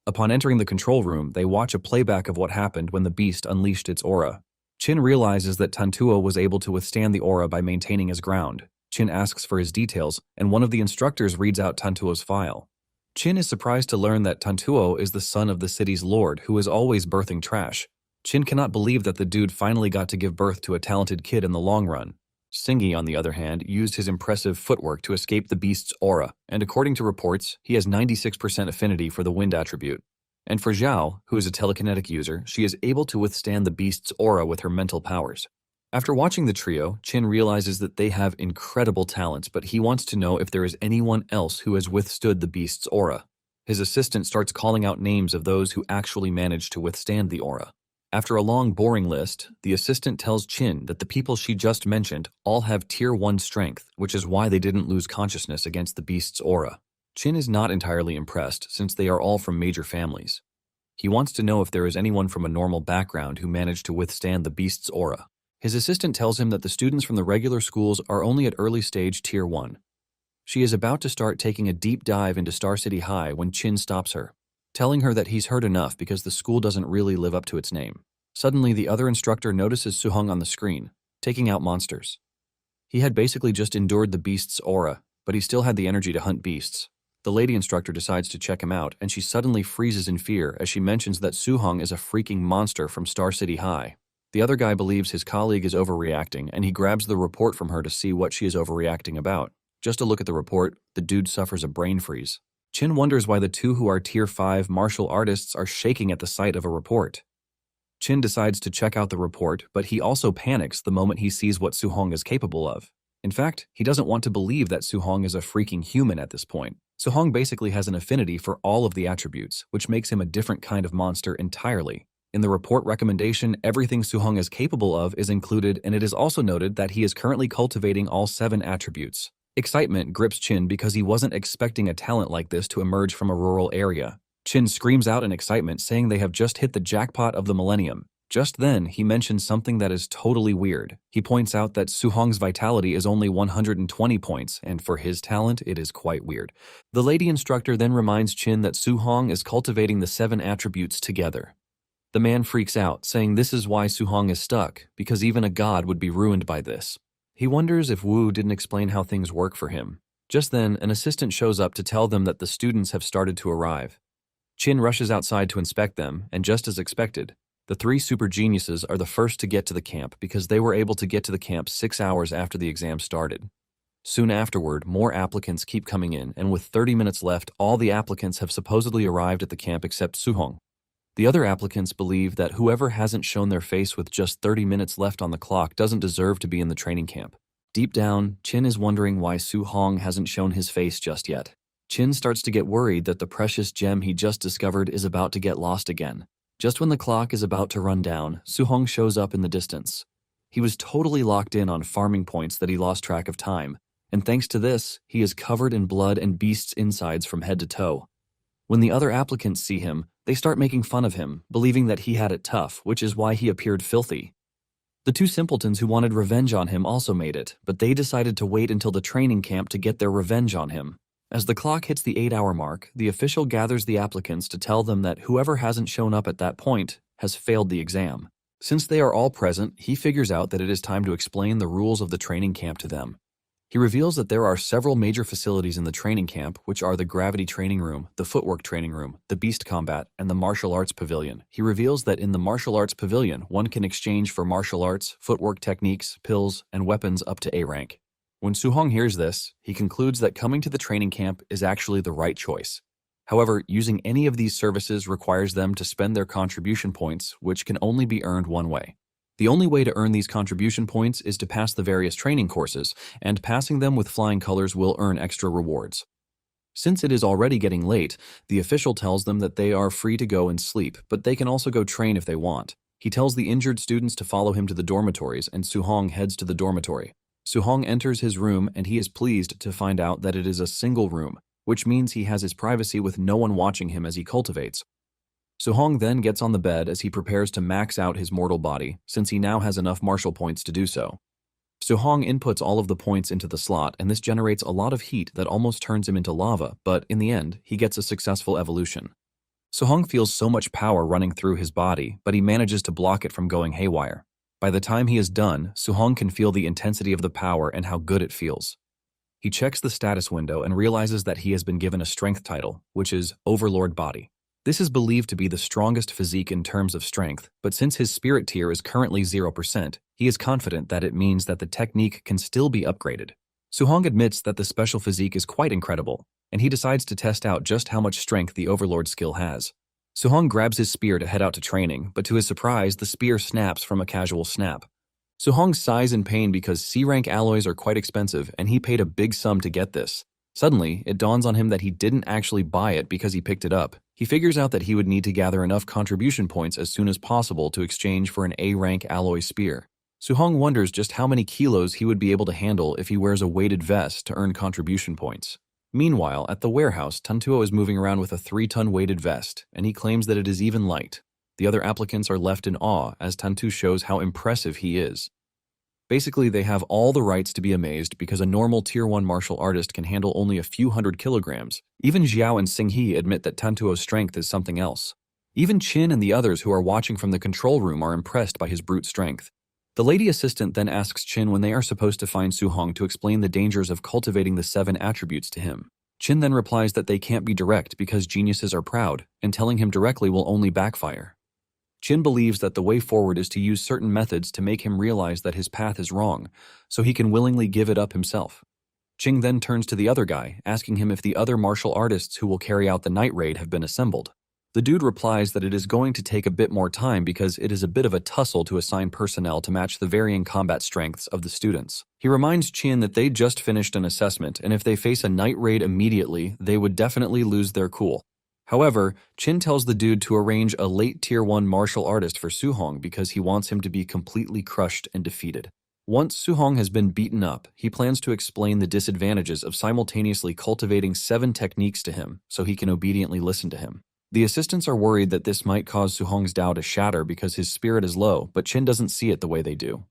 Upon entering the control room, they watch a playback of what happened when the beast unleashed its aura. Qin realizes that Tantuo was able to withstand the aura by maintaining his ground. Qin asks for his details, and one of the instructors reads out Tantuo's file. Qin is surprised to learn that Tantuo is the son of the city's lord who is always birthing trash. Qin cannot believe that the dude finally got to give birth to a talented kid in the long run. Singi, on the other hand, used his impressive footwork to escape the beast's aura, and according to reports, he has 96% affinity for the wind attribute. And for Zhao, who is a telekinetic user, she is able to withstand the beast's aura with her mental powers. After watching the trio, Qin realizes that they have incredible talents, but he wants to know if there is anyone else who has withstood the beast's aura. His assistant starts calling out names of those who actually managed to withstand the aura. After a long, boring list, the assistant tells Qin that the people she just mentioned all have Tier 1 strength, which is why they didn't lose consciousness against the beast's aura. Qin is not entirely impressed since they are all from major families. He wants to know if there is anyone from a normal background who managed to withstand the beast's aura. His assistant tells him that the students from the regular schools are only at early stage Tier 1. She is about to start taking a deep dive into Star City High when Qin stops her, telling her that he's heard enough because the school doesn't really live up to its name. Suddenly, the other instructor notices Suhong on the screen, taking out monsters. He had basically just endured the beast's aura, but he still had the energy to hunt beasts. The lady instructor decides to check him out, and she suddenly freezes in fear as she mentions that Suhong is a freaking monster from Star City High. The other guy believes his colleague is overreacting, and he grabs the report from her to see what she is overreacting about. Just to look at the report, the dude suffers a brain freeze. Qin wonders why the two who are Tier 5 martial artists are shaking at the sight of a report. Qin decides to check out the report, but he also panics the moment he sees what Suhong is capable of. In fact, he doesn't want to believe that Suhong is a freaking human at this point. Suhong basically has an affinity for all of the attributes, which makes him a different kind of monster entirely. In the report recommendation, everything Suhong is capable of is included, and it is also noted that he is currently cultivating all 7 attributes. Excitement grips Qin because he wasn't expecting a talent like this to emerge from a rural area. Qin screams out in excitement, saying they have just hit the jackpot of the millennium. Just then, he mentions something that is totally weird. He points out that Suhong's vitality is only 120 points, and for his talent, it is quite weird. The lady instructor then reminds Chin that Suhong is cultivating the 7 attributes together. The man freaks out, saying this is why Suhong is stuck, because even a god would be ruined by this. He wonders if Wu didn't explain how things work for him. Just then, an assistant shows up to tell them that the students have started to arrive. Chin rushes outside to inspect them, and just as expected, the 3 super geniuses are the first to get to the camp because they were able to get to the camp 6 hours after the exam started. Soon afterward, more applicants keep coming in, and with 30 minutes left, all the applicants have supposedly arrived at the camp except Suhong. The other applicants believe that whoever hasn't shown their face with just 30 minutes left on the clock doesn't deserve to be in the training camp. Deep down, Chin is wondering why Suhong hasn't shown his face just yet. Chin starts to get worried that the precious gem he just discovered is about to get lost again. Just when the clock is about to run down, Suhong shows up in the distance. He was totally locked in on farming points that he lost track of time, and thanks to this, he is covered in blood and beast's insides from head to toe. When the other applicants see him, they start making fun of him, believing that he had it tough, which is why he appeared filthy. The 2 simpletons who wanted revenge on him also made it, but they decided to wait until the training camp to get their revenge on him. As the clock hits the 8-hour mark, the official gathers the applicants to tell them that whoever hasn't shown up at that point has failed the exam. Since they are all present, he figures out that it is time to explain the rules of the training camp to them. He reveals that there are several major facilities in the training camp, which are the gravity training room, the footwork training room, the beast combat, and the martial arts pavilion. He reveals that in the martial arts pavilion, one can exchange for martial arts, footwork techniques, pills, and weapons up to A rank. When Suhong hears this, he concludes that coming to the training camp is actually the right choice. However, using any of these services requires them to spend their contribution points, which can only be earned one way. The only way to earn these contribution points is to pass the various training courses, and passing them with flying colors will earn extra rewards. Since it is already getting late, the official tells them that they are free to go and sleep, but they can also go train if they want. He tells the injured students to follow him to the dormitories, and Suhong heads to the dormitory. Suhong enters his room, and he is pleased to find out that it is a single room, which means he has his privacy with no one watching him as he cultivates. Suhong then gets on the bed as he prepares to max out his mortal body, since he now has enough martial points to do so. Suhong inputs all of the points into the slot, and this generates a lot of heat that almost turns him into lava, but in the end, he gets a successful evolution. Suhong feels so much power running through his body, but he manages to block it from going haywire. By the time he is done, Suhong can feel the intensity of the power and how good it feels. He checks the status window and realizes that he has been given a strength title, which is Overlord Body. This is believed to be the strongest physique in terms of strength, but since his spirit tier is currently 0%, he is confident that it means that the technique can still be upgraded. Suhong admits that the special physique is quite incredible, and he decides to test out just how much strength the Overlord skill has. Suhong grabs his spear to head out to training, but to his surprise, the spear snaps from a casual snap. Suhong sighs in pain because C-rank alloys are quite expensive, and he paid a big sum to get this. Suddenly, it dawns on him that he didn't actually buy it because he picked it up. He figures out that he would need to gather enough contribution points as soon as possible to exchange for an A-rank alloy spear. Suhong wonders just how many kilos he would be able to handle if he wears a weighted vest to earn contribution points. Meanwhile, at the warehouse, Tantuo is moving around with a 3-ton weighted vest, and he claims that it is even light. The other applicants are left in awe as Tantu shows how impressive he is. Basically, they have all the rights to be amazed because a normal Tier 1 martial artist can handle only a few hundred kilograms. Even Xiao and Xinghe admit that Tantuo's strength is something else. Even Qin and the others who are watching from the control room are impressed by his brute strength. The lady assistant then asks Qin when they are supposed to find Suhong to explain the dangers of cultivating the 7 attributes to him. Qin then replies that they can't be direct because geniuses are proud, and telling him directly will only backfire. Qin believes that the way forward is to use certain methods to make him realize that his path is wrong, so he can willingly give it up himself. Qing then turns to the other guy, asking him if the other martial artists who will carry out the night raid have been assembled. The dude replies that it is going to take a bit more time because it is a bit of a tussle to assign personnel to match the varying combat strengths of the students. He reminds Qin that they just finished an assessment, and if they face a night raid immediately, they would definitely lose their cool. However, Qin tells the dude to arrange a late Tier 1 martial artist for Suhong because he wants him to be completely crushed and defeated. Once Suhong has been beaten up, he plans to explain the disadvantages of simultaneously cultivating 7 techniques to him so he can obediently listen to him. The assistants are worried that this might cause Suhong's Dao to shatter because his spirit is low, but Chin doesn't see it the way they do.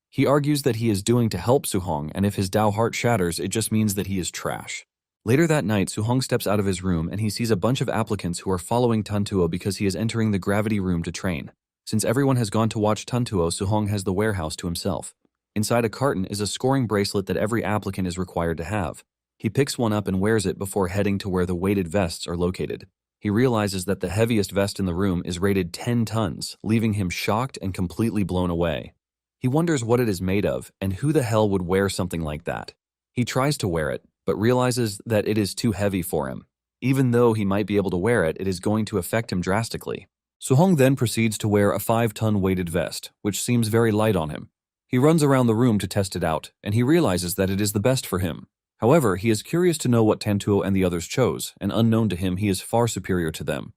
He argues that he is doing to help Suhong, and if his Dao heart shatters, it just means that he is trash. Later that night, Suhong steps out of his room and he sees a bunch of applicants who are following Tantuo because he is entering the gravity room to train. Since everyone has gone to watch Tantuo, Suhong has the warehouse to himself. Inside a carton is a scoring bracelet that every applicant is required to have. He picks one up and wears it before heading to where the weighted vests are located. He realizes that the heaviest vest in the room is rated 10 tons, leaving him shocked and completely blown away. He wonders what it is made of and who the hell would wear something like that. He tries to wear it, but realizes that it is too heavy for him. Even though he might be able to wear it, it is going to affect him drastically. Suhong then proceeds to wear a 5-ton weighted vest, which seems very light on him. He runs around the room to test it out, and he realizes that it is the best for him. However, he is curious to know what Tantuo and the others chose, and unknown to him, he is far superior to them.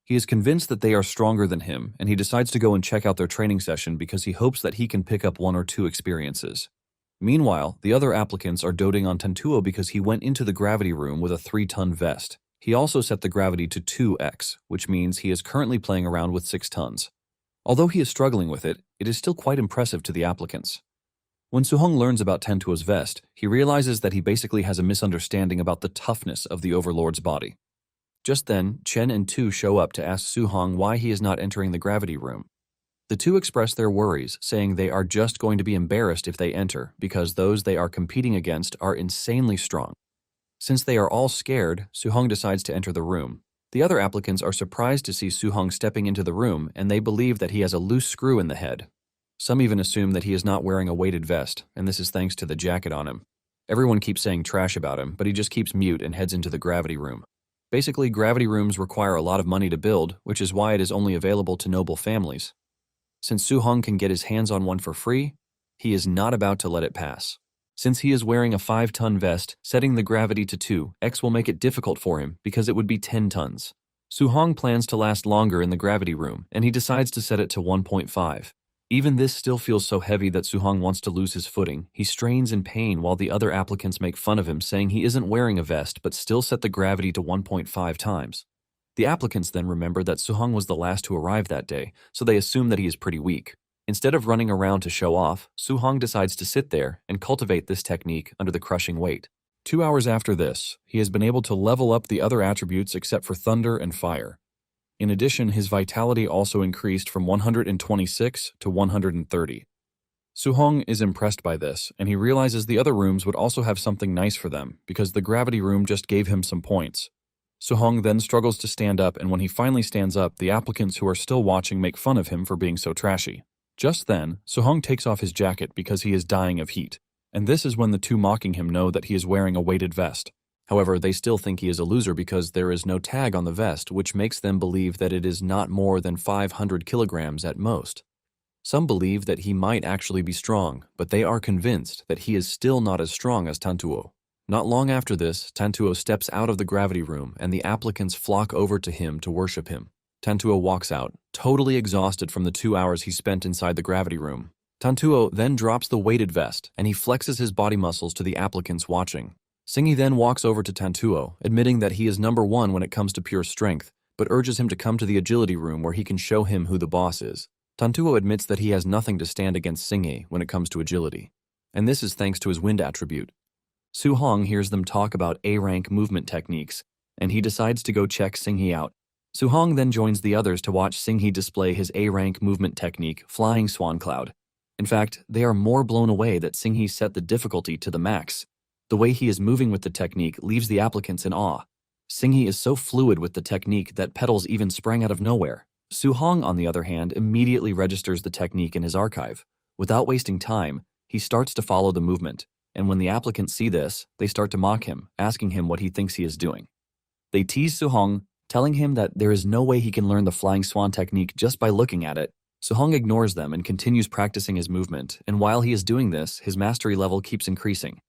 He is convinced that they are stronger than him, and he decides to go and check out their training session because he hopes that he can pick up 1 or 2 experiences. Meanwhile, the other applicants are doting on Tantuo because he went into the gravity room with a 3-ton vest. He also set the gravity to 2x, which means he is currently playing around with 6 tons. Although he is struggling with it, it is still quite impressive to the applicants. When Suhong learns about Tantuo's vest, he realizes that he basically has a misunderstanding about the toughness of the Overlord's body. Just then, Chen and Tu show up to ask Suhong why he is not entering the gravity room. The two express their worries, saying they are just going to be embarrassed if they enter because those they are competing against are insanely strong. Since they are all scared, Suhong decides to enter the room. The other applicants are surprised to see Suhong stepping into the room, and they believe that he has a loose screw in the head. Some even assume that he is not wearing a weighted vest, and this is thanks to the jacket on him. Everyone keeps saying trash about him, but he just keeps mute and heads into the gravity room. Basically, gravity rooms require a lot of money to build, which is why it is only available to noble families. Since Suhong can get his hands on one for free, he is not about to let it pass. Since he is wearing a 5-ton vest, setting the gravity to 2x will make it difficult for him because it would be 10 tons. Suhong plans to last longer in the gravity room, and he decides to set it to 1.5. Even this still feels so heavy that Suhong wants to lose his footing. He strains in pain while the other applicants make fun of him, saying he isn't wearing a vest but still set the gravity to 1.5 times. The applicants then remember that Suhong was the last to arrive that day, so they assume that he is pretty weak. Instead of running around to show off, Suhong decides to sit there and cultivate this technique under the crushing weight. 2 hours after this, he has been able to level up the other attributes except for thunder and fire. In addition, his vitality also increased from 126 to 130. Suhong is impressed by this, and he realizes the other rooms would also have something nice for them, because the gravity room just gave him some points. Suhong then struggles to stand up, and when he finally stands up, the applicants who are still watching make fun of him for being so trashy. Just then, Suhong takes off his jacket because he is dying of heat, and this is when the two mocking him know that he is wearing a weighted vest. However, they still think he is a loser because there is no tag on the vest, which makes them believe that it is not more than 500 kilograms at most. Some believe that he might actually be strong, but they are convinced that he is still not as strong as Tantuo. Not long after this, Tantuo steps out of the gravity room and the applicants flock over to him to worship him. Tantuo walks out, totally exhausted from the 2 hours he spent inside the gravity room. Tantuo then drops the weighted vest and he flexes his body muscles to the applicants watching. Singi then walks over to Tantuo, admitting that he is number 1 when it comes to pure strength, but urges him to come to the agility room where he can show him who the boss is. Tantuo admits that he has nothing to stand against Singi when it comes to agility, and this is thanks to his wind attribute. Suhong hears them talk about A-rank movement techniques, and he decides to go check Singi out. Suhong then joins the others to watch Singi display his A-rank movement technique, Flying Swan Cloud. In fact, they are more blown away that Singi set the difficulty to the max. The way he is moving with the technique leaves the applicants in awe. Singi is so fluid with the technique that petals even sprang out of nowhere. Suhong, on the other hand, immediately registers the technique in his archive. Without wasting time, he starts to follow the movement, and when the applicants see this, they start to mock him, asking him what he thinks he is doing. They tease Suhong, telling him that there is no way he can learn the flying swan technique just by looking at it. Suhong ignores them and continues practicing his movement, and while he is doing this, his mastery level keeps increasing.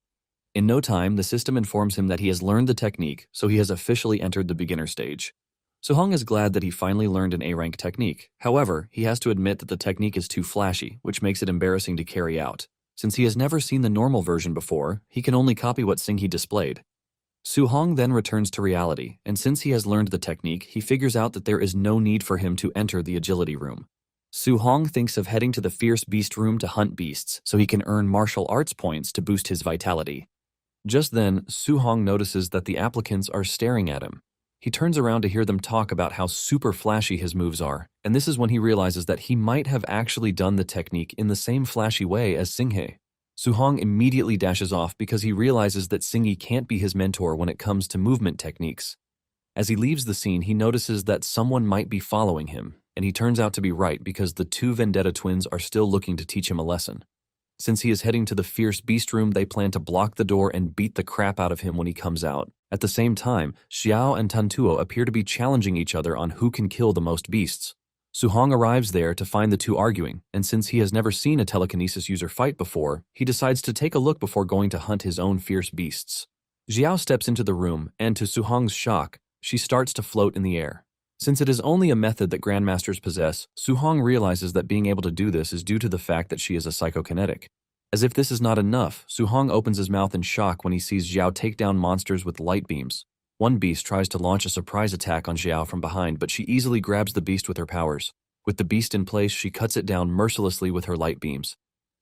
In no time, the system informs him that he has learned the technique, so he has officially entered the beginner stage. Suhong is glad that he finally learned an A-rank technique. However, he has to admit that the technique is too flashy, which makes it embarrassing to carry out. Since he has never seen the normal version before, he can only copy what Singi displayed. Su-hong then returns to reality, and since he has learned the technique, he figures out that there is no need for him to enter the agility room. Su-hong thinks of heading to the fierce beast room to hunt beasts so he can earn martial arts points to boost his vitality. Just then, Su-hong notices that the applicants are staring at him. He turns around to hear them talk about how super flashy his moves are, and this is when he realizes that he might have actually done the technique in the same flashy way as Singhae. Su-hong immediately dashes off because he realizes that Singhae can't be his mentor when it comes to movement techniques. As he leaves the scene, he notices that someone might be following him, and he turns out to be right because the two Vendetta twins are still looking to teach him a lesson. Since he is heading to the fierce beast room, they plan to block the door and beat the crap out of him when he comes out. At the same time, Xiao and Tantuo appear to be challenging each other on who can kill the most beasts. Su-hong arrives there to find the two arguing, and since he has never seen a telekinesis user fight before, he decides to take a look before going to hunt his own fierce beasts. Xiao steps into the room, and to Su-hong's shock, she starts to float in the air. Since it is only a method that grandmasters possess, Su-hong realizes that being able to do this is due to the fact that she is a psychokinetic. As if this is not enough, Su-hong opens his mouth in shock when he sees Xiao take down monsters with light beams. One beast tries to launch a surprise attack on Xiao from behind, but she easily grabs the beast with her powers. With the beast in place, she cuts it down mercilessly with her light beams.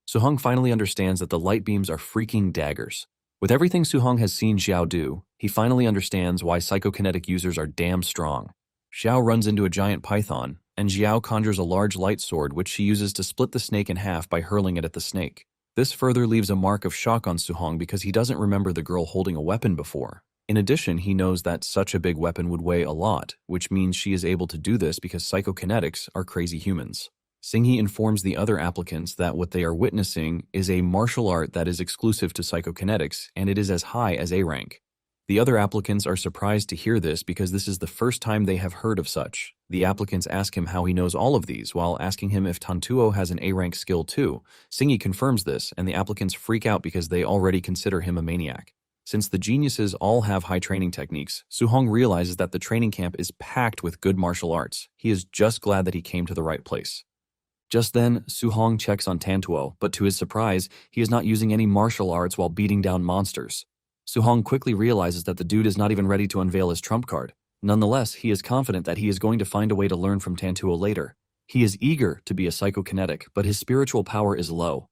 Su-hong finally understands that the light beams are freaking daggers. With everything Su-hong has seen Xiao do, he finally understands why psychokinetic users are damn strong. Xiao runs into a giant python, and Xiao conjures a large light sword which she uses to split the snake in half by hurling it at the snake. This further leaves a mark of shock on Su-hong because he doesn't remember the girl holding a weapon before. In addition, he knows that such a big weapon would weigh a lot, which means she is able to do this because psychokinetics are crazy humans. Singhae informs the other applicants that what they are witnessing is a martial art that is exclusive to psychokinetics, and it is as high as A rank. The other applicants are surprised to hear this because this is the first time they have heard of such. The applicants ask him how he knows all of these, while asking him if Tantuo has an A-rank skill too. Singhae confirms this, and the applicants freak out because they already consider him a maniac. Since the geniuses all have high training techniques, Su-hong realizes that the training camp is packed with good martial arts. He is just glad that he came to the right place. Just then, Su-hong checks on Tantuo, but to his surprise, he is not using any martial arts while beating down monsters. Su-hong quickly realizes that the dude is not even ready to unveil his trump card. Nonetheless, he is confident that he is going to find a way to learn from Tantuo later. He is eager to be a psychokinetic, but his spiritual power is low.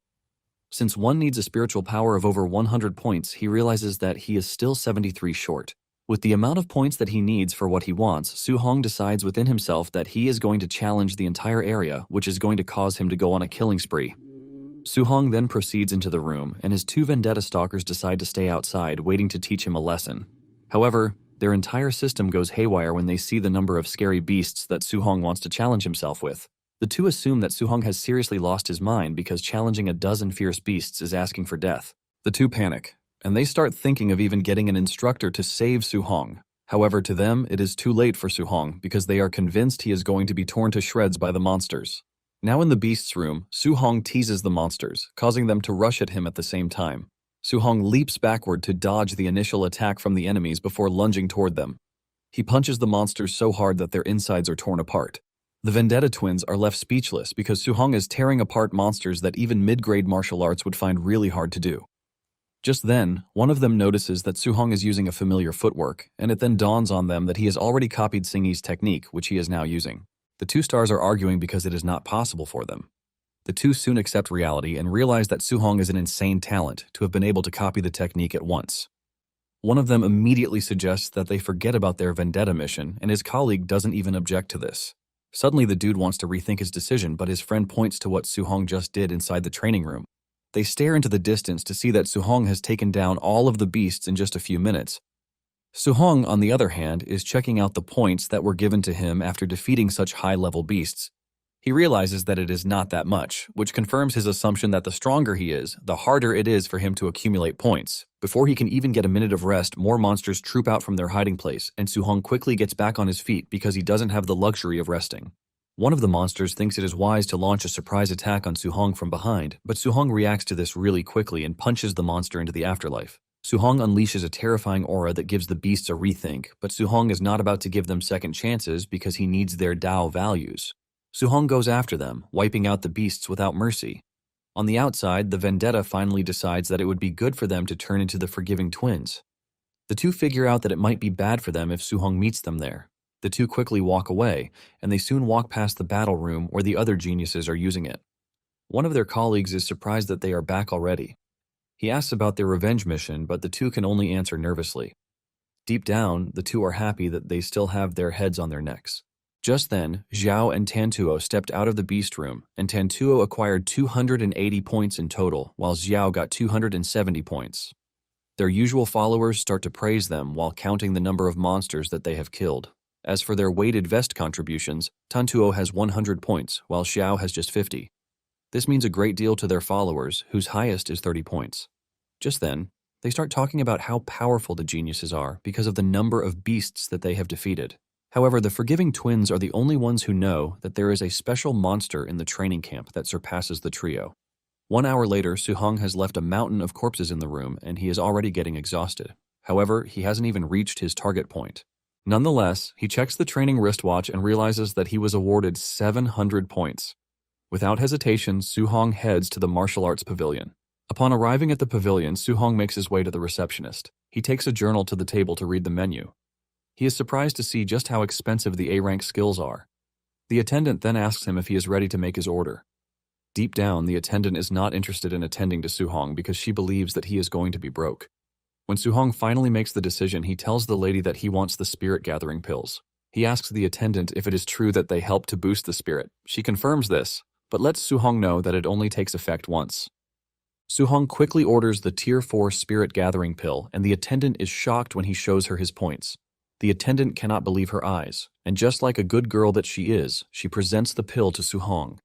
Since one needs a spiritual power of over 100 points, he realizes that he is still 73 short. With the amount of points that he needs for what he wants, Su-hong decides within himself that he is going to challenge the entire area, which is going to cause him to go on a killing spree. Su-hong then proceeds into the room, and his two vendetta stalkers decide to stay outside, waiting to teach him a lesson. However, their entire system goes haywire when they see the number of scary beasts that Su-hong wants to challenge himself with. The two assume that Su-hong has seriously lost his mind because challenging a dozen fierce beasts is asking for death. The two panic, and they start thinking of even getting an instructor to save Su-hong. However, to them, it is too late for Su-hong because they are convinced he is going to be torn to shreds by the monsters. Now in the beast's room, Su-hong teases the monsters, causing them to rush at him at the same time. Su-hong leaps backward to dodge the initial attack from the enemies before lunging toward them. He punches the monsters so hard that their insides are torn apart. The Vendetta twins are left speechless because Su-hong is tearing apart monsters that even mid-grade martial arts would find really hard to do. Just then, one of them notices that Su-hong is using a familiar footwork, and it then dawns on them that he has already copied Singhae's technique, which he is now using. The two stars are arguing because it is not possible for them. The two soon accept reality and realize that Su-hong is an insane talent to have been able to copy the technique at once. One of them immediately suggests that they forget about their Vendetta mission, and his colleague doesn't even object to this. Suddenly, the dude wants to rethink his decision, but his friend points to what Su-hong just did inside the training room. They stare into the distance to see that Su-hong has taken down all of the beasts in just a few minutes. Su-hong, on the other hand, is checking out the points that were given to him after defeating such high-level beasts. He realizes that it is not that much, which confirms his assumption that the stronger he is, the harder it is for him to accumulate points. Before he can even get a minute of rest, more monsters troop out from their hiding place, and Su-hong quickly gets back on his feet because he doesn't have the luxury of resting. One of the monsters thinks it is wise to launch a surprise attack on Su-hong from behind, but Su-hong reacts to this really quickly and punches the monster into the afterlife. Su-hong unleashes a terrifying aura that gives the beasts a rethink, but Su-hong is not about to give them second chances because he needs their Dao values. Su-hong goes after them, wiping out the beasts without mercy. On the outside, the Vendetta finally decides that it would be good for them to turn into the forgiving twins. The two figure out that it might be bad for them if Su-hong meets them there. The two quickly walk away, and they soon walk past the battle room where the other geniuses are using it. One of their colleagues is surprised that they are back already. He asks about their revenge mission, but the two can only answer nervously. Deep down, the two are happy that they still have their heads on their necks. Just then, Xiao and Tantuo stepped out of the beast room, and Tantuo acquired 280 points in total, while Xiao got 270 points. Their usual followers start to praise them while counting the number of monsters that they have killed. As for their weighted vest contributions, Tantuo has 100 points, while Xiao has just 50. This means a great deal to their followers, whose highest is 30 points. Just then, they start talking about how powerful the geniuses are because of the number of beasts that they have defeated. However, the forgiving twins are the only ones who know that there is a special monster in the training camp that surpasses the trio. 1 hour later, Su-hong has left a mountain of corpses in the room, and he is already getting exhausted. However, he hasn't even reached his target point. Nonetheless, he checks the training wristwatch and realizes that he was awarded 700 points. Without hesitation, Su-hong heads to the martial arts pavilion. Upon arriving at the pavilion, Su-hong makes his way to the receptionist. He takes a journal to the table to read the menu. He is surprised to see just how expensive the A-rank skills are. The attendant then asks him if he is ready to make his order. Deep down, the attendant is not interested in attending to Su-hong because she believes that he is going to be broke. When Su-hong finally makes the decision, he tells the lady that he wants the spirit-gathering pills. He asks the attendant if it is true that they help to boost the spirit. She confirms this, but lets Su-hong know that it only takes effect once. Su-hong quickly orders the Tier 4 Spirit Gathering pill, and the attendant is shocked when he shows her his points. The attendant cannot believe her eyes, and just like a good girl that she is, she presents the pill to Su-hong.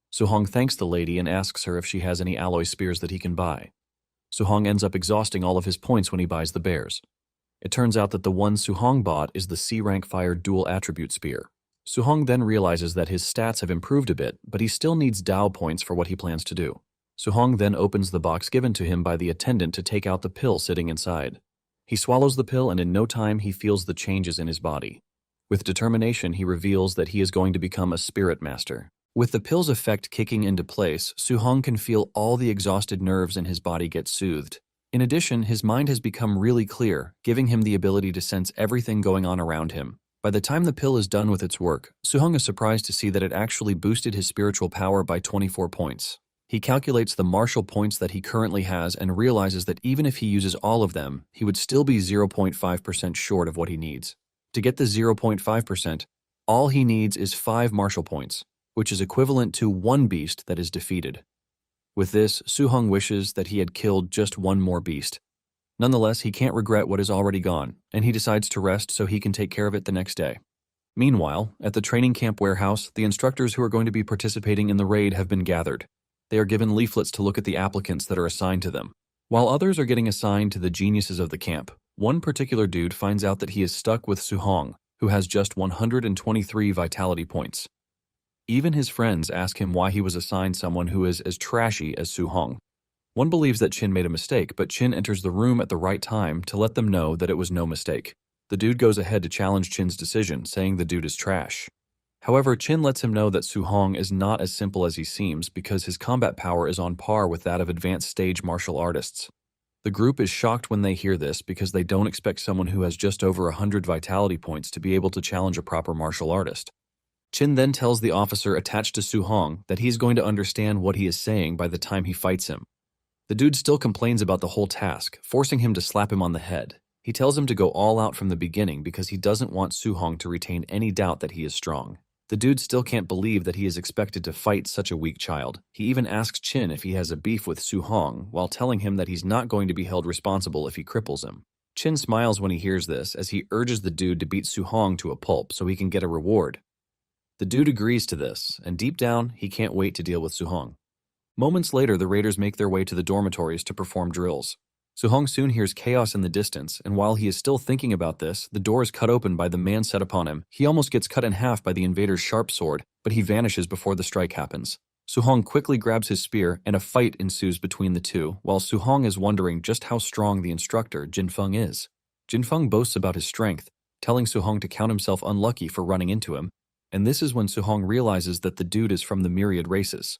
Su-hong thanks the lady and asks her if she has any alloy spears that he can buy. Su-hong ends up exhausting all of his points when he buys the bears. It turns out that the one Su-hong bought is the C-rank fire dual attribute spear. Su-hong then realizes that his stats have improved a bit, but he still needs Dao points for what he plans to do. Su-hong then opens the box given to him by the attendant to take out the pill sitting inside. He swallows the pill, and in no time he feels the changes in his body. With determination, he reveals that he is going to become a spirit master. With the pill's effect kicking into place, Su-hong can feel all the exhausted nerves in his body get soothed. In addition, his mind has become really clear, giving him the ability to sense everything going on around him. By the time the pill is done with its work, Su-hong is surprised to see that it actually boosted his spiritual power by 24 points. He calculates the martial points that he currently has and realizes that even if he uses all of them, he would still be 0.5% short of what he needs. To get the 0.5%, all he needs is 5 martial points, which is equivalent to 1 beast that is defeated. With this, Su-hong wishes that he had killed just 1 more beast. Nonetheless, he can't regret what is already gone, and he decides to rest so he can take care of it the next day. Meanwhile, at the training camp warehouse, the instructors who are going to be participating in the raid have been gathered. They are given leaflets to look at the applicants that are assigned to them. While others are getting assigned to the geniuses of the camp, one particular dude finds out that he is stuck with Su-hong, who has just 123 vitality points. Even his friends ask him why he was assigned someone who is as trashy as Su-hong. One believes that Chin made a mistake, but Chin enters the room at the right time to let them know that it was no mistake. The dude goes ahead to challenge Chin's decision, saying the dude is trash. However, Chin lets him know that Su-hong is not as simple as he seems because his combat power is on par with that of advanced stage martial artists. The group is shocked when they hear this because they don't expect someone who has just over 100 vitality points to be able to challenge a proper martial artist. Chin then tells the officer attached to Su-hong that he's going to understand what he is saying by the time he fights him. The dude still complains about the whole task, forcing him to slap him on the head. He tells him to go all out from the beginning because he doesn't want Su-hong to retain any doubt that he is strong. The dude still can't believe that he is expected to fight such a weak child. He even asks Chin if he has a beef with Su-hong, while telling him that he's not going to be held responsible if he cripples him. Chin smiles when he hears this, as he urges the dude to beat Su-hong to a pulp so he can get a reward. The dude agrees to this, and deep down, he can't wait to deal with Su-hong. Moments later, the raiders make their way to the dormitories to perform drills. Su-hong soon hears chaos in the distance, and while he is still thinking about this, the door is cut open by the man set upon him. He almost gets cut in half by the invader's sharp sword, but he vanishes before the strike happens. Su-hong quickly grabs his spear, and a fight ensues between the two, while Su-hong is wondering just how strong the instructor, Jin-feng, is. Jin-feng boasts about his strength, telling Su-hong to count himself unlucky for running into him, and this is when Su-hong realizes that the dude is from the myriad races.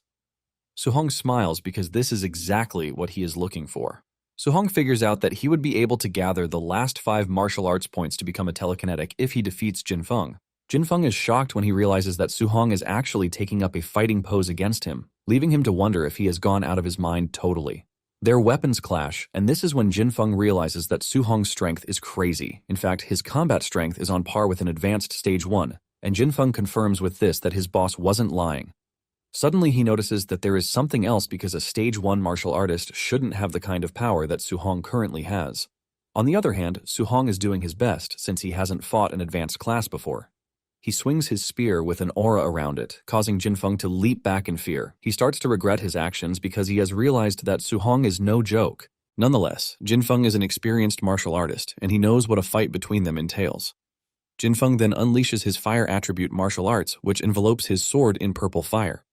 Su-hong smiles because this is exactly what he is looking for. Suhong figures out that he would be able to gather the last 5 martial arts points to become a telekinetic if he defeats Jinfeng. Jinfeng is shocked when he realizes that Suhong is actually taking up a fighting pose against him, leaving him to wonder if he has gone out of his mind totally. Their weapons clash, and this is when Jinfeng realizes that Suhong's strength is crazy. In fact, his combat strength is on par with an advanced Stage 1, and Jinfeng confirms with this that his boss wasn't lying. Suddenly he notices that there is something else because a Stage 1 martial artist shouldn't have the kind of power that Suhong currently has. On the other hand, Suhong is doing his best since he hasn't fought an advanced class before. He swings his spear with an aura around it, causing Jinfeng to leap back in fear. He starts to regret his actions because he has realized that Suhong is no joke. Nonetheless, Jinfeng is an experienced martial artist, and he knows what a fight between them entails. Jinfeng then unleashes his fire attribute martial arts, which envelopes his sword in purple fire.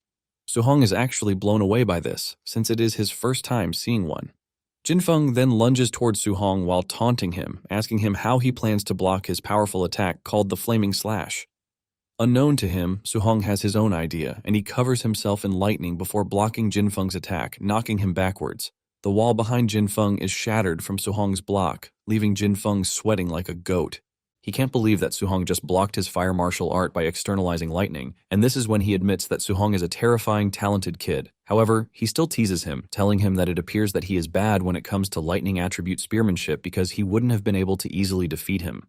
Suhong is actually blown away by this, since it is his first time seeing one. Jinfeng then lunges towards Suhong while taunting him, asking him how he plans to block his powerful attack called the Flaming Slash. Unknown to him, Suhong has his own idea, and he covers himself in lightning before blocking Jinfeng's attack, knocking him backwards. The wall behind Jinfeng is shattered from Suhong's block, leaving Jinfeng sweating like a goat. He can't believe that Suhong just blocked his fire martial art by externalizing lightning, and this is when he admits that Suhong is a terrifying, talented kid. However, he still teases him, telling him that it appears that he is bad when it comes to lightning attribute spearmanship because he wouldn't have been able to easily defeat him.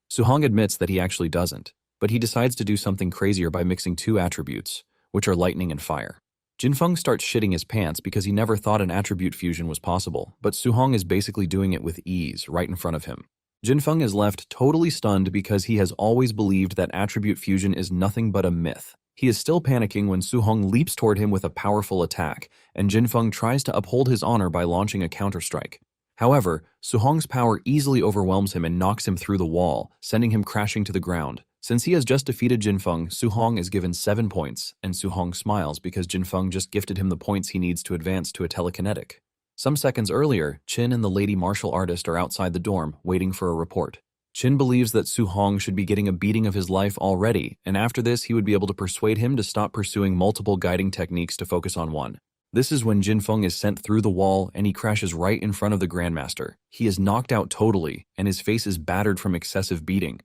Suhong admits that he actually doesn't, but he decides to do something crazier by mixing 2 attributes, which are lightning and fire. Jinfeng starts shitting his pants because he never thought an attribute fusion was possible, but Suhong is basically doing it with ease right in front of him. Jinfeng is left totally stunned because he has always believed that attribute fusion is nothing but a myth. He is still panicking when Suhong leaps toward him with a powerful attack, and Jinfeng tries to uphold his honor by launching a counterstrike. However, Suhong's power easily overwhelms him and knocks him through the wall, sending him crashing to the ground. Since he has just defeated Jinfeng, Suhong is given 7 points, and Suhong smiles because Jinfeng just gifted him the points he needs to advance to a telekinetic. Some seconds earlier, Qin and the lady martial artist are outside the dorm, waiting for a report. Qin believes that Suhong should be getting a beating of his life already, and after this he would be able to persuade him to stop pursuing multiple guiding techniques to focus on one. This is when Jinfeng is sent through the wall and he crashes right in front of the Grandmaster. He is knocked out totally, and his face is battered from excessive beating.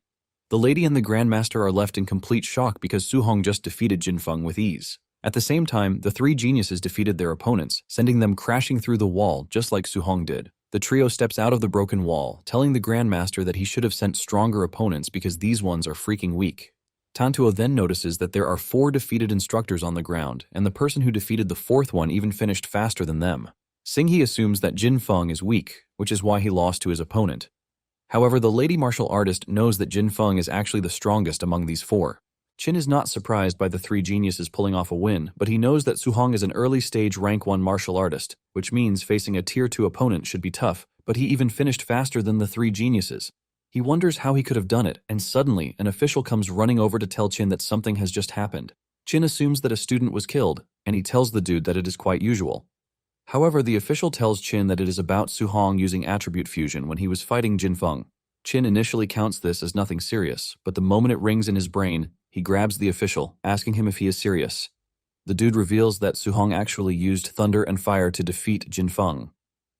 The lady and the Grandmaster are left in complete shock because Suhong just defeated Jinfeng with ease. At the same time, the 3 geniuses defeated their opponents, sending them crashing through the wall just like Suhong did. The trio steps out of the broken wall, telling the Grandmaster that he should have sent stronger opponents because these ones are freaking weak. Tantuo then notices that there are 4 defeated instructors on the ground, and the person who defeated the 4th one even finished faster than them. Xinghe assumes that Jinfeng is weak, which is why he lost to his opponent. However, the lady martial artist knows that Jinfeng is actually the strongest among these 4. Qin is not surprised by the 3 geniuses pulling off a win, but he knows that Suhong is an early-stage rank 1 martial artist, which means facing a tier 2 opponent should be tough, but he even finished faster than the 3 geniuses. He wonders how he could have done it, and suddenly, an official comes running over to tell Qin that something has just happened. Qin assumes that a student was killed, and he tells the dude that it is quite usual. However, the official tells Qin that it is about Suhong using attribute fusion when he was fighting Jinfeng. Qin initially counts this as nothing serious, but the moment it rings in his brain, he grabs the official, asking him if he is serious. The dude reveals that Suhong actually used thunder and fire to defeat Jinfeng.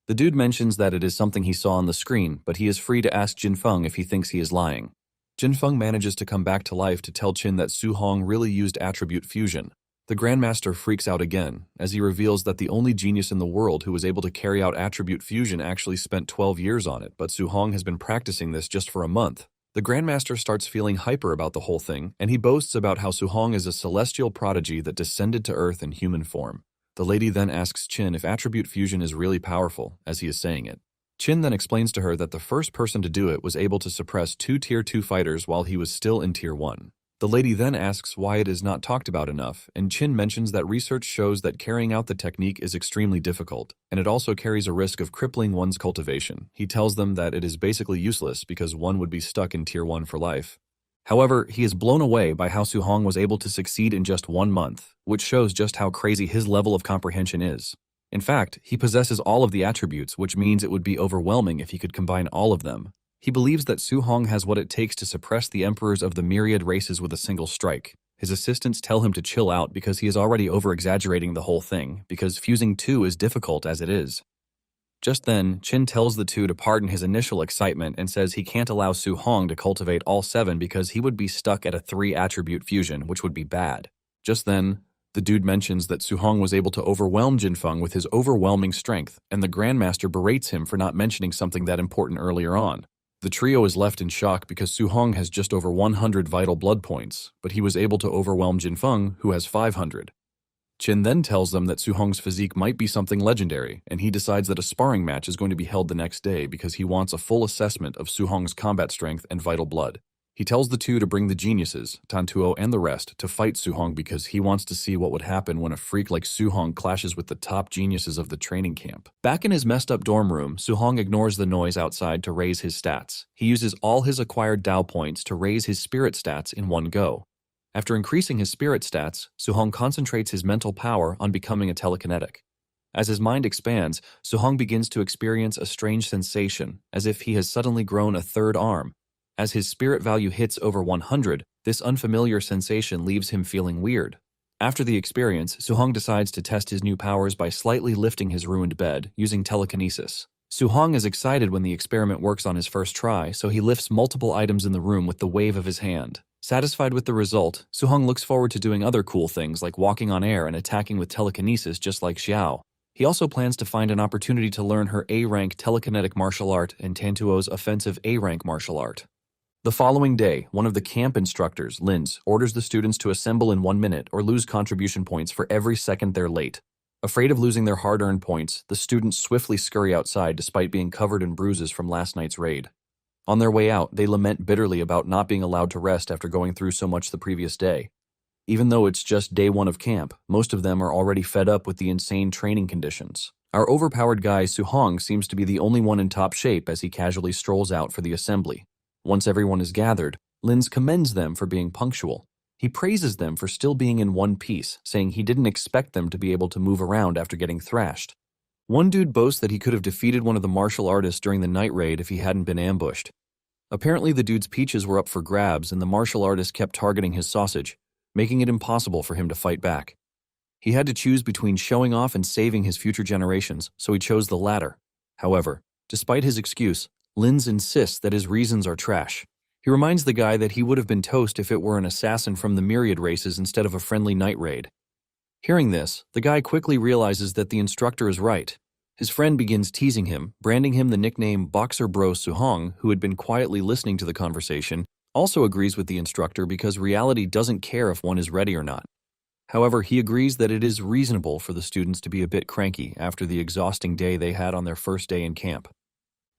The dude mentions that it is something he saw on the screen, but he is free to ask Jinfeng if he thinks he is lying. Jinfeng manages to come back to life to tell Qin that Suhong really used attribute fusion. The Grandmaster freaks out again, as he reveals that the only genius in the world who was able to carry out attribute fusion actually spent 12 years on it, but Suhong has been practicing this just for a month. The Grandmaster starts feeling hyper about the whole thing, and he boasts about how Suhong is a celestial prodigy that descended to Earth in human form. The lady then asks Qin if attribute fusion is really powerful, as he is saying it. Qin then explains to her that the first person to do it was able to suppress 2 Tier 2 fighters while he was still in Tier 1. The lady then asks why it is not talked about enough, and Qin mentions that research shows that carrying out the technique is extremely difficult, and it also carries a risk of crippling one's cultivation. He tells them that it is basically useless because one would be stuck in Tier 1 for life. However, he is blown away by how Suhong was able to succeed in just 1 month, which shows just how crazy his level of comprehension is. In fact, he possesses all of the attributes, which means it would be overwhelming if he could combine all of them. He believes that Suhong has what it takes to suppress the emperors of the myriad races with a single strike. His assistants tell him to chill out because he is already over-exaggerating the whole thing, because fusing 2 is difficult as it is. Just then, Chin tells the two to pardon his initial excitement and says he can't allow Su-hong to cultivate all 7 because he would be stuck at a 3-attribute fusion, which would be bad. Just then, the dude mentions that Su-hong was able to overwhelm Jinfeng with his overwhelming strength, and the Grandmaster berates him for not mentioning something that important earlier on. The trio is left in shock because Su-hong has just over 100 vital blood points, but he was able to overwhelm Jinfeng, who has 500. Chin then tells them that Su-hong's physique might be something legendary, and he decides that a sparring match is going to be held the next day because he wants a full assessment of Su-hong's combat strength and vital blood. He tells the two to bring the geniuses, Tantuo and the rest, to fight Su-hong because he wants to see what would happen when a freak like Su-hong clashes with the top geniuses of the training camp. Back in his messed up dorm room, Su-hong ignores the noise outside to raise his stats. He uses all his acquired Dao points to raise his spirit stats in one go. After increasing his spirit stats, Su-hong concentrates his mental power on becoming a telekinetic. As his mind expands, Su-hong begins to experience a strange sensation, as if he has suddenly grown a 3rd arm. As his spirit value hits over 100, this unfamiliar sensation leaves him feeling weird. After the experience, Su-hong decides to test his new powers by slightly lifting his ruined bed, using telekinesis. Su-hong is excited when the experiment works on his first try, so he lifts multiple items in the room with the wave of his hand. Satisfied with the result, Su-hong looks forward to doing other cool things like walking on air and attacking with telekinesis just like Xiao. He also plans to find an opportunity to learn her A-rank telekinetic martial art and Tantuo's offensive A-rank martial art. The following day, one of the camp instructors, Linz, orders the students to assemble in 1 minute or lose contribution points for every second they're late. Afraid of losing their hard-earned points, the students swiftly scurry outside despite being covered in bruises from last night's raid. On their way out, they lament bitterly about not being allowed to rest after going through so much the previous day. Even though it's just day 1 of camp, most of them are already fed up with the insane training conditions. Our overpowered guy Su-hong seems to be the only one in top shape as he casually strolls out for the assembly. Once everyone is gathered, Linz commends them for being punctual. He praises them for still being in one piece, saying he didn't expect them to be able to move around after getting thrashed. One dude boasts that he could have defeated one of the martial artists during the night raid if he hadn't been ambushed. Apparently the dude's peaches were up for grabs and the martial artist kept targeting his sausage, making it impossible for him to fight back. He had to choose between showing off and saving his future generations, so he chose the latter. However, despite his excuse, Linz insists that his reasons are trash. He reminds the guy that he would have been toast if it were an assassin from the myriad races instead of a friendly night raid. Hearing this, the guy quickly realizes that the instructor is right. His friend begins teasing him, branding him the nickname Boxer Bro Su-hong, who had been quietly listening to the conversation, also agrees with the instructor because reality doesn't care if one is ready or not. However, he agrees that it is reasonable for the students to be a bit cranky after the exhausting day they had on their first day in camp.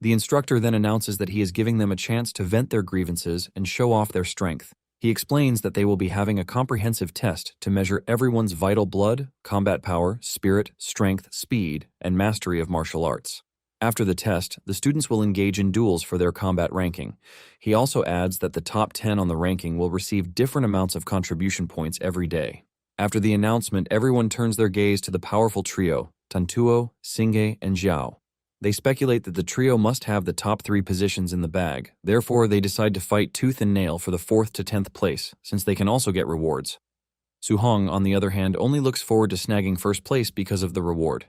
The instructor then announces that he is giving them a chance to vent their grievances and show off their strength. He explains that they will be having a comprehensive test to measure everyone's vital blood, combat power, spirit, strength, speed, and mastery of martial arts. After the test, the students will engage in duels for their combat ranking. He also adds that the top 10 on the ranking will receive different amounts of contribution points every day. After the announcement, everyone turns their gaze to the powerful trio, Tantuo, Singe, and Xiao. They speculate that the trio must have the top 3 positions in the bag, therefore they decide to fight tooth and nail for the 4th to 10th place, since they can also get rewards. Su-hong, on the other hand, only looks forward to snagging first place because of the reward.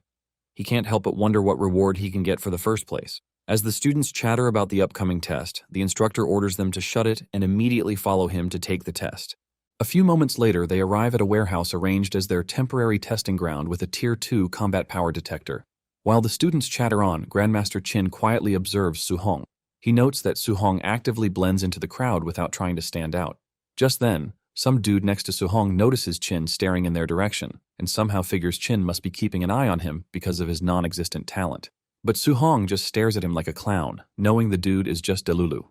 He can't help but wonder what reward he can get for the first place. As the students chatter about the upcoming test, the instructor orders them to shut it and immediately follow him to take the test. A few moments later, they arrive at a warehouse arranged as their temporary testing ground with a Tier 2 combat power detector. While the students chatter on, Grandmaster Chin quietly observes Su-hong. He notes that Su-hong actively blends into the crowd without trying to stand out. Just then, some dude next to Su-hong notices Chin staring in their direction, and somehow figures Chin must be keeping an eye on him because of his non-existent talent. But Su-hong just stares at him like a clown, knowing the dude is just Delulu.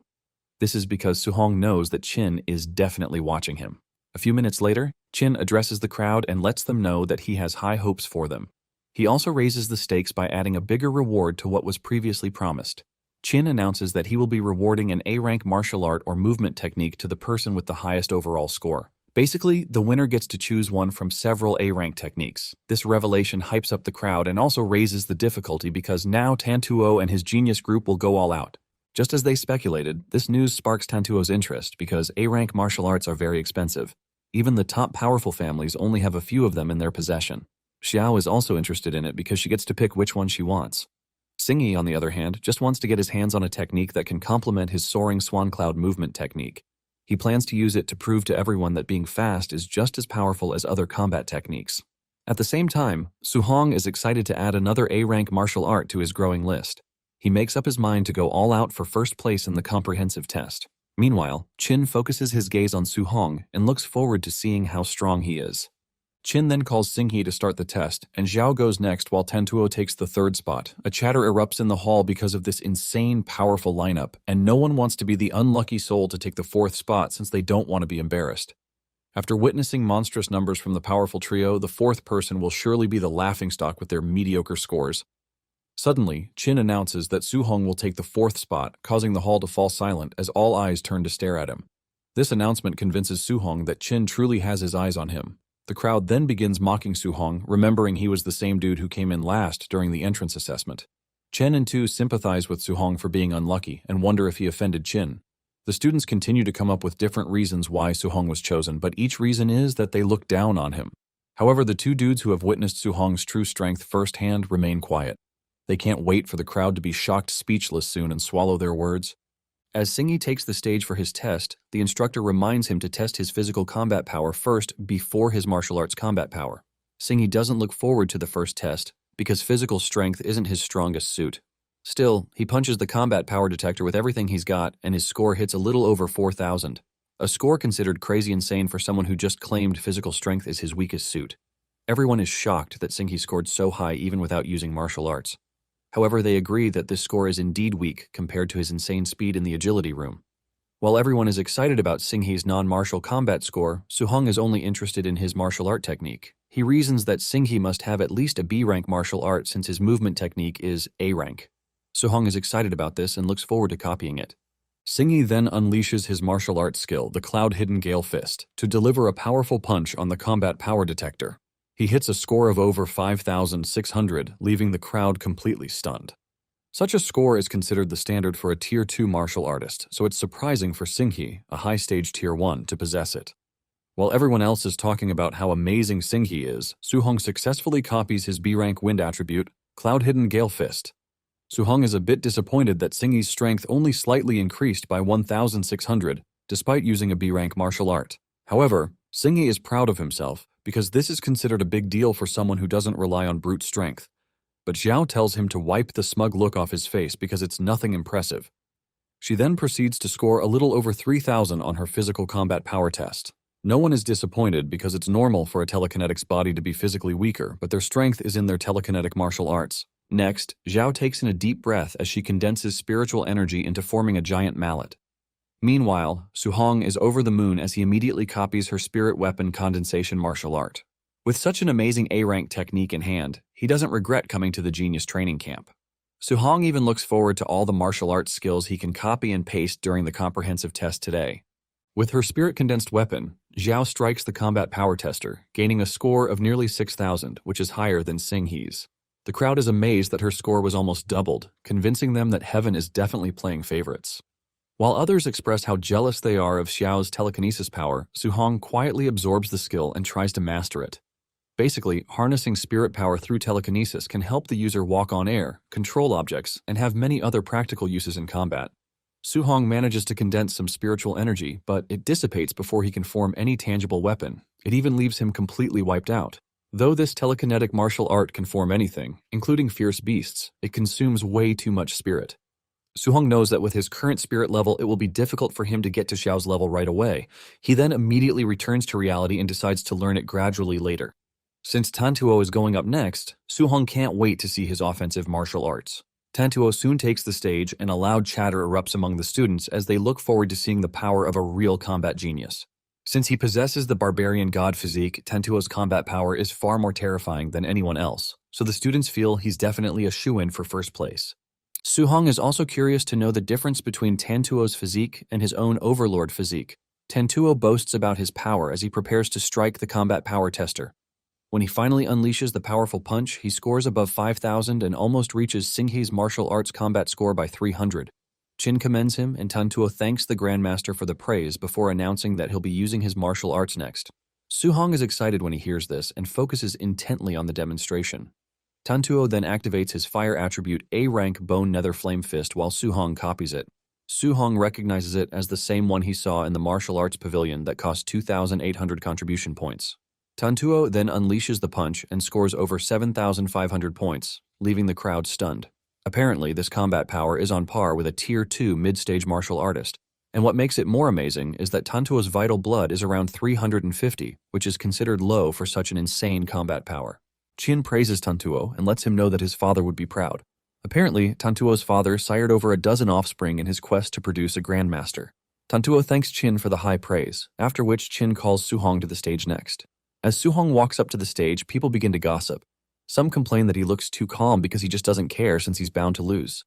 This is because Su-hong knows that Chin is definitely watching him. A few minutes later, Chin addresses the crowd and lets them know that he has high hopes for them. He also raises the stakes by adding a bigger reward to what was previously promised. Chin announces that he will be rewarding an A-rank martial art or movement technique to the person with the highest overall score. Basically, the winner gets to choose one from several A-rank techniques. This revelation hypes up the crowd and also raises the difficulty because now Tantuo and his genius group will go all out. Just as they speculated, this news sparks Tantuo's interest because A-rank martial arts are very expensive. Even the top powerful families only have a few of them in their possession. Xiao is also interested in it because she gets to pick which one she wants. Singhi, on the other hand, just wants to get his hands on a technique that can complement his soaring swan cloud movement technique. He plans to use it to prove to everyone that being fast is just as powerful as other combat techniques. At the same time, Suhong is excited to add another A-rank martial art to his growing list. He makes up his mind to go all out for first place in the comprehensive test. Meanwhile, Chin focuses his gaze on Suhong and looks forward to seeing how strong he is. Chin then calls Singhi to start the test, and Zhao goes next while Tantuo takes the third spot. A chatter erupts in the hall because of this insane, powerful lineup, and no one wants to be the unlucky soul to take the fourth spot since they don't want to be embarrassed. After witnessing monstrous numbers from the powerful trio, the fourth person will surely be the laughingstock with their mediocre scores. Suddenly, Chin announces that Suhong will take the fourth spot, causing the hall to fall silent as all eyes turn to stare at him. This announcement convinces Suhong that Chin truly has his eyes on him. The crowd then begins mocking Suhong, remembering he was the same dude who came in last during the entrance assessment. Chen and Tu sympathize with Suhong for being unlucky and wonder if he offended Chin. The students continue to come up with different reasons why Suhong was chosen, but each reason is that they look down on him. However, the two dudes who have witnessed Suhong's true strength firsthand remain quiet. They can't wait for the crowd to be shocked speechless soon and swallow their words. As Singhi takes the stage for his test, the instructor reminds him to test his physical combat power first before his martial arts combat power. Singhi doesn't look forward to the first test because physical strength isn't his strongest suit. Still, he punches the combat power detector with everything he's got, and his score hits a little over 4,000. A score considered crazy insane for someone who just claimed physical strength is his weakest suit. Everyone is shocked that Singhi scored so high even without using martial arts. However, they agree that this score is indeed weak compared to his insane speed in the agility room. While everyone is excited about Singhi's non-martial combat score, Suhong is only interested in his martial art technique. He reasons that Singhi must have at least a B-rank martial art since his movement technique is A-rank. Suhong is excited about this and looks forward to copying it. Singhi then unleashes his martial arts skill, the Cloud-Hidden Gale Fist, to deliver a powerful punch on the combat power detector. He hits a score of over 5,600, leaving the crowd completely stunned. Such a score is considered the standard for a Tier 2 martial artist, so it's surprising for Singhi, a high-stage Tier 1, to possess it. While everyone else is talking about how amazing Singhi is, Suhong successfully copies his B-rank wind attribute, Cloud-Hidden Gale Fist. Suhong is a bit disappointed that Singhi's strength only slightly increased by 1,600, despite using a B-rank martial art. However, Singhi is proud of himself, because this is considered a big deal for someone who doesn't rely on brute strength. But Zhao tells him to wipe the smug look off his face because it's nothing impressive. She then proceeds to score a little over 3,000 on her physical combat power test. No one is disappointed because it's normal for a telekinetics body to be physically weaker, but their strength is in their telekinetic martial arts. Next, Zhao takes in a deep breath as she condenses spiritual energy into forming a giant mallet. Meanwhile, Suhong is over the moon as he immediately copies her spirit weapon condensation martial art. With such an amazing A-rank technique in hand, he doesn't regret coming to the genius training camp. Suhong even looks forward to all the martial arts skills he can copy and paste during the comprehensive test today. With her spirit condensed weapon, Zhao strikes the combat power tester, gaining a score of nearly 6,000, which is higher than Singhi's. The crowd is amazed that her score was almost doubled, convincing them that heaven is definitely playing favorites. While others express how jealous they are of Xiao's telekinesis power, Suhong quietly absorbs the skill and tries to master it. Basically, harnessing spirit power through telekinesis can help the user walk on air, control objects, and have many other practical uses in combat. Suhong manages to condense some spiritual energy, but it dissipates before he can form any tangible weapon. It even leaves him completely wiped out. Though this telekinetic martial art can form anything, including fierce beasts, it consumes way too much spirit. Suhong knows that with his current spirit level, it will be difficult for him to get to Xiao's level right away. He then immediately returns to reality and decides to learn it gradually later. Since Tantuo is going up next, Suhong can't wait to see his offensive martial arts. Tantuo soon takes the stage and a loud chatter erupts among the students as they look forward to seeing the power of a real combat genius. Since he possesses the barbarian god physique, Tantuo's combat power is far more terrifying than anyone else, so the students feel he's definitely a shoo-in for first place. Suhong is also curious to know the difference between Tantuo's physique and his own overlord physique. Tantuo boasts about his power as he prepares to strike the combat power tester. When he finally unleashes the powerful punch, he scores above 5,000 and almost reaches Singhi's martial arts combat score by 300. Chin commends him and Tantuo thanks the Grandmaster for the praise before announcing that he'll be using his martial arts next. Suhong is excited when he hears this and focuses intently on the demonstration. Tantuo then activates his fire attribute A-rank Bone Nether Flame Fist while Suhong copies it. Suhong recognizes it as the same one he saw in the martial arts pavilion that cost 2,800 contribution points. Tantuo then unleashes the punch and scores over 7,500 points, leaving the crowd stunned. Apparently, this combat power is on par with a Tier 2 mid-stage martial artist, and what makes it more amazing is that Tantuo's vital blood is around 350, which is considered low for such an insane combat power. Chin praises Tantuo and lets him know that his father would be proud. Apparently, Tantuo's father sired over a dozen offspring in his quest to produce a grandmaster. Tantuo thanks Chin for the high praise, after which Chin calls Suhong to the stage next. As Suhong walks up to the stage, people begin to gossip. Some complain that he looks too calm because he just doesn't care since he's bound to lose.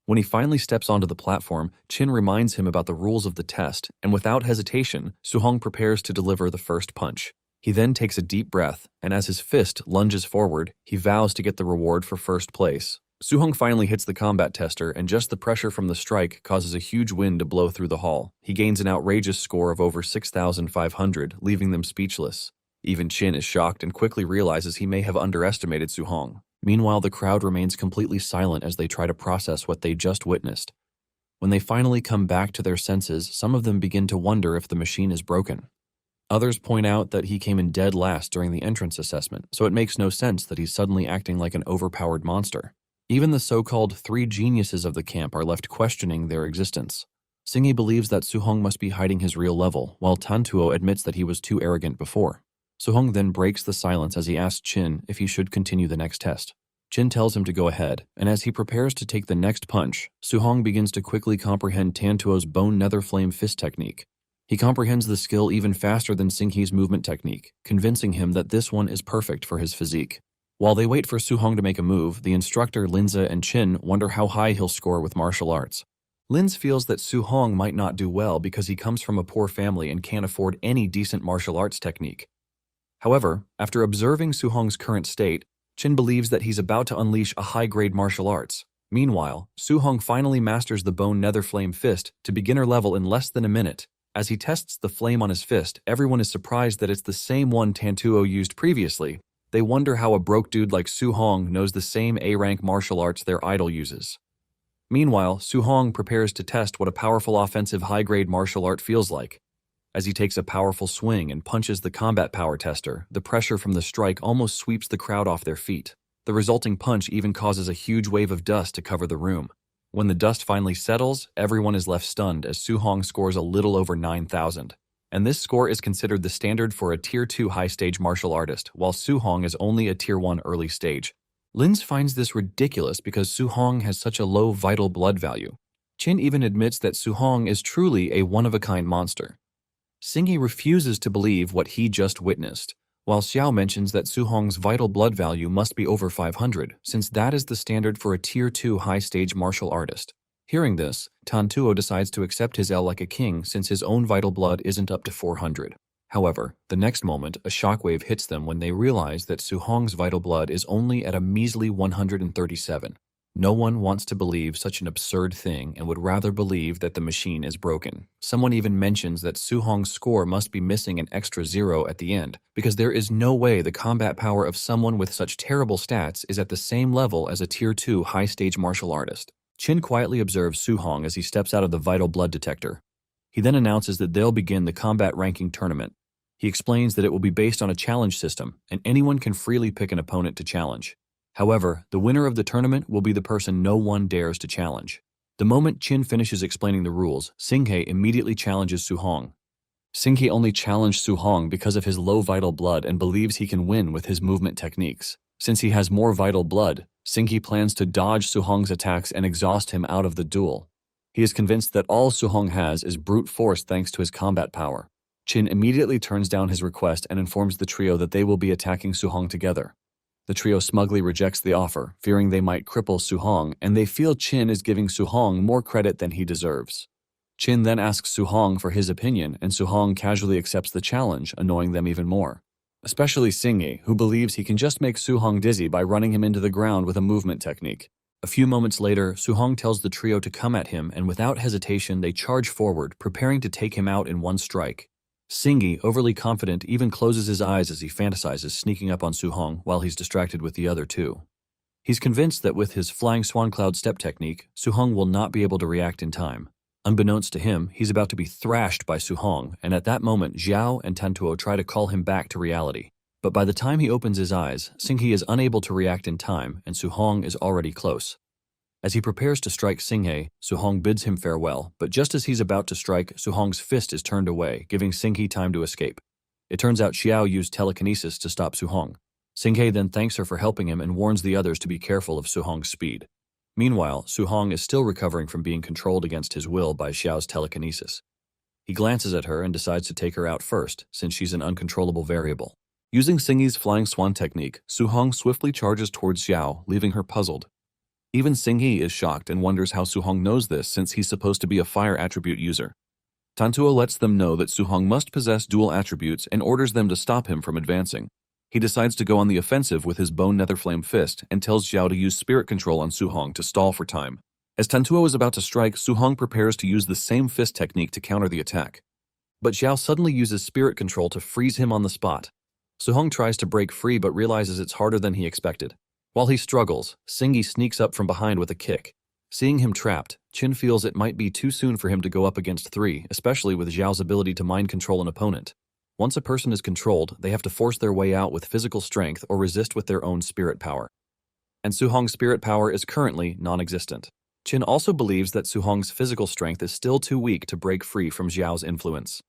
When he finally steps onto the platform, Chin reminds him about the rules of the test, and without hesitation, Suhong prepares to deliver the first punch. He then takes a deep breath, and as his fist lunges forward, he vows to get the reward for first place. Suhong finally hits the combat tester, and just the pressure from the strike causes a huge wind to blow through the hall. He gains an outrageous score of over 6,500, leaving them speechless. Even Chin is shocked and quickly realizes he may have underestimated Suhong. Meanwhile, the crowd remains completely silent as they try to process what they just witnessed. When they finally come back to their senses, some of them begin to wonder if the machine is broken. Others point out that he came in dead last during the entrance assessment, so it makes no sense that he's suddenly acting like an overpowered monster. Even the so-called three geniuses of the camp are left questioning their existence. Singi believes that Suhong must be hiding his real level, while Tantuo admits that he was too arrogant before. Suhong then breaks the silence as he asks Chin if he should continue the next test. Chin tells him to go ahead, and as he prepares to take the next punch, Suhong begins to quickly comprehend Tantuo's Bone Nether Flame Fist technique. He comprehends the skill even faster than Singi's movement technique, convincing him that this one is perfect for his physique. While they wait for Suhong to make a move, the instructor Linza and Chin wonder how high he'll score with martial arts. Linz feels that Suhong might not do well because he comes from a poor family and can't afford any decent martial arts technique. However, after observing Suhong's current state, Chin believes that he's about to unleash a high-grade martial arts. Meanwhile, Suhong finally masters the Bone Nether Flame Fist to beginner level in less than a minute. As he tests the flame on his fist, everyone is surprised that it's the same one Tantuo used previously. They wonder how a broke dude like Suhong knows the same A-rank martial arts their idol uses. Meanwhile, Suhong prepares to test what a powerful offensive high-grade martial art feels like. As he takes a powerful swing and punches the combat power tester, the pressure from the strike almost sweeps the crowd off their feet. The resulting punch even causes a huge wave of dust to cover the room. When the dust finally settles, everyone is left stunned as Suhong scores a little over 9,000. And this score is considered the standard for a Tier 2 high-stage martial artist, while Suhong is only a Tier 1 early stage. Linz finds this ridiculous because Suhong has such a low vital blood value. Chin even admits that Suhong is truly a one-of-a-kind monster. Singi refuses to believe what he just witnessed, while Xiao mentions that Suhong's vital blood value must be over 500, since that is the standard for a Tier 2 high-stage martial artist. Hearing this, Tantuo decides to accept his L like a king since his own vital blood isn't up to 400. However, the next moment, a shockwave hits them when they realize that Suhong's vital blood is only at a measly 137. No one wants to believe such an absurd thing and would rather believe that the machine is broken. Someone even mentions that Suhong's score must be missing an extra 0 at the end, because there is no way the combat power of someone with such terrible stats is at the same level as a Tier 2 high-stage martial artist. Chin quietly observes Suhong as he steps out of the vital blood detector. He then announces that they'll begin the combat ranking tournament. He explains that it will be based on a challenge system, and anyone can freely pick an opponent to challenge. However, the winner of the tournament will be the person no one dares to challenge. The moment Chin finishes explaining the rules, Singhei immediately challenges Suhong. Singhei only challenged Suhong because of his low vital blood and believes he can win with his movement techniques. Since he has more vital blood, Singhei plans to dodge Suhong's attacks and exhaust him out of the duel. He is convinced that all Suhong has is brute force thanks to his combat power. Chin immediately turns down his request and informs the trio that they will be attacking Suhong together. The trio smugly rejects the offer, fearing they might cripple Suhong, and they feel Chin is giving Suhong more credit than he deserves. Chin then asks Suhong for his opinion, and Suhong casually accepts the challenge, annoying them even more. Especially Singhei, who believes he can just make Suhong dizzy by running him into the ground with a movement technique. A few moments later, Suhong tells the trio to come at him, and without hesitation they charge forward, preparing to take him out in one strike. Singhei, overly confident, even closes his eyes as he fantasizes sneaking up on Suhong while he's distracted with the other two. He's convinced that with his flying swan cloud step technique, Su-hong will not be able to react in time. Unbeknownst to him, he's about to be thrashed by Su-hong, and at that moment, Xiao and Tantuo try to call him back to reality. But by the time he opens his eyes, Singhe is unable to react in time, and Su-hong is already close. As he prepares to strike Singhe, Su-hong bids him farewell, but just as he's about to strike, Su-hong's fist is turned away, giving Singhe time to escape. It turns out Xiao used telekinesis to stop Su-hong. Singhe then thanks her for helping him and warns the others to be careful of Su-hong's speed. Meanwhile, Su-hong is still recovering from being controlled against his will by Xiao's telekinesis. He glances at her and decides to take her out first, since she's an uncontrollable variable. Using Singhe's flying swan technique, Su-hong swiftly charges towards Xiao, leaving her puzzled. Even Singhe is shocked and wonders how Su-hong knows this since he's supposed to be a fire attribute user. Tantuo lets them know that Su-hong must possess dual attributes and orders them to stop him from advancing. He decides to go on the offensive with his bone nether flame fist and tells Xiao to use spirit control on Su-hong to stall for time. As Tantuo is about to strike, Su-hong prepares to use the same fist technique to counter the attack. But Xiao suddenly uses spirit control to freeze him on the spot. Su-hong tries to break free but realizes it's harder than he expected. While he struggles, Singhe sneaks up from behind with a kick. Seeing him trapped, Qin feels it might be too soon for him to go up against three, especially with Xiao's ability to mind control an opponent. Once a person is controlled, they have to force their way out with physical strength or resist with their own spirit power. And Su-hong's spirit power is currently non-existent. Qin also believes that Su-hong's physical strength is still too weak to break free from Xiao's influence.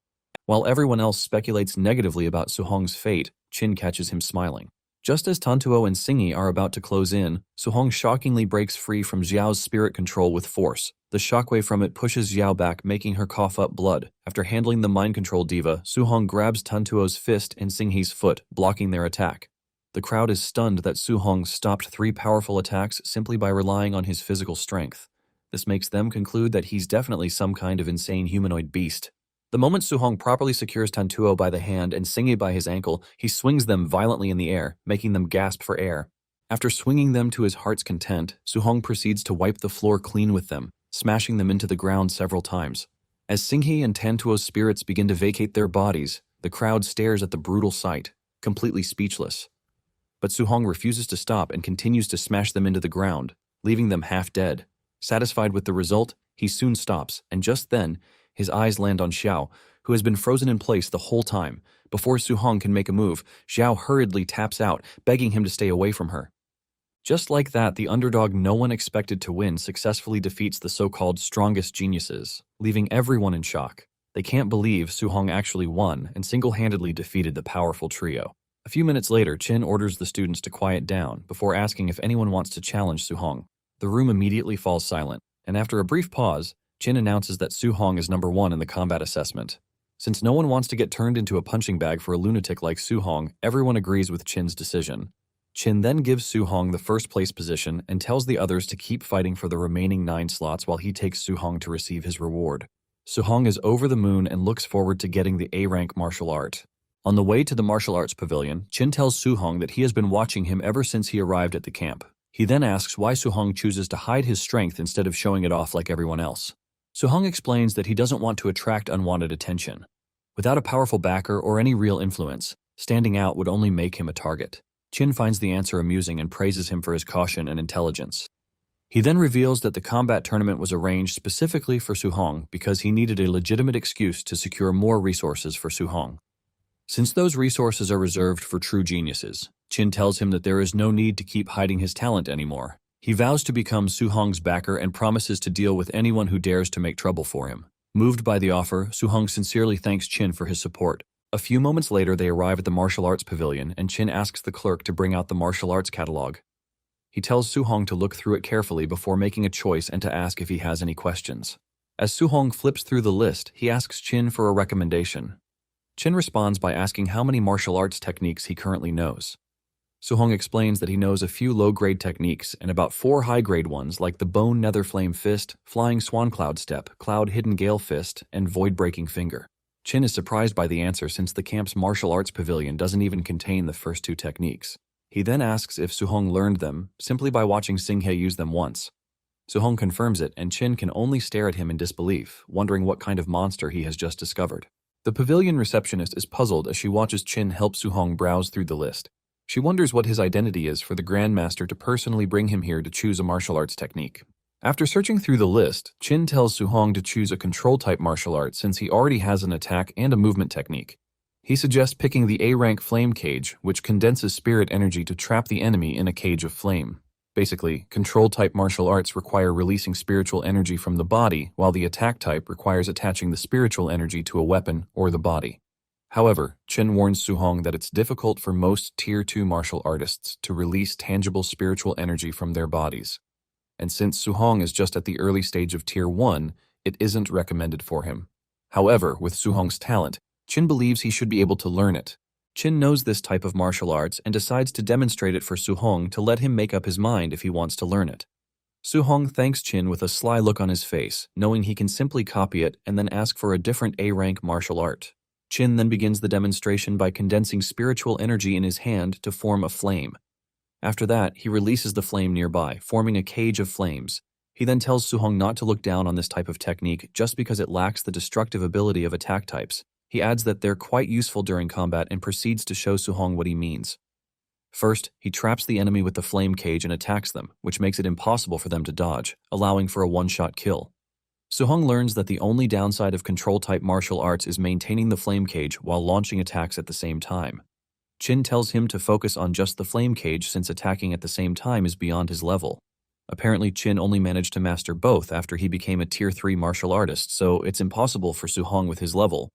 While everyone else speculates negatively about Su-hong's fate, Qin catches him smiling. Just as Tantuo and Singhe are about to close in, Su-hong shockingly breaks free from Xiao's spirit control with force. The shockwave from it pushes Xiao back, making her cough up blood. After handling the mind control diva, Su-hong grabs Tantuo's fist and Singhe's foot, blocking their attack. The crowd is stunned that Su-hong stopped three powerful attacks simply by relying on his physical strength. This makes them conclude that he's definitely some kind of insane humanoid beast. The moment Su-hong properly secures Tantuo by the hand and Singhe by his ankle, he swings them violently in the air, making them gasp for air. After swinging them to his heart's content, Su-hong proceeds to wipe the floor clean with them, smashing them into the ground several times. As Singhe and Tantuo's spirits begin to vacate their bodies, the crowd stares at the brutal sight, completely speechless. But Su-hong refuses to stop and continues to smash them into the ground, leaving them half dead. Satisfied with the result, he soon stops, and just then, his eyes land on Xiao, who has been frozen in place the whole time. Before Su-hong can make a move, Xiao hurriedly taps out, begging him to stay away from her. Just like that, the underdog no one expected to win successfully defeats the so-called strongest geniuses, leaving everyone in shock. They can't believe Su-hong actually won and single-handedly defeated the powerful trio. A few minutes later, Qin orders the students to quiet down before asking if anyone wants to challenge Su-hong. The room immediately falls silent, and after a brief pause, Qin announces that Su-hong is number 1 in the combat assessment. Since no one wants to get turned into a punching bag for a lunatic like Su-hong, everyone agrees with Qin's decision. Qin then gives Su-hong the first place position and tells the others to keep fighting for the remaining 9 slots while he takes Su-hong to receive his reward. Su-hong is over the moon and looks forward to getting the A-rank martial art. On the way to the martial arts pavilion, Qin tells Su-hong that he has been watching him ever since he arrived at the camp. He then asks why Su-hong chooses to hide his strength instead of showing it off like everyone else. Su-hong explains that he doesn't want to attract unwanted attention. Without a powerful backer or any real influence, standing out would only make him a target. Qin finds the answer amusing and praises him for his caution and intelligence. He then reveals that the combat tournament was arranged specifically for Su-hong because he needed a legitimate excuse to secure more resources for Su-hong. Since those resources are reserved for true geniuses, Qin tells him that there is no need to keep hiding his talent anymore. He vows to become Su-hong's backer and promises to deal with anyone who dares to make trouble for him. Moved by the offer, Su-hong sincerely thanks Qin for his support. A few moments later, they arrive at the martial arts pavilion, and Qin asks the clerk to bring out the martial arts catalog. He tells Su-hong to look through it carefully before making a choice and to ask if he has any questions. As Su-hong flips through the list, he asks Qin for a recommendation. Qin responds by asking how many martial arts techniques he currently knows. Su-hong explains that he knows a few low-grade techniques and about 4 high-grade ones like the Bone Nether Flame Fist, Flying Swan Cloud Step, Cloud Hidden Gale Fist, and Void Breaking Finger. Qin is surprised by the answer since the camp's martial arts pavilion doesn't even contain the first 2 techniques. He then asks if Su-hong learned them simply by watching Singhe use them once. Su-hong confirms it, and Qin can only stare at him in disbelief, wondering what kind of monster he has just discovered. The pavilion receptionist is puzzled as she watches Qin help Su-hong browse through the list. She wonders what his identity is for the Grandmaster to personally bring him here to choose a martial arts technique. After searching through the list, Chin tells Su-hong to choose a control-type martial art since he already has an attack and a movement technique. He suggests picking the A-rank Flame Cage, which condenses spirit energy to trap the enemy in a cage of flame. Basically, control-type martial arts require releasing spiritual energy from the body, while the attack type requires attaching the spiritual energy to a weapon or the body. However, Chin warns Su-hong that it's difficult for most Tier 2 martial artists to release tangible spiritual energy from their bodies. And since Su-hong is just at the early stage of Tier 1, it isn't recommended for him. However, with Su-hong's talent, Chin believes he should be able to learn it. Chin knows this type of martial arts and decides to demonstrate it for Su-hong to let him make up his mind if he wants to learn it. Su-hong thanks Chin with a sly look on his face, knowing he can simply copy it and then ask for a different A-rank martial art. Chin then begins the demonstration by condensing spiritual energy in his hand to form a flame. After that, he releases the flame nearby, forming a cage of flames. He then tells Su-hong not to look down on this type of technique just because it lacks the destructive ability of attack types. He adds that they're quite useful during combat and proceeds to show Su-hong what he means. First, he traps the enemy with the flame cage and attacks them, which makes it impossible for them to dodge, allowing for a one-shot kill. Su-hong learns that the only downside of control-type martial arts is maintaining the flame cage while launching attacks at the same time. Chin tells him to focus on just the flame cage since attacking at the same time is beyond his level. Apparently, Chin only managed to master both after he became a Tier 3 martial artist, so it's impossible for Su-hong with his level.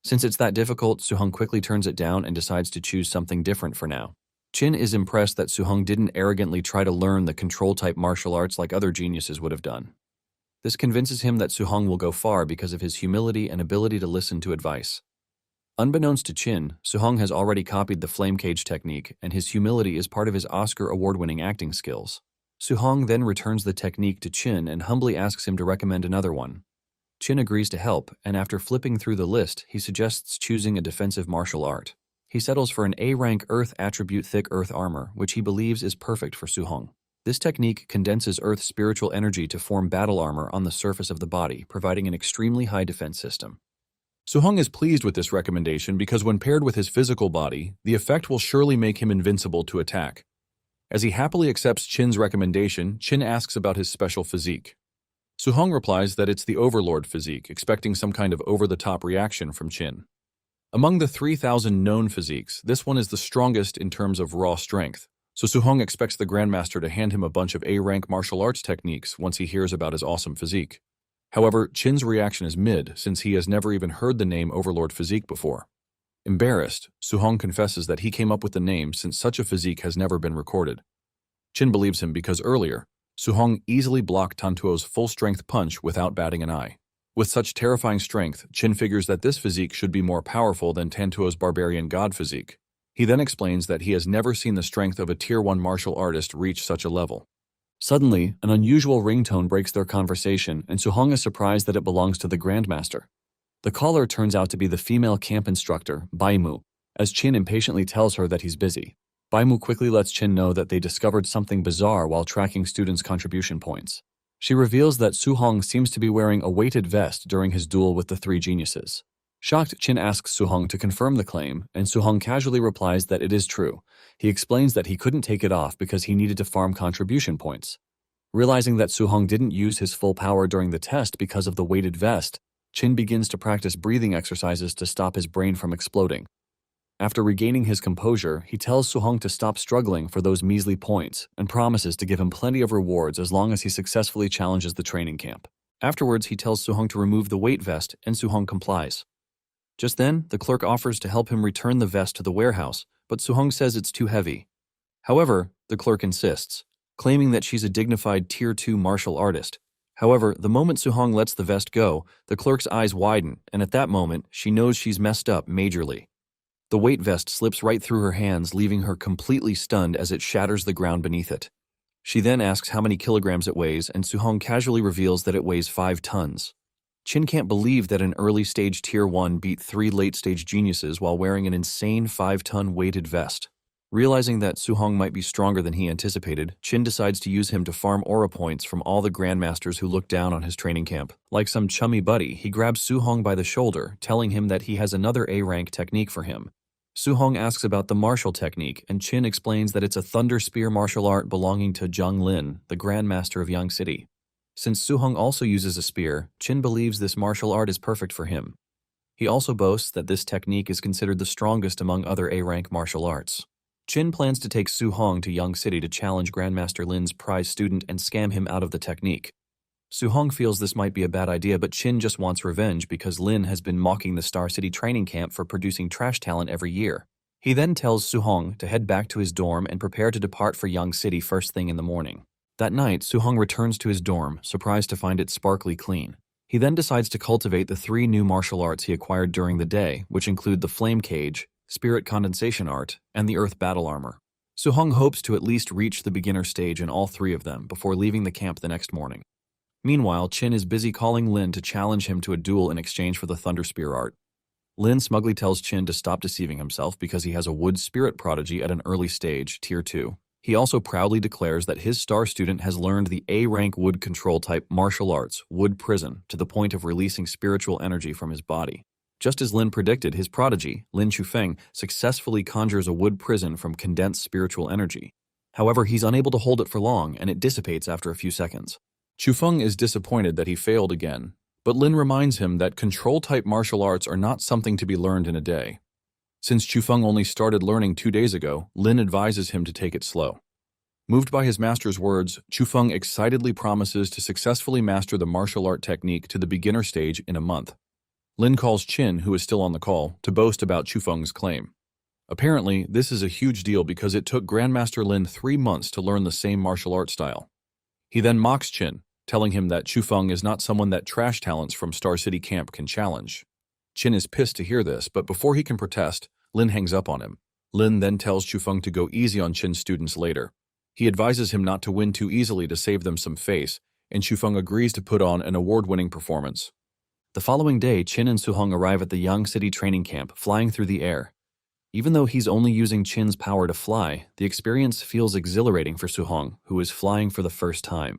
Since it's that difficult, Su-hong quickly turns it down and decides to choose something different for now. Chin is impressed that Su-hong didn't arrogantly try to learn the control-type martial arts like other geniuses would have done. This convinces him that Su-hong will go far because of his humility and ability to listen to advice. Unbeknownst to Chin, Su-hong has already copied the flame cage technique, and his humility is part of his Oscar award-winning acting skills. Su-hong then returns the technique to Chin and humbly asks him to recommend another one. Chin agrees to help, and after flipping through the list, he suggests choosing a defensive martial art. He settles for an A-rank Earth attribute thick Earth armor, which he believes is perfect for Su-hong. This technique condenses Earth's spiritual energy to form battle armor on the surface of the body, providing an extremely high defense system. Su-hong is pleased with this recommendation because when paired with his physical body, the effect will surely make him invincible to attack. As he happily accepts Chin's recommendation, Chin asks about his special physique. Su-hong replies that it's the Overlord physique, expecting some kind of over-the-top reaction from Chin. Among the 3,000 known physiques, this one is the strongest in terms of raw strength, so Su-hong expects the Grandmaster to hand him a bunch of A-rank martial arts techniques once he hears about his awesome physique. However, Chin's reaction is mid, since he has never even heard the name Overlord Physique before. Embarrassed, Su-hong confesses that he came up with the name since such a physique has never been recorded. Chin believes him because earlier, Su-hong easily blocked Tantuo's full-strength punch without batting an eye. With such terrifying strength, Chin figures that this physique should be more powerful than Tantuo's barbarian god physique. He then explains that he has never seen the strength of a Tier 1 martial artist reach such a level. Suddenly, an unusual ringtone breaks their conversation, and Su-hong is surprised that it belongs to the Grandmaster. The caller turns out to be the female camp instructor, Baimu, as Chin impatiently tells her that he's busy. Baimu quickly lets Chin know that they discovered something bizarre while tracking students' contribution points. She reveals that Su-hong seems to be wearing a weighted vest during his duel with the three geniuses. Shocked, Chin asks Su-hong to confirm the claim, and Su-hong casually replies that it is true. He explains that he couldn't take it off because he needed to farm contribution points. Realizing that Su-hong didn't use his full power during the test because of the weighted vest, Chin begins to practice breathing exercises to stop his brain from exploding. After regaining his composure, he tells Su-hong to stop struggling for those measly points and promises to give him plenty of rewards as long as he successfully challenges the training camp. Afterwards, he tells Su-hong to remove the weight vest, and Su-hong complies. Just then, the clerk offers to help him return the vest to the warehouse, but Su-hong says it's too heavy. However, the clerk insists, claiming that she's a dignified Tier 2 martial artist. However, the moment Su-hong lets the vest go, the clerk's eyes widen, and at that moment, she knows she's messed up majorly. The weight vest slips right through her hands, leaving her completely stunned as it shatters the ground beneath it. She then asks how many kilograms it weighs, and Su-hong casually reveals that it weighs 5 tons. Chin can't believe that an early-stage Tier 1 beat 3 late-stage geniuses while wearing an insane 5-ton weighted vest. Realizing that Su-hong might be stronger than he anticipated, Chin decides to use him to farm aura points from all the Grandmasters who look down on his training camp. Like some chummy buddy, he grabs Su-hong by the shoulder, telling him that he has another A-rank technique for him. Su-hong asks about the martial technique, and Chin explains that it's a thunder spear martial art belonging to Zhang Lin, the Grandmaster of Yang City. Since Su-hong also uses a spear, Chin believes this martial art is perfect for him. He also boasts that this technique is considered the strongest among other A-rank martial arts. Chin plans to take Su-hong to Yang City to challenge Grandmaster Lin's prize student and scam him out of the technique. Su-hong feels this might be a bad idea, but Chin just wants revenge because Lin has been mocking the Star City training camp for producing trash talent every year. He then tells Su-hong to head back to his dorm and prepare to depart for Yang City first thing in the morning. That night, Su-hong returns to his dorm, surprised to find it sparkly clean. He then decides to cultivate the 3 new martial arts he acquired during the day, which include the Flame Cage, Spirit Condensation Art, and the Earth Battle Armor. Su-hong hopes to at least reach the beginner stage in all 3 of them before leaving the camp the next morning. Meanwhile, Chin is busy calling Lin to challenge him to a duel in exchange for the Thunder Spear art. Lin smugly tells Chin to stop deceiving himself because he has a wood spirit prodigy at an early stage, Tier 2. He also proudly declares that his star student has learned the A-rank wood control type martial arts, Wood Prison, to the point of releasing spiritual energy from his body. Just as Lin predicted, his prodigy, Lin Chufeng, successfully conjures a wood prison from condensed spiritual energy. However, he's unable to hold it for long, and it dissipates after a few seconds. Chufeng is disappointed that he failed again, but Lin reminds him that control-type martial arts are not something to be learned in a day. Since Chufeng only started learning 2 days ago, Lin advises him to take it slow. Moved by his master's words, Chufeng excitedly promises to successfully master the martial art technique to the beginner stage in a month. Lin calls Chin, who is still on the call, to boast about Chufeng's claim. Apparently, this is a huge deal because it took Grandmaster Lin 3 months to learn the same martial art style. He then mocks Chin, telling him that Chufeng is not someone that trash talents from Star City Camp can challenge. Chin is pissed to hear this, but before he can protest, Lin hangs up on him. Lin then tells Chufeng to go easy on Chin's students later. He advises him not to win too easily to save them some face, and Chufeng agrees to put on an award-winning performance. The following day, Chin and Su-hong arrive at the Yang City training camp, flying through the air. Even though he's only using Chin's power to fly, the experience feels exhilarating for Su-hong, who is flying for the first time.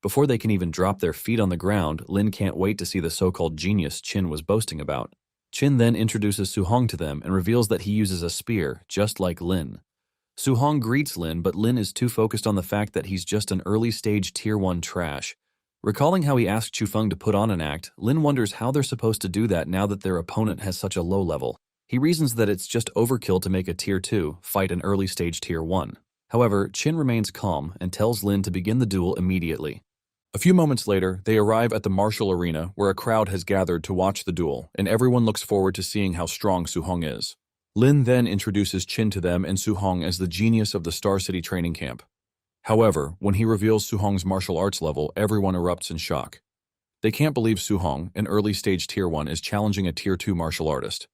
Before they can even drop their feet on the ground, Lin can't wait to see the so-called genius Chin was boasting about. Chin then introduces Su-hong to them and reveals that he uses a spear, just like Lin. Su-hong greets Lin, but Lin is too focused on the fact that he's just an early-stage Tier 1 trash. Recalling how he asked Chufeng to put on an act, Lin wonders how they're supposed to do that now that their opponent has such a low level. He reasons that it's just overkill to make a Tier 2 fight an early-stage Tier 1. However, Chin remains calm and tells Lin to begin the duel immediately. A few moments later, they arrive at the martial arena where a crowd has gathered to watch the duel, and everyone looks forward to seeing how strong Su-hong is. Lin then introduces Chin to them and Su-hong as the genius of the Star City training camp. However, when he reveals Su-hong's martial arts level, everyone erupts in shock. They can't believe Su-hong, an early-stage Tier 1, is challenging a Tier 2 martial artist.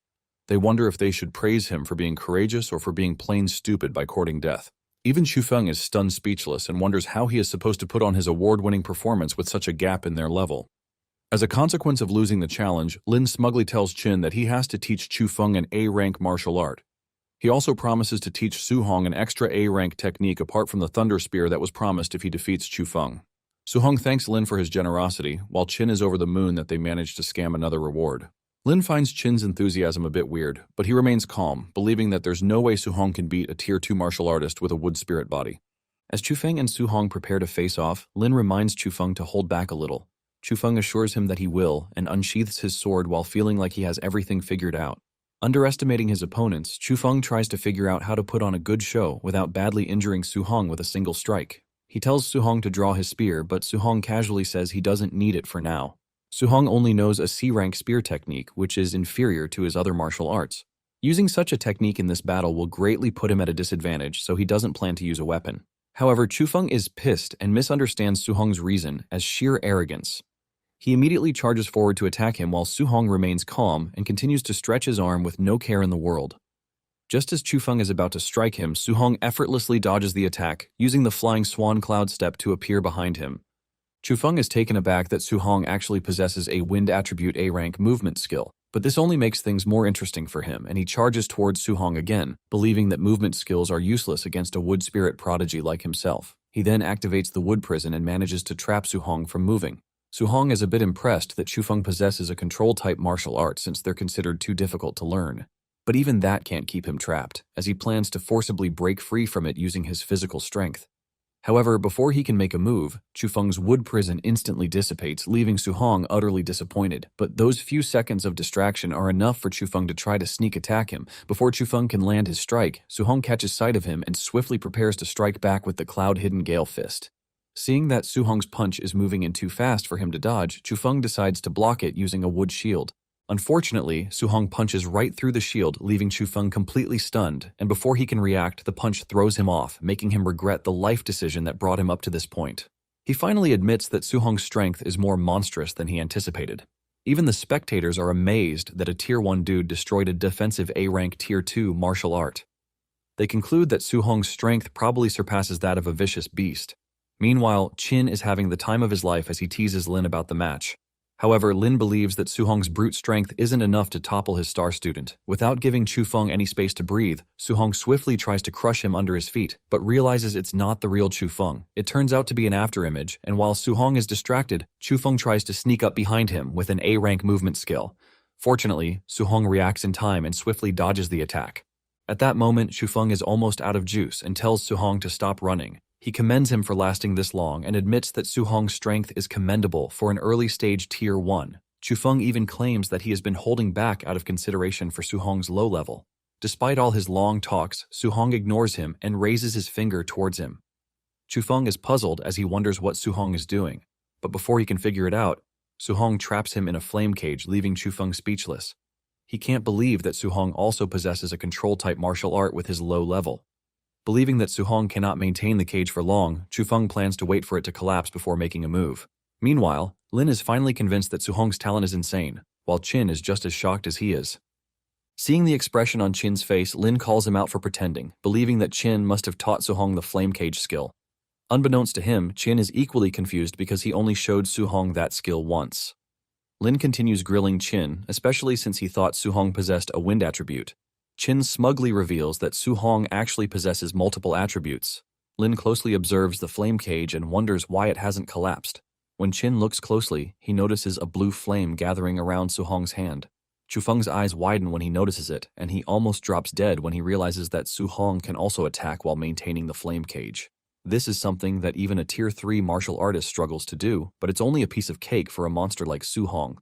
They wonder if they should praise him for being courageous or for being plain stupid by courting death. Even Chufeng is stunned speechless and wonders how he is supposed to put on his award-winning performance with such a gap in their level. As a consequence of losing the challenge, Lin smugly tells Chin that he has to teach Chufeng an A-rank martial art. He also promises to teach Su-hong an extra A-rank technique apart from the Thunder Spear that was promised if he defeats Chufeng. Su-hong thanks Lin for his generosity, while Chin is over the moon that they managed to scam another reward. Lin finds Chin's enthusiasm a bit weird, but he remains calm, believing that there's no way Su-hong can beat a Tier 2 martial artist with a wood spirit body. As Chufeng and Su-hong prepare to face off, Lin reminds Chufeng to hold back a little. Chufeng assures him that he will, and unsheaths his sword while feeling like he has everything figured out. Underestimating his opponents, Chufeng tries to figure out how to put on a good show without badly injuring Su-hong with a single strike. He tells Su-hong to draw his spear, but Su-hong casually says he doesn't need it for now. Su-hong only knows a C-rank spear technique, which is inferior to his other martial arts. Using such a technique in this battle will greatly put him at a disadvantage, so he doesn't plan to use a weapon. However, Chufeng is pissed and misunderstands Su-hong's reason as sheer arrogance. He immediately charges forward to attack him while Su-hong remains calm and continues to stretch his arm with no care in the world. Just as Chufeng is about to strike him, Su-hong effortlessly dodges the attack, using the flying swan cloud step to appear behind him. Chufeng is taken aback that Su-hong actually possesses a wind attribute A-rank movement skill, but this only makes things more interesting for him, and he charges towards Su-hong again, believing that movement skills are useless against a wood spirit prodigy like himself. He then activates the wood prison and manages to trap Su-hong from moving. Su-hong is a bit impressed that Chufeng possesses a control-type martial art since they're considered too difficult to learn. But even that can't keep him trapped, as he plans to forcibly break free from it using his physical strength. However, before he can make a move, Chufeng's wood prison instantly dissipates, leaving Su Hong utterly disappointed. But those few seconds of distraction are enough for Chufeng to try to sneak attack him. Before Chufeng can land his strike, Su Hong catches sight of him and swiftly prepares to strike back with the cloud-hidden Gale Fist. Seeing that Su Hong's punch is moving in too fast for him to dodge, Chufeng decides to block it using a wood shield. Unfortunately, Su Hong punches right through the shield, leaving Chufeng completely stunned, and before he can react, the punch throws him off, making him regret the life decision that brought him up to this point. He finally admits that Su Hong's strength is more monstrous than he anticipated. Even the spectators are amazed that a Tier 1 dude destroyed a defensive A-rank Tier 2 martial art. They conclude that Su Hong's strength probably surpasses that of a vicious beast. Meanwhile, Chin is having the time of his life as he teases Lin about the match. However, Lin believes that Su Hong's brute strength isn't enough to topple his star student. Without giving Chufeng any space to breathe, Su Hong swiftly tries to crush him under his feet, but realizes it's not the real Chufeng. It turns out to be an afterimage, and while Su Hong is distracted, Chufeng tries to sneak up behind him with an A-rank movement skill. Fortunately, Su Hong reacts in time and swiftly dodges the attack. At that moment, Chufeng is almost out of juice and tells Su Hong to stop running. He commends him for lasting this long and admits that Su Hong's strength is commendable for an early-stage Tier 1. Chufeng even claims that he has been holding back out of consideration for Su Hong's low level. Despite all his long talks, Su Hong ignores him and raises his finger towards him. Chufeng is puzzled as he wonders what Su Hong is doing, but before he can figure it out, Su Hong traps him in a flame cage, leaving Chufeng speechless. He can't believe that Su Hong also possesses a control-type martial art with his low level. Believing that Su Hong cannot maintain the cage for long, Chufeng plans to wait for it to collapse before making a move. Meanwhile, Lin is finally convinced that Su Hong's talent is insane, while Chin is just as shocked as he is. Seeing the expression on Chin's face, Lin calls him out for pretending, believing that Chin must have taught Su Hong the flame cage skill. Unbeknownst to him, Chin is equally confused because he only showed Su Hong that skill once. Lin continues grilling Chin, especially since he thought Su Hong possessed a wind attribute. Chin smugly reveals that Su Hong actually possesses multiple attributes. Lin closely observes the flame cage and wonders why it hasn't collapsed. When Chin looks closely, he notices a blue flame gathering around Su Hong's hand. Chufeng's eyes widen when he notices it, and he almost drops dead when he realizes that Su Hong can also attack while maintaining the flame cage. This is something that even a Tier 3 martial artist struggles to do, but it's only a piece of cake for a monster like Su Hong.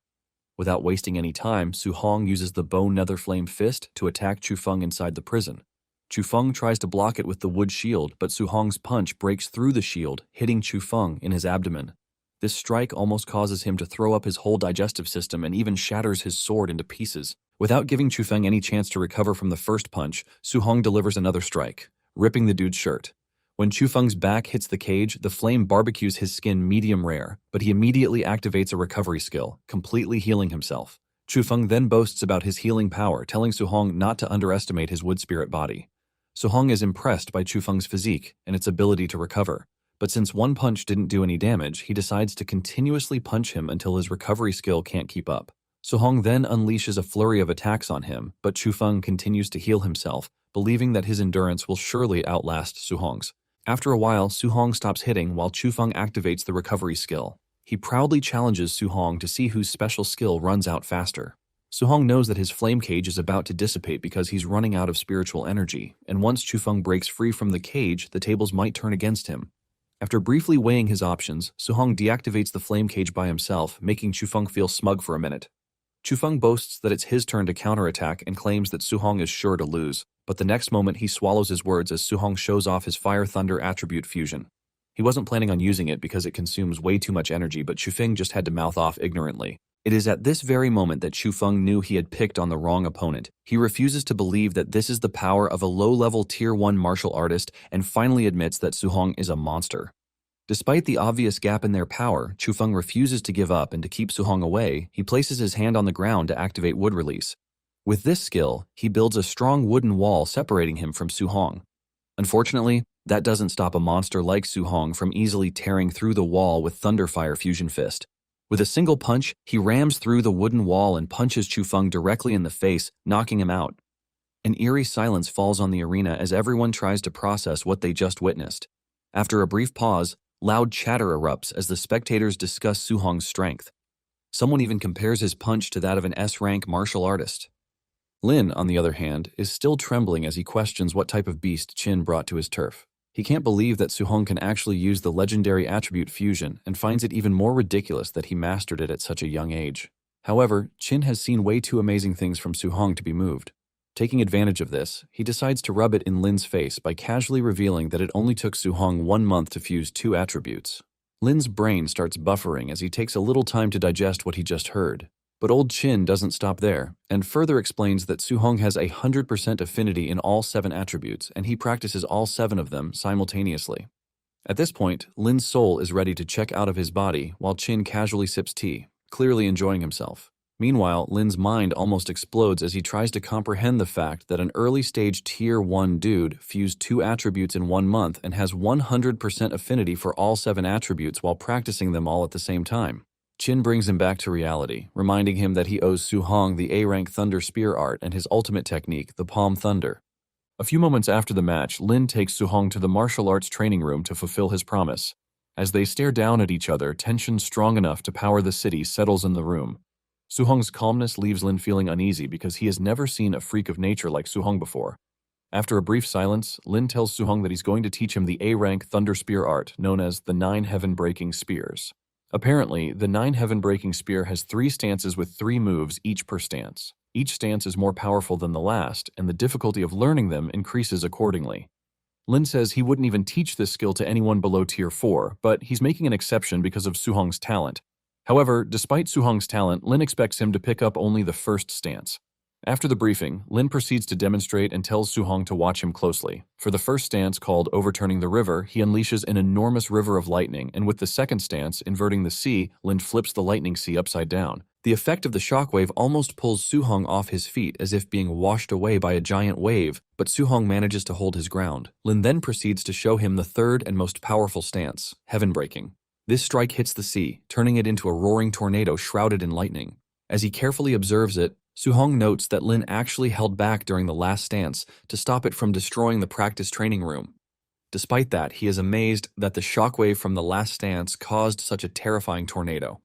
Without wasting any time, Su Hong uses the bone nether flame fist to attack Chufeng inside the prison. Chufeng tries to block it with the wood shield, but Su Hong's punch breaks through the shield, hitting Chufeng in his abdomen. This strike almost causes him to throw up his whole digestive system and even shatters his sword into pieces. Without giving Chufeng any chance to recover from the first punch, Su Hong delivers another strike, ripping the dude's shirt. When Chufeng's back hits the cage, the flame barbecues his skin medium rare, but he immediately activates a recovery skill, completely healing himself. Chufeng then boasts about his healing power, telling Su Hong not to underestimate his wood spirit body. Su Hong is impressed by Chufeng's physique and its ability to recover, but since one punch didn't do any damage, he decides to continuously punch him until his recovery skill can't keep up. Su Hong then unleashes a flurry of attacks on him, but Chufeng continues to heal himself, believing that his endurance will surely outlast Su Hong's. After a while, Su Hong stops hitting while Chufeng activates the recovery skill. He proudly challenges Su Hong to see whose special skill runs out faster. Su Hong knows that his flame cage is about to dissipate because he's running out of spiritual energy, and once Chufeng breaks free from the cage, the tables might turn against him. After briefly weighing his options, Su Hong deactivates the flame cage by himself, making Chufeng feel smug for a minute. Chufeng boasts that it's his turn to counterattack and claims that Su Hong is sure to lose. But the next moment he swallows his words as Su Hong shows off his Fire Thunder attribute fusion. He wasn't planning on using it because it consumes way too much energy, but Chufeng just had to mouth off ignorantly. It is at this very moment that Chufeng knew he had picked on the wrong opponent. He refuses to believe that this is the power of a low-level Tier 1 martial artist and finally admits that Su Hong is a monster. Despite the obvious gap in their power, Chufeng refuses to give up, and to keep Su Hong away, he places his hand on the ground to activate wood release. With this skill, he builds a strong wooden wall separating him from Su Hong. Unfortunately, that doesn't stop a monster like Su Hong from easily tearing through the wall with Thunderfire Fusion Fist. With a single punch, he rams through the wooden wall and punches Chufeng directly in the face, knocking him out. An eerie silence falls on the arena as everyone tries to process what they just witnessed. After a brief pause, loud chatter erupts as the spectators discuss Su Hong's strength. Someone even compares his punch to that of an S-rank martial artist. Lin, on the other hand, is still trembling as he questions what type of beast Chin brought to his turf. He can't believe that Su-hong can actually use the legendary attribute fusion and finds it even more ridiculous that he mastered it at such a young age. However, Chin has seen way too amazing things from Su-hong to be moved. Taking advantage of this, he decides to rub it in Lin's face by casually revealing that it only took Su-hong 1 month to fuse 2 attributes. Lin's brain starts buffering as he takes a little time to digest what he just heard. But old Chin doesn't stop there, and further explains that Su-hong has 100% affinity in all 7 attributes, and he practices all 7 of them simultaneously. At this point, Lin's soul is ready to check out of his body while Chin casually sips tea, clearly enjoying himself. Meanwhile, Lin's mind almost explodes as he tries to comprehend the fact that an early-stage Tier 1 dude fused 2 attributes in 1 month and has 100% affinity for all 7 attributes while practicing them all at the same time. Chin brings him back to reality, reminding him that he owes Su-hong the A-rank Thunder Spear art and his ultimate technique, the Palm Thunder. A few moments after the match, Lin takes Su-hong to the martial arts training room to fulfill his promise. As they stare down at each other, tension strong enough to power the city settles in the room. Su-hong's calmness leaves Lin feeling uneasy because he has never seen a freak of nature like Su-hong before. After a brief silence, Lin tells Su-hong that he's going to teach him the A-rank Thunder Spear art, known as the 9 Heaven-Breaking Spears. Apparently, the 9 Heaven-Breaking Spear has 3 stances with 3 moves each per stance. Each stance is more powerful than the last, and the difficulty of learning them increases accordingly. Lin says he wouldn't even teach this skill to anyone below Tier 4, but he's making an exception because of Su-hong's talent. However, despite Su-hong's talent, Lin expects him to pick up only the first stance. After the briefing, Lin proceeds to demonstrate and tells Su-hong to watch him closely. For the first stance, called Overturning the River, he unleashes an enormous river of lightning, and with the second stance, Inverting the Sea, Lin flips the lightning sea upside down. The effect of the shockwave almost pulls Su-hong off his feet as if being washed away by a giant wave, but Su-hong manages to hold his ground. Lin then proceeds to show him the third and most powerful stance, Heaven Breaking. This strike hits the sea, turning it into a roaring tornado shrouded in lightning. As he carefully observes it, Su-hong notes that Lin actually held back during the last stance to stop it from destroying the practice training room. Despite that, he is amazed that the shockwave from the last stance caused such a terrifying tornado.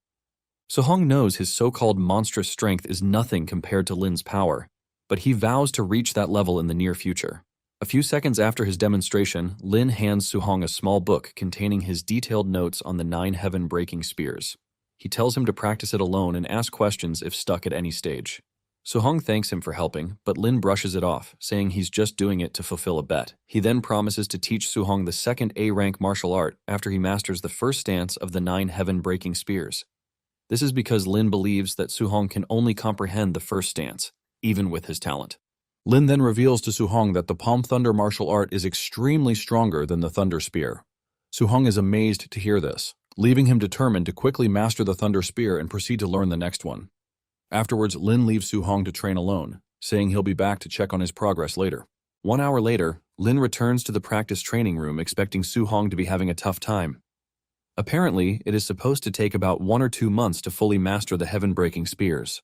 Su-hong knows his so-called monstrous strength is nothing compared to Lin's power, but he vows to reach that level in the near future. A few seconds after his demonstration, Lin hands Su-hong a small book containing his detailed notes on the 9 Heaven-Breaking Spears. He tells him to practice it alone and ask questions if stuck at any stage. Su-hong thanks him for helping, but Lin brushes it off, saying he's just doing it to fulfill a bet. He then promises to teach Su-hong the second A-rank martial art after he masters the first stance of the 9 Heaven-Breaking Spears. This is because Lin believes that Su-hong can only comprehend the first stance, even with his talent. Lin then reveals to Su-hong that the Palm Thunder martial art is extremely stronger than the Thunder Spear. Su-hong is amazed to hear this, leaving him determined to quickly master the Thunder Spear and proceed to learn the next one. Afterwards, Lin leaves Su-hong to train alone, saying he'll be back to check on his progress later. 1 hour later, Lin returns to the practice training room expecting Su-hong to be having a tough time. Apparently, it is supposed to take about 1 or 2 months to fully master the Heaven-Breaking Spears.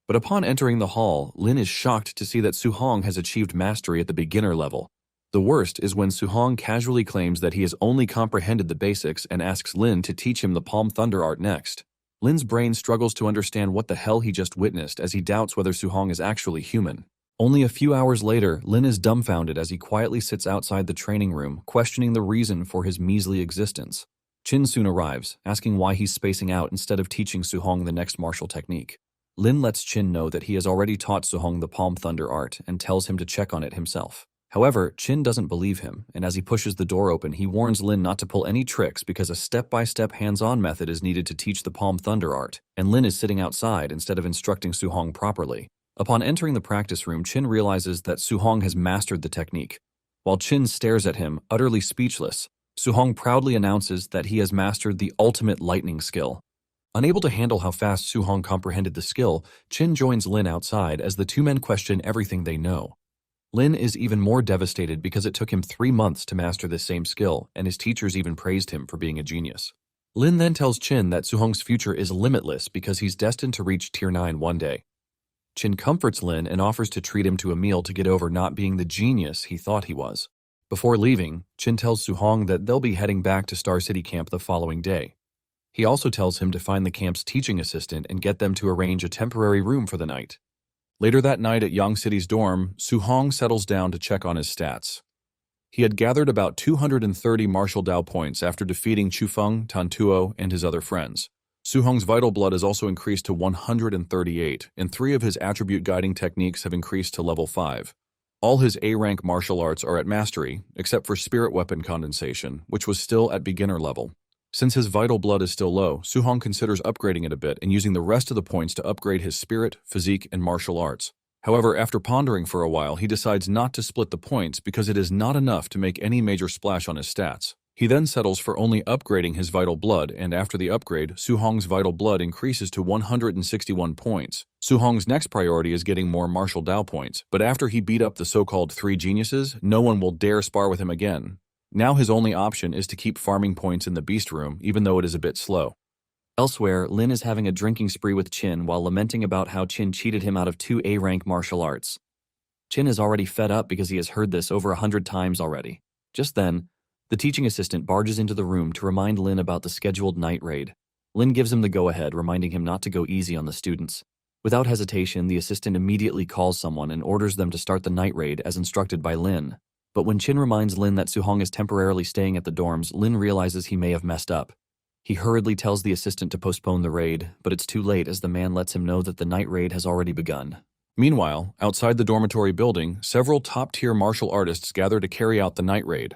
But upon entering the hall, Lin is shocked to see that Su-hong has achieved mastery at the beginner level. The worst is when Su-hong casually claims that he has only comprehended the basics and asks Lin to teach him the Palm Thunder art next. Lin's brain struggles to understand what the hell he just witnessed as he doubts whether Su-hong is actually human. Only a few hours later, Lin is dumbfounded as he quietly sits outside the training room, questioning the reason for his measly existence. Chin soon arrives, asking why he's spacing out instead of teaching Su-hong the next martial technique. Lin lets Chin know that he has already taught Su-hong the Palm Thunder art and tells him to check on it himself. However, Chin doesn't believe him, and as he pushes the door open, he warns Lin not to pull any tricks because a step-by-step hands-on method is needed to teach the Palm Thunder art, and Lin is sitting outside instead of instructing Su-hong properly. Upon entering the practice room, Chin realizes that Su-hong has mastered the technique. While Chin stares at him, utterly speechless, Su-hong proudly announces that he has mastered the ultimate lightning skill. Unable to handle how fast Su-hong comprehended the skill, Chin joins Lin outside as the two men question everything they know. Lin is even more devastated because it took him 3 months to master this same skill, and his teachers even praised him for being a genius. Lin then tells Chin that Su-hong's future is limitless because he's destined to reach Tier 9 one day. Chin comforts Lin and offers to treat him to a meal to get over not being the genius he thought he was. Before leaving, Chin tells Su-hong that they'll be heading back to Star City Camp the following day. He also tells him to find the camp's teaching assistant and get them to arrange a temporary room for the night. Later that night at Yang City's dorm, Su-hong settles down to check on his stats. He had gathered about 230 martial Dao points after defeating Chufeng, Tantuo, and his other friends. Su-hong's vital blood has also increased to 138, and 3 of his attribute guiding techniques have increased to level 5. All his A-rank martial arts are at mastery, except for spirit weapon condensation, which was still at beginner level. Since his vital blood is still low, Su-hong considers upgrading it a bit and using the rest of the points to upgrade his spirit, physique, and martial arts. However, after pondering for a while, he decides not to split the points because it is not enough to make any major splash on his stats. He then settles for only upgrading his vital blood, and after the upgrade, Su-hong's vital blood increases to 161 points. Su-hong's next priority is getting more martial Dao points, but after he beat up the so-called 3 geniuses, no one will dare spar with him again. Now his only option is to keep farming points in the beast room, even though it is a bit slow. Elsewhere, Lin is having a drinking spree with Qin while lamenting about how Qin cheated him out of 2 A-rank martial arts. Qin is already fed up because he has heard this over 100 times already. Just then, the teaching assistant barges into the room to remind Lin about the scheduled night raid. Lin gives him the go-ahead, reminding him not to go easy on the students. Without hesitation, the assistant immediately calls someone and orders them to start the night raid as instructed by Lin. But when Qin reminds Lin that Su-hong is temporarily staying at the dorms, Lin realizes he may have messed up. He hurriedly tells the assistant to postpone the raid, but it's too late as the man lets him know that the night raid has already begun. Meanwhile, outside the dormitory building, several top-tier martial artists gather to carry out the night raid.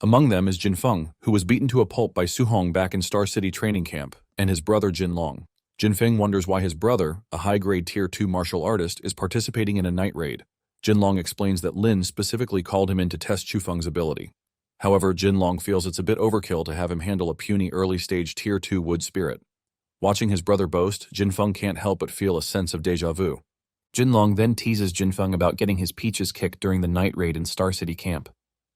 Among them is Jinfeng, who was beaten to a pulp by Su-hong back in Star City training camp, and his brother Jinlong. Jinfeng wonders why his brother, a high-grade Tier 2 martial artist, is participating in a night raid. Jinlong explains that Lin specifically called him in to test Chufeng's ability. However, Jinlong feels it's a bit overkill to have him handle a puny early-stage Tier 2 wood spirit. Watching his brother boast, Jinfeng can't help but feel a sense of déjà vu. Jinlong then teases Jinfeng about getting his peaches kicked during the night raid in Star City camp.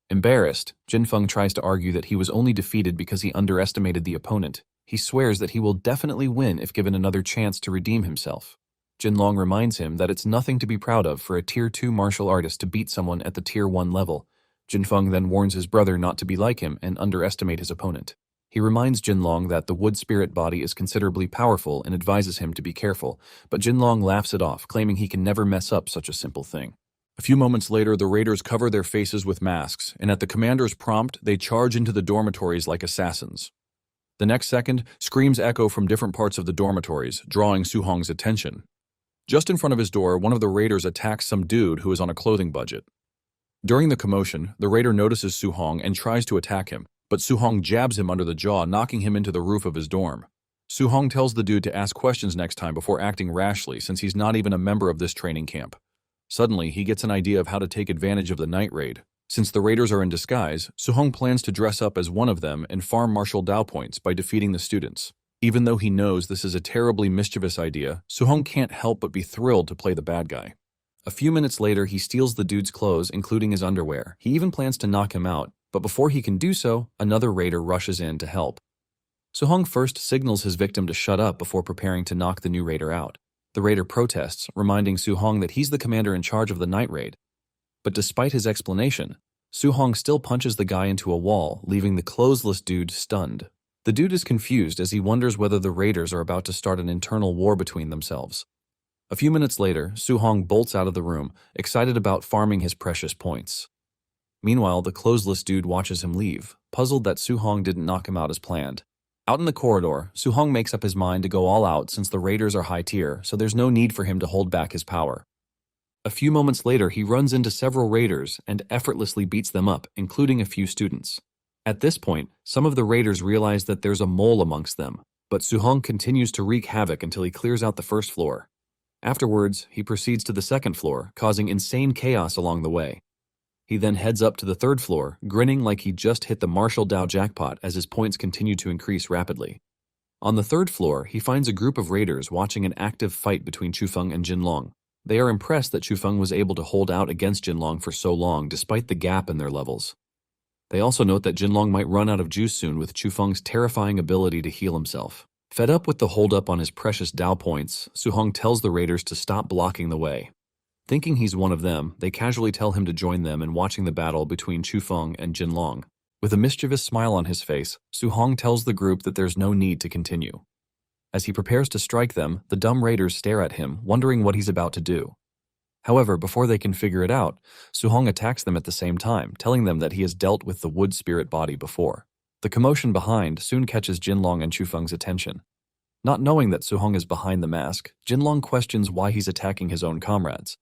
Embarrassed, Jinfeng tries to argue that he was only defeated because he underestimated the opponent. He swears that he will definitely win if given another chance to redeem himself. Jinlong reminds him that it's nothing to be proud of for a Tier 2 martial artist to beat someone at the Tier 1 level. Jinfeng then warns his brother not to be like him and underestimate his opponent. He reminds Jinlong that the wood spirit body is considerably powerful and advises him to be careful, but Jinlong laughs it off, claiming he can never mess up such a simple thing. A few moments later, the raiders cover their faces with masks, and at the commander's prompt, they charge into the dormitories like assassins. The next second, screams echo from different parts of the dormitories, drawing Su-hong's attention. Just in front of his door, one of the raiders attacks some dude who is on a clothing budget. During the commotion, the raider notices Su-hong and tries to attack him, but Su-hong jabs him under the jaw, knocking him into the roof of his dorm. Su-hong tells the dude to ask questions next time before acting rashly, since he's not even a member of this training camp. Suddenly, he gets an idea of how to take advantage of the night raid. Since the raiders are in disguise, Su-hong plans to dress up as one of them and farm martial Dao points by defeating the students. Even though he knows this is a terribly mischievous idea, Su-hong can't help but be thrilled to play the bad guy. A few minutes later, he steals the dude's clothes, including his underwear. He even plans to knock him out, but before he can do so, another raider rushes in to help. Su-hong first signals his victim to shut up before preparing to knock the new raider out. The raider protests, reminding Su-hong that he's the commander in charge of the night raid. But despite his explanation, Su-hong still punches the guy into a wall, leaving the clothesless dude stunned. The dude is confused as he wonders whether the raiders are about to start an internal war between themselves. A few minutes later, Su-hong bolts out of the room, excited about farming his precious points. Meanwhile, the clothesless dude watches him leave, puzzled that Su-hong didn't knock him out as planned. Out in the corridor, Su-hong makes up his mind to go all out since the raiders are high tier, so there's no need for him to hold back his power. A few moments later, he runs into several raiders and effortlessly beats them up, including a few students. At this point, some of the raiders realize that there's a mole amongst them, but Su-hong continues to wreak havoc until he clears out the first floor. Afterwards, he proceeds to the second floor, causing insane chaos along the way. He then heads up to the third floor, grinning like he just hit the martial Dao jackpot as his points continue to increase rapidly. On the third floor, he finds a group of raiders watching an active fight between Chufeng and Jinlong. They are impressed that Chufeng was able to hold out against Jinlong for so long despite the gap in their levels. They also note that Jinlong might run out of juice soon with Chufeng's terrifying ability to heal himself. Fed up with the holdup on his precious Dao points, Su-hong tells the raiders to stop blocking the way. Thinking he's one of them, they casually tell him to join them in watching the battle between Chufeng and Jinlong. With a mischievous smile on his face, Su-hong tells the group that there's no need to continue. As he prepares to strike them, the dumb raiders stare at him, wondering what he's about to do. However, before they can figure it out, Suhong attacks them at the same time, telling them that he has dealt with the wood spirit body before. The commotion behind soon catches Jinlong and Chufeng's attention. Not knowing that Suhong is behind the mask, Jinlong questions why he's attacking his own comrades.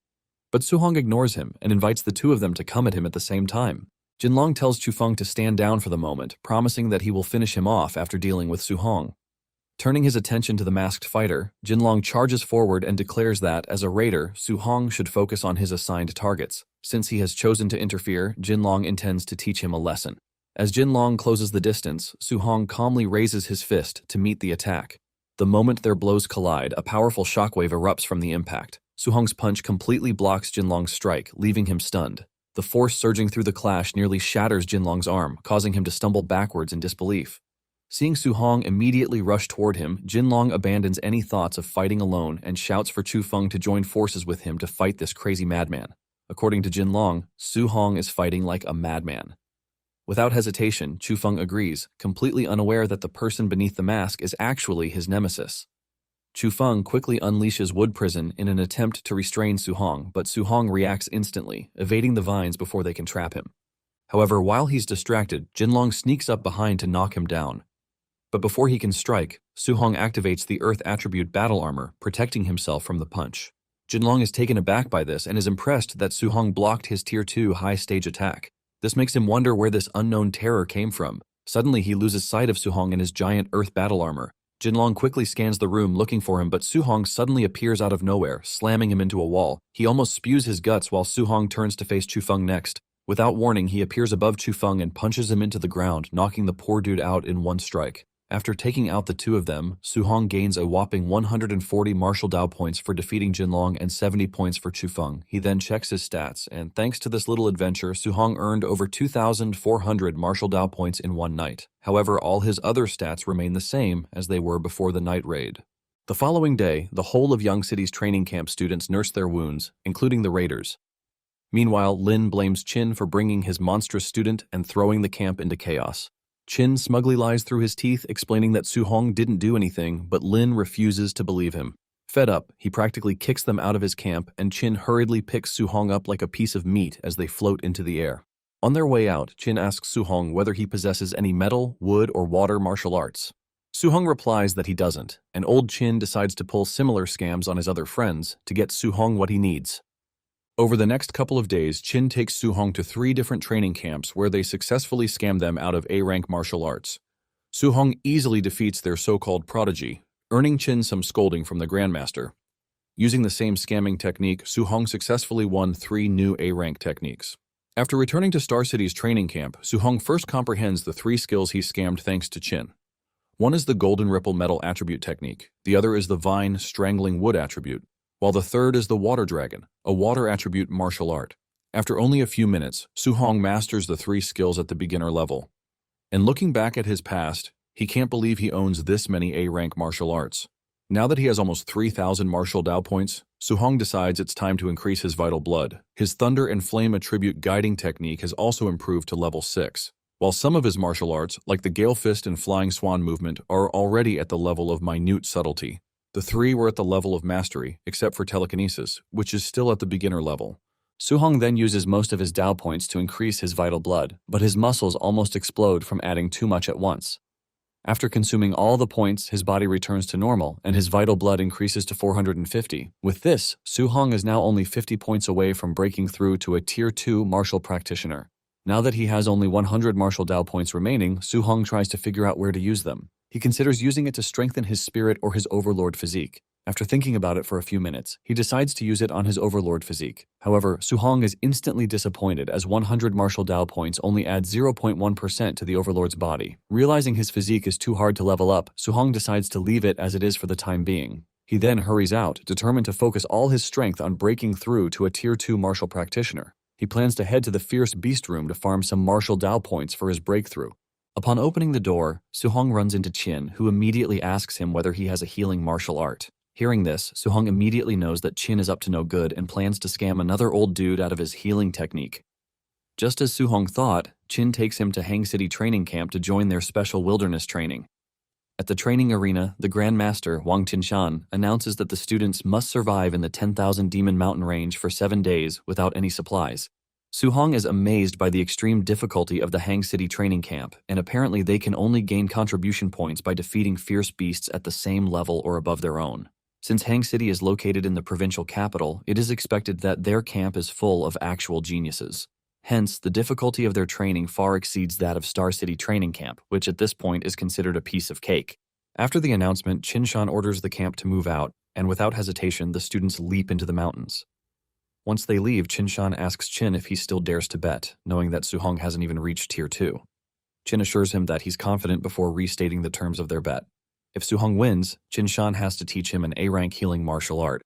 But Suhong ignores him and invites the two of them to come at him at the same time. Jinlong tells Chufeng to stand down for the moment, promising that he will finish him off after dealing with Suhong. Turning his attention to the masked fighter, Jinlong charges forward and declares that, as a raider, Suhong should focus on his assigned targets. Since he has chosen to interfere, Jinlong intends to teach him a lesson. As Jinlong closes the distance, Suhong calmly raises his fist to meet the attack. The moment their blows collide, a powerful shockwave erupts from the impact. Suhong's punch completely blocks Jinlong's strike, leaving him stunned. The force surging through the clash nearly shatters Jinlong's arm, causing him to stumble backwards in disbelief. Seeing Suhong immediately rush toward him, Jinlong abandons any thoughts of fighting alone and shouts for Chufeng to join forces with him to fight this crazy madman. According to Jinlong, Suhong is fighting like a madman. Without hesitation, Chufeng agrees, completely unaware that the person beneath the mask is actually his nemesis. Chufeng quickly unleashes Wood Prison in an attempt to restrain Suhong, but Suhong reacts instantly, evading the vines before they can trap him. However, while he's distracted, Jinlong sneaks up behind to knock him down. But before he can strike, Suhong activates the Earth Attribute Battle Armor, protecting himself from the punch. Jinlong is taken aback by this and is impressed that Suhong blocked his Tier 2 high-stage attack. This makes him wonder where this unknown terror came from. Suddenly, he loses sight of Suhong in his giant Earth Battle Armor. Jinlong quickly scans the room looking for him, but Suhong suddenly appears out of nowhere, slamming him into a wall. He almost spews his guts while Suhong turns to face Chufeng next. Without warning, he appears above Chufeng and punches him into the ground, knocking the poor dude out in one strike. After taking out the two of them, Suhong gains a whopping 140 martial Dao points for defeating Jinlong and 70 points for Chufeng. He then checks his stats, and thanks to this little adventure, Suhong earned over 2,400 martial Dao points in one night. However, all his other stats remain the same as they were before the night raid. The following day, the whole of Young City's training camp students nurse their wounds, including the raiders. Meanwhile, Lin blames Qin for bringing his monstrous student and throwing the camp into chaos. Qin smugly lies through his teeth, explaining that Suhong didn't do anything, but Lin refuses to believe him. Fed up, he practically kicks them out of his camp, and Qin hurriedly picks Suhong up like a piece of meat as they float into the air. On their way out, Qin asks Suhong whether he possesses any metal, wood, or water martial arts. Suhong replies that he doesn't, and old Qin decides to pull similar scams on his other friends to get Suhong what he needs. Over the next couple of days, Qin takes Suhong to 3 different training camps where they successfully scam them out of A-rank martial arts. Suhong easily defeats their so-called prodigy, earning Qin some scolding from the Grandmaster. Using the same scamming technique, Suhong successfully won 3 new A-rank techniques. After returning to Star City's training camp, Suhong first comprehends the 3 skills he scammed thanks to Qin. One is the Golden Ripple Metal Attribute technique, the other is the Vine Strangling Wood attribute, while the third is the Water Dragon, a water attribute martial art. After only a few minutes, Suhong masters the 3 skills at the beginner level. And looking back at his past, he can't believe he owns this many A-rank martial arts. Now that he has almost 3,000 martial Dao points, Suhong decides it's time to increase his vital blood. His Thunder and Flame attribute guiding technique has also improved to level 6, while some of his martial arts, like the Gale Fist and Flying Swan movement, are already at the level of minute subtlety. The 3 were at the level of mastery, except for telekinesis, which is still at the beginner level. Suhong then uses most of his Dao points to increase his vital blood, but his muscles almost explode from adding too much at once. After consuming all the points, his body returns to normal, and his vital blood increases to 450. With this, Suhong is now only 50 points away from breaking through to a Tier 2 martial practitioner. Now that he has only 100 martial Dao points remaining, Suhong tries to figure out where to use them. He considers using it to strengthen his spirit or his overlord physique. After thinking about it for a few minutes, he decides to use it on his overlord physique. However, Suhong is instantly disappointed as 100 martial Dao points only add 0.1% to the overlord's body. Realizing his physique is too hard to level up, Suhong decides to leave it as it is for the time being. He then hurries out, determined to focus all his strength on breaking through to a Tier 2 martial practitioner. He plans to head to the Fierce Beast Room to farm some martial Dao points for his breakthrough. Upon opening the door, Suhong runs into Qin, who immediately asks him whether he has a healing martial art. Hearing this, Suhong immediately knows that Qin is up to no good and plans to scam another old dude out of his healing technique. Just as Suhong thought, Qin takes him to Hang City training camp to join their special wilderness training. At the training arena, the Grand Master, Wang Tinshan, announces that the students must survive in the 10,000 Demon Mountain range for 7 days without any supplies. Su-hong is amazed by the extreme difficulty of the Hang City training camp, and apparently they can only gain contribution points by defeating fierce beasts at the same level or above their own. Since Hang City is located in the provincial capital, it is expected that their camp is full of actual geniuses. Hence, the difficulty of their training far exceeds that of Star City Training Camp, which at this point is considered a piece of cake. After the announcement, Qinshan orders the camp to move out, and without hesitation, the students leap into the mountains. Once they leave, Qinshan asks Qin if he still dares to bet, knowing that Su-hong hasn't even reached Tier 2. Qin assures him that he's confident before restating the terms of their bet. If Su-hong wins, Qinshan has to teach him an A-rank healing martial art.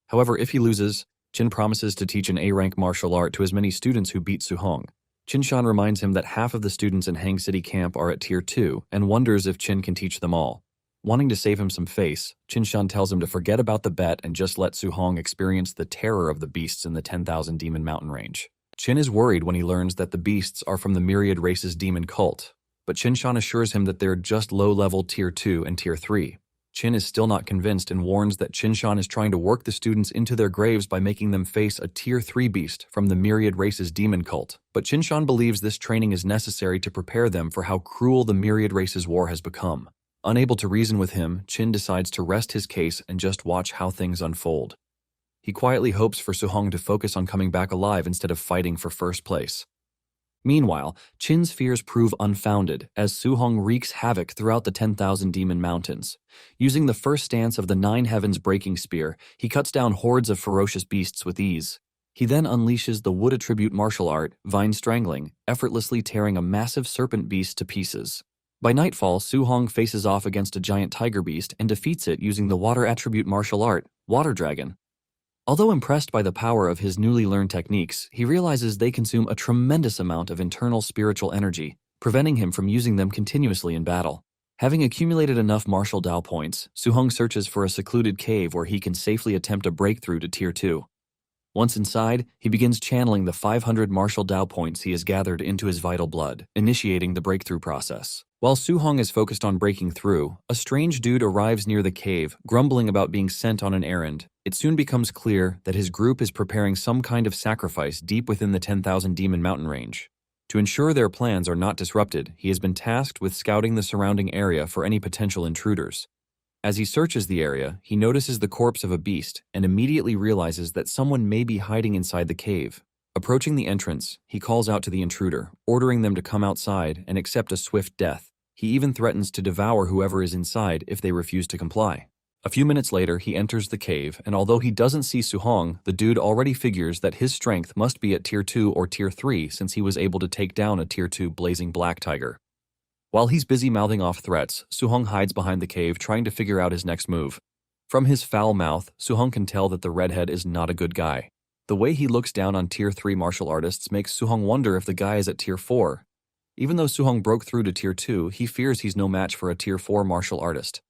However, if he loses, Qin promises to teach an A-rank martial art to as many students who beat Su-hong. Qinshan reminds him that half of the students in Hang City Camp are at Tier 2 and wonders if Qin can teach them all. Wanting to save him some face, Qinshan tells him to forget about the bet and just let Su-hong experience the terror of the beasts in the 10,000 Demon Mountain range. Qin is worried when he learns that the beasts are from the myriad races demon cult, but Qinshan assures him that they're just low-level Tier 2 and Tier 3. Qin is still not convinced and warns that Qinshan is trying to work the students into their graves by making them face a Tier 3 beast from the myriad races demon cult. But Qinshan believes this training is necessary to prepare them for how cruel the myriad races war has become. Unable to reason with him, Qin decides to rest his case and just watch how things unfold. He quietly hopes for Su-hong to focus on coming back alive instead of fighting for first place. Meanwhile, Qin's fears prove unfounded as Su-hong wreaks havoc throughout the 10,000 Demon Mountains. Using the first stance of the Nine Heavens Breaking Spear, he cuts down hordes of ferocious beasts with ease. He then unleashes the wood attribute martial art, Vine Strangling, effortlessly tearing a massive serpent beast to pieces. By nightfall, Su-hong faces off against a giant tiger beast and defeats it using the water attribute martial art, Water Dragon. Although impressed by the power of his newly learned techniques, he realizes they consume a tremendous amount of internal spiritual energy, preventing him from using them continuously in battle. Having accumulated enough martial Dao points, Su-hong searches for a secluded cave where he can safely attempt a breakthrough to Tier 2. Once inside, he begins channeling the 500 martial Dao points he has gathered into his vital blood, initiating the breakthrough process. While Su-hong is focused on breaking through, a strange dude arrives near the cave, grumbling about being sent on an errand. It soon becomes clear that his group is preparing some kind of sacrifice deep within the 10,000 Demon Mountain range. To ensure their plans are not disrupted, he has been tasked with scouting the surrounding area for any potential intruders. As he searches the area, he notices the corpse of a beast and immediately realizes that someone may be hiding inside the cave. Approaching the entrance, he calls out to the intruder, ordering them to come outside and accept a swift death. He even threatens to devour whoever is inside if they refuse to comply. A few minutes later, he enters the cave, and although he doesn't see Su-hong, the dude already figures that his strength must be at Tier 2 or Tier 3 since he was able to take down a Tier 2 blazing black tiger. While he's busy mouthing off threats, Su-hong hides behind the cave trying to figure out his next move. From his foul mouth, Su-hong can tell that the redhead is not a good guy. The way he looks down on Tier 3 martial artists makes Su-hong wonder if the guy is at Tier 4. Even though Su-hong broke through to Tier 2, he fears he's no match for a Tier 4 martial artist.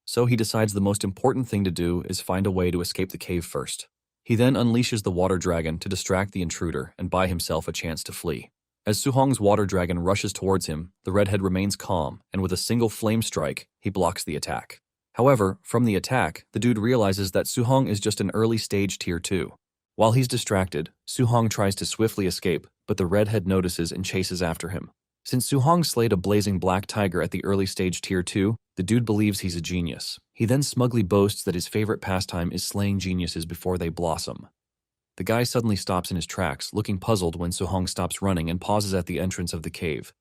So he decides the most important thing to do is find a way to escape the cave first. He then unleashes the water dragon to distract the intruder and buy himself a chance to flee. As Su-hong's water dragon rushes towards him, the redhead remains calm, and with a single flame strike, he blocks the attack. However, from the attack, the dude realizes that Su-hong is just an early-stage Tier 2. While he's distracted, Su-hong tries to swiftly escape, but the redhead notices and chases after him. Since Su-hong slayed a blazing black tiger at the early-stage Tier 2, the dude believes he's a genius. He then smugly boasts that his favorite pastime is slaying geniuses before they blossom. The guy suddenly stops in his tracks, looking puzzled when Su-hong stops running and pauses at the entrance of the cave.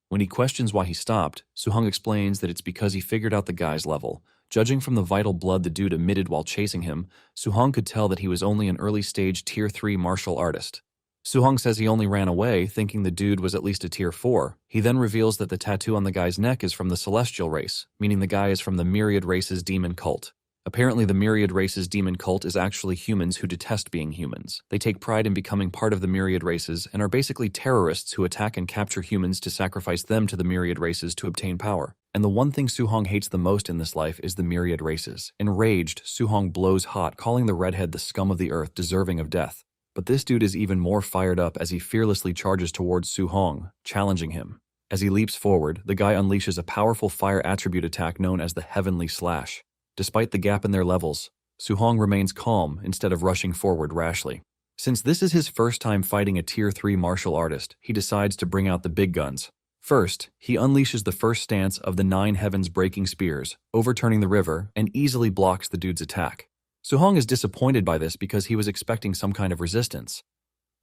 When he questions why he stopped, Su-hong explains that it's because he figured out the guy's level. Judging from the vital blood the dude emitted while chasing him, Su-hong could tell that he was only an early-stage Tier 3 martial artist. Su-hong says he only ran away, thinking the dude was at least a Tier 4. He then reveals that the tattoo on the guy's neck is from the Celestial race, meaning the guy is from the Myriad Races demon cult. Apparently, the Myriad Races demon cult is actually humans who detest being humans. They take pride in becoming part of the Myriad Races and are basically terrorists who attack and capture humans to sacrifice them to the Myriad Races to obtain power. And the one thing Su-hong hates the most in this life is the Myriad Races. Enraged, Su-hong blows hot, calling the redhead the scum of the earth, deserving of death. But this dude is even more fired up as he fearlessly charges towards Su-hong, challenging him. As he leaps forward, the guy unleashes a powerful fire attribute attack known as the Heavenly Slash. Despite the gap in their levels, Su-hong remains calm instead of rushing forward rashly. Since this is his first time fighting a Tier 3 martial artist, he decides to bring out the big guns. First, he unleashes the first stance of the 9 Heavens Breaking Spears, overturning the river, and easily blocks the dude's attack. Su-hong is disappointed by this because he was expecting some kind of resistance.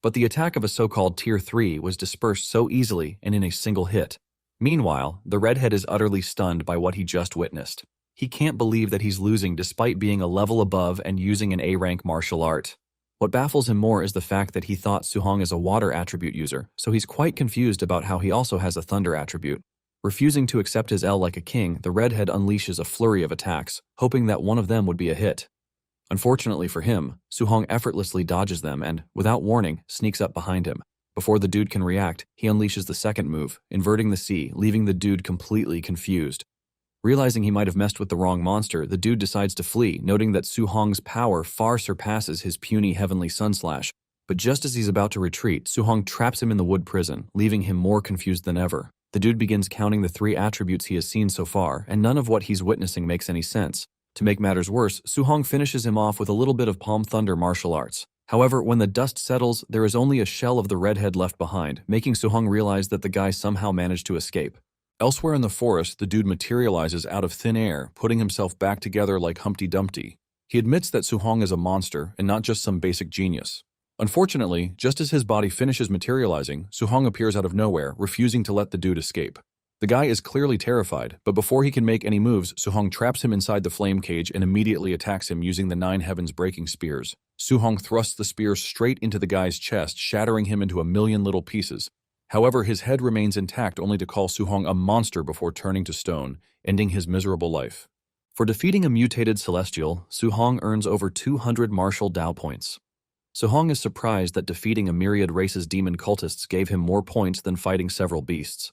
But the attack of a so-called Tier 3 was dispersed so easily and in a single hit. Meanwhile, the redhead is utterly stunned by what he just witnessed. He can't believe that he's losing despite being a level above and using an A-rank martial art. What baffles him more is the fact that he thought Su-hong is a water attribute user, so he's quite confused about how he also has a thunder attribute. Refusing to accept his L like a king, the redhead unleashes a flurry of attacks, hoping that one of them would be a hit. Unfortunately for him, Su-hong effortlessly dodges them and, without warning, sneaks up behind him. Before the dude can react, he unleashes the second move, inverting the C, leaving the dude completely confused. Realizing he might have messed with the wrong monster, the dude decides to flee, noting that Su-hong's power far surpasses his puny Heavenly Sunslash. But just as he's about to retreat, Su-hong traps him in the wood prison, leaving him more confused than ever. The dude begins counting the 3 attributes he has seen so far, and none of what he's witnessing makes any sense. To make matters worse, Su-hong finishes him off with a little bit of Palm Thunder martial arts. However, when the dust settles, there is only a shell of the redhead left behind, making Su-hong realize that the guy somehow managed to escape. Elsewhere in the forest, the dude materializes out of thin air, putting himself back together like Humpty Dumpty. He admits that Su-hong is a monster and not just some basic genius. Unfortunately, just as his body finishes materializing, Su-hong appears out of nowhere, refusing to let the dude escape. The guy is clearly terrified, but before he can make any moves, Su-hong traps him inside the flame cage and immediately attacks him using the 9 Heavens Breaking Spears. Su-hong thrusts the spear straight into the guy's chest, shattering him into a million little pieces. However, his head remains intact only to call Su-hong a monster before turning to stone, ending his miserable life. For defeating a mutated celestial, Su-hong earns over 200 martial Dao points. Su-hong is surprised that defeating a myriad race's demon cultists gave him more points than fighting several beasts.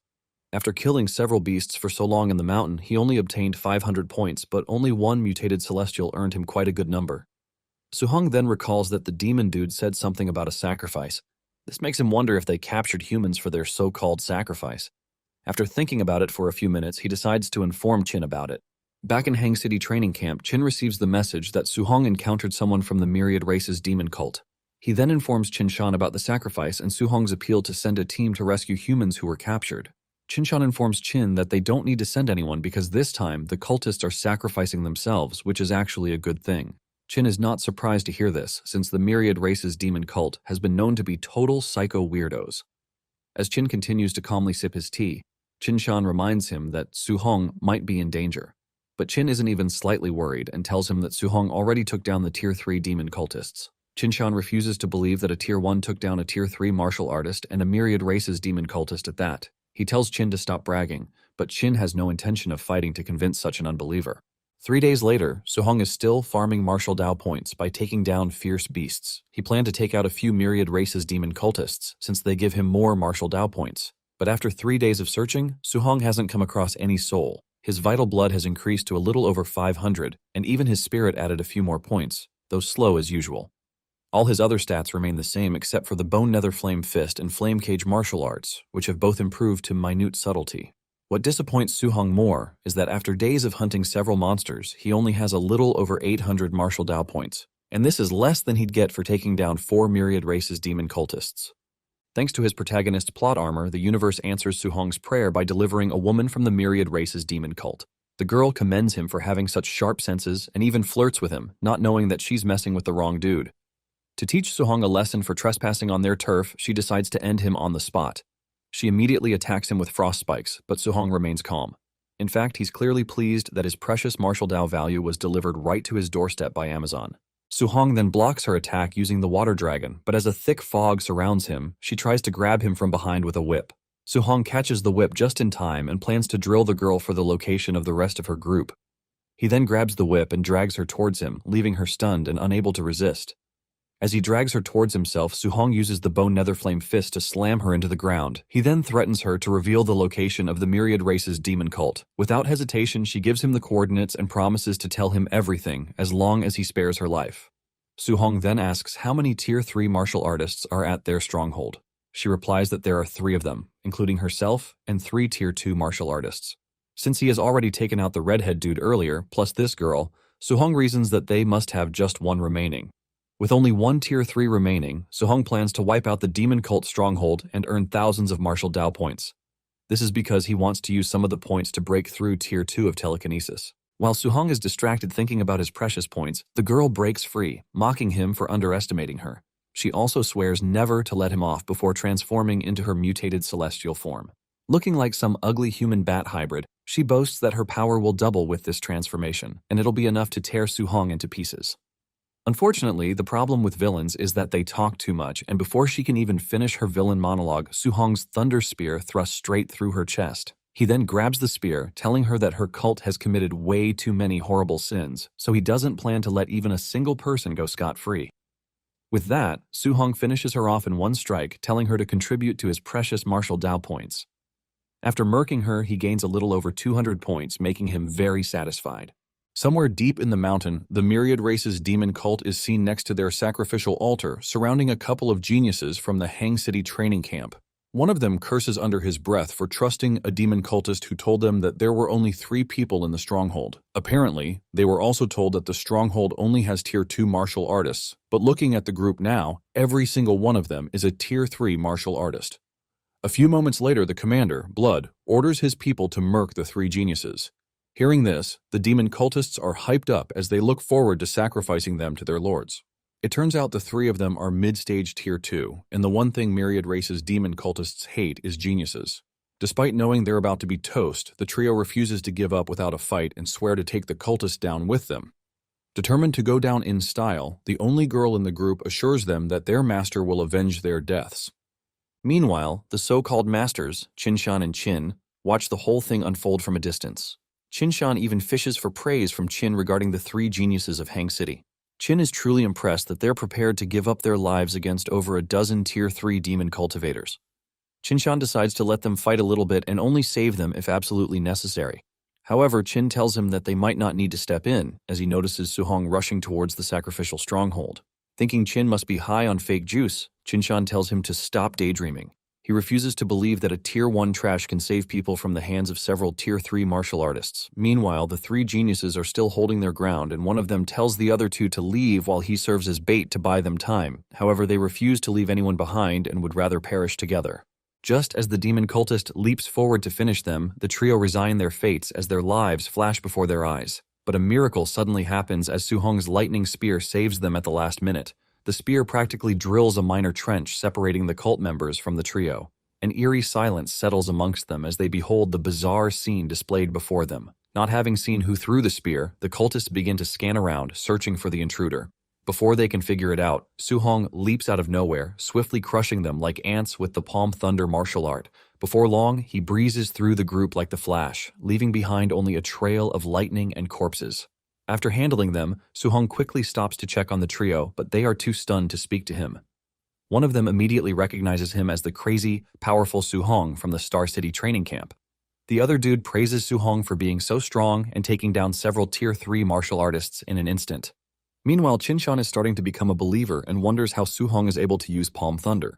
After killing several beasts for so long in the mountain, he only obtained 500 points, but only one mutated celestial earned him quite a good number. Su-hong then recalls that the demon dude said something about a sacrifice. This makes him wonder if they captured humans for their so-called sacrifice. After thinking about it for a few minutes, he decides to inform Chin about it. Back in Hang City training camp, Chin receives the message that Su-hong encountered someone from the myriad race's demon cult. He then informs Chin-shan about the sacrifice and Su-hong's appeal to send a team to rescue humans who were captured. Chin-shan informs Chin that they don't need to send anyone because this time the cultists are sacrificing themselves, which is actually a good thing. Chin is not surprised to hear this, since the myriad race's demon cult has been known to be total psycho weirdos. As Chin continues to calmly sip his tea, Chin-shan reminds him that Su-hong might be in danger. But Chin isn't even slightly worried and tells him that Su-hong already took down the Tier 3 demon cultists. Chin-shan refuses to believe that a Tier 1 took down a Tier 3 martial artist and a myriad race's demon cultist at that. He tells Chin to stop bragging, but Chin has no intention of fighting to convince such an unbeliever. 3 days later, Su-hong is still farming martial Dao points by taking down fierce beasts. He planned to take out a few myriad races demon cultists, since they give him more martial Dao points. But after 3 days of searching, Su-hong hasn't come across any soul. His vital blood has increased to a little over 500, and even his spirit added a few more points, though slow as usual. All his other stats remain the same except for the Bone Nether Flame Fist and Flame Cage martial arts, which have both improved to minute subtlety. What disappoints Su-hong more is that after days of hunting several monsters, he only has a little over 800 martial Dao points, and this is less than he'd get for taking down 4 myriad races demon cultists. Thanks to his protagonist's plot armor, the universe answers Su-hong's prayer by delivering a woman from the myriad race's demon cult. The girl commends him for having such sharp senses and even flirts with him, not knowing that she's messing with the wrong dude. To teach Su-hong a lesson for trespassing on their turf, she decides to end him on the spot. She immediately attacks him with frost spikes, but Su-hong remains calm. In fact, he's clearly pleased that his precious martial Dao value was delivered right to his doorstep by Amazon. Su-hong then blocks her attack using the water dragon, but as a thick fog surrounds him, she tries to grab him from behind with a whip. Su-hong catches the whip just in time and plans to drill the girl for the location of the rest of her group. He then grabs the whip and drags her towards him, leaving her stunned and unable to resist. As he drags her towards himself, Su-hong uses the Bone Nether Flame Fist to slam her into the ground. He then threatens her to reveal the location of the myriad race's demon cult. Without hesitation, she gives him the coordinates and promises to tell him everything as long as he spares her life. Su-hong then asks how many Tier 3 martial artists are at their stronghold. She replies that there are 3 of them, including herself and 3 Tier 2 martial artists. Since he has already taken out the redhead dude earlier, plus this girl, Suhong reasons that they must have just 1 remaining. With only 1 Tier 3 remaining, Suhong plans to wipe out the demon cult stronghold and earn thousands of martial Dao points. This is because he wants to use some of the points to break through Tier 2 of telekinesis. While Suhong is distracted thinking about his precious points, the girl breaks free, mocking him for underestimating her. She also swears never to let him off before transforming into her mutated celestial form. Looking like some ugly human bat hybrid, she boasts that her power will double with this transformation, and it'll be enough to tear Suhong into pieces. Unfortunately, the problem with villains is that they talk too much, and before she can even finish her villain monologue, Suhong's thunder spear thrusts straight through her chest. He then grabs the spear, telling her that her cult has committed way too many horrible sins, so he doesn't plan to let even a single person go scot-free. With that, Suhong finishes her off in 1 strike, telling her to contribute to his precious martial Dao points. After murking her, he gains a little over 200 points, making him very satisfied. Somewhere deep in the mountain, the Myriad Race's demon cult is seen next to their sacrificial altar, surrounding a couple of geniuses from the Hang City training camp. One of them curses under his breath for trusting a demon cultist who told them that there were only 3 people in the stronghold. Apparently, they were also told that the stronghold only has Tier 2 martial artists, but looking at the group now, every single one of them is a Tier 3 martial artist. A few moments later, the commander, Blood, orders his people to murk the 3 geniuses. Hearing this, the demon cultists are hyped up as they look forward to sacrificing them to their lords. It turns out the 3 of them are mid-stage Tier 2, and the one thing Myriad Race's demon cultists hate is geniuses. Despite knowing they're about to be toast, the trio refuses to give up without a fight and swear to take the cultists down with them. Determined to go down in style, the only girl in the group assures them that their master will avenge their deaths. Meanwhile, the so-called masters, Qinshan and Qin, watch the whole thing unfold from a distance. Qinshan even fishes for praise from Qin regarding the 3 geniuses of Hang City. Qin is truly impressed that they're prepared to give up their lives against over a dozen Tier 3 demon cultivators. Qinshan decides to let them fight a little bit and only save them if absolutely necessary. However, Qin tells him that they might not need to step in, as he notices Suhong rushing towards the sacrificial stronghold. Thinking Qin must be high on fake juice, Qinshan tells him to stop daydreaming. He refuses to believe that a Tier 1 trash can save people from the hands of several Tier 3 martial artists. Meanwhile, the 3 geniuses are still holding their ground, and one of them tells the other 2 to leave while he serves as bait to buy them time. However, they refuse to leave anyone behind and would rather perish together. Just as the demon cultist leaps forward to finish them, the trio resign their fates as their lives flash before their eyes. But a miracle suddenly happens as Suhong's lightning spear saves them at the last minute. The spear practically drills a minor trench separating the cult members from the trio. An eerie silence settles amongst them as they behold the bizarre scene displayed before them. Not having seen who threw the spear, the cultists begin to scan around, searching for the intruder. Before they can figure it out, Suhong leaps out of nowhere, swiftly crushing them like ants with the Palm Thunder martial art. Before long, he breezes through the group like the Flash, leaving behind only a trail of lightning and corpses. After handling them, Suhong quickly stops to check on the trio, but they are too stunned to speak to him. One of them immediately recognizes him as the crazy, powerful Suhong from the Star City training camp. The other dude praises Suhong for being so strong and taking down several Tier 3 martial artists in an instant. Meanwhile, Qinshan is starting to become a believer and wonders how Suhong is able to use Palm Thunder.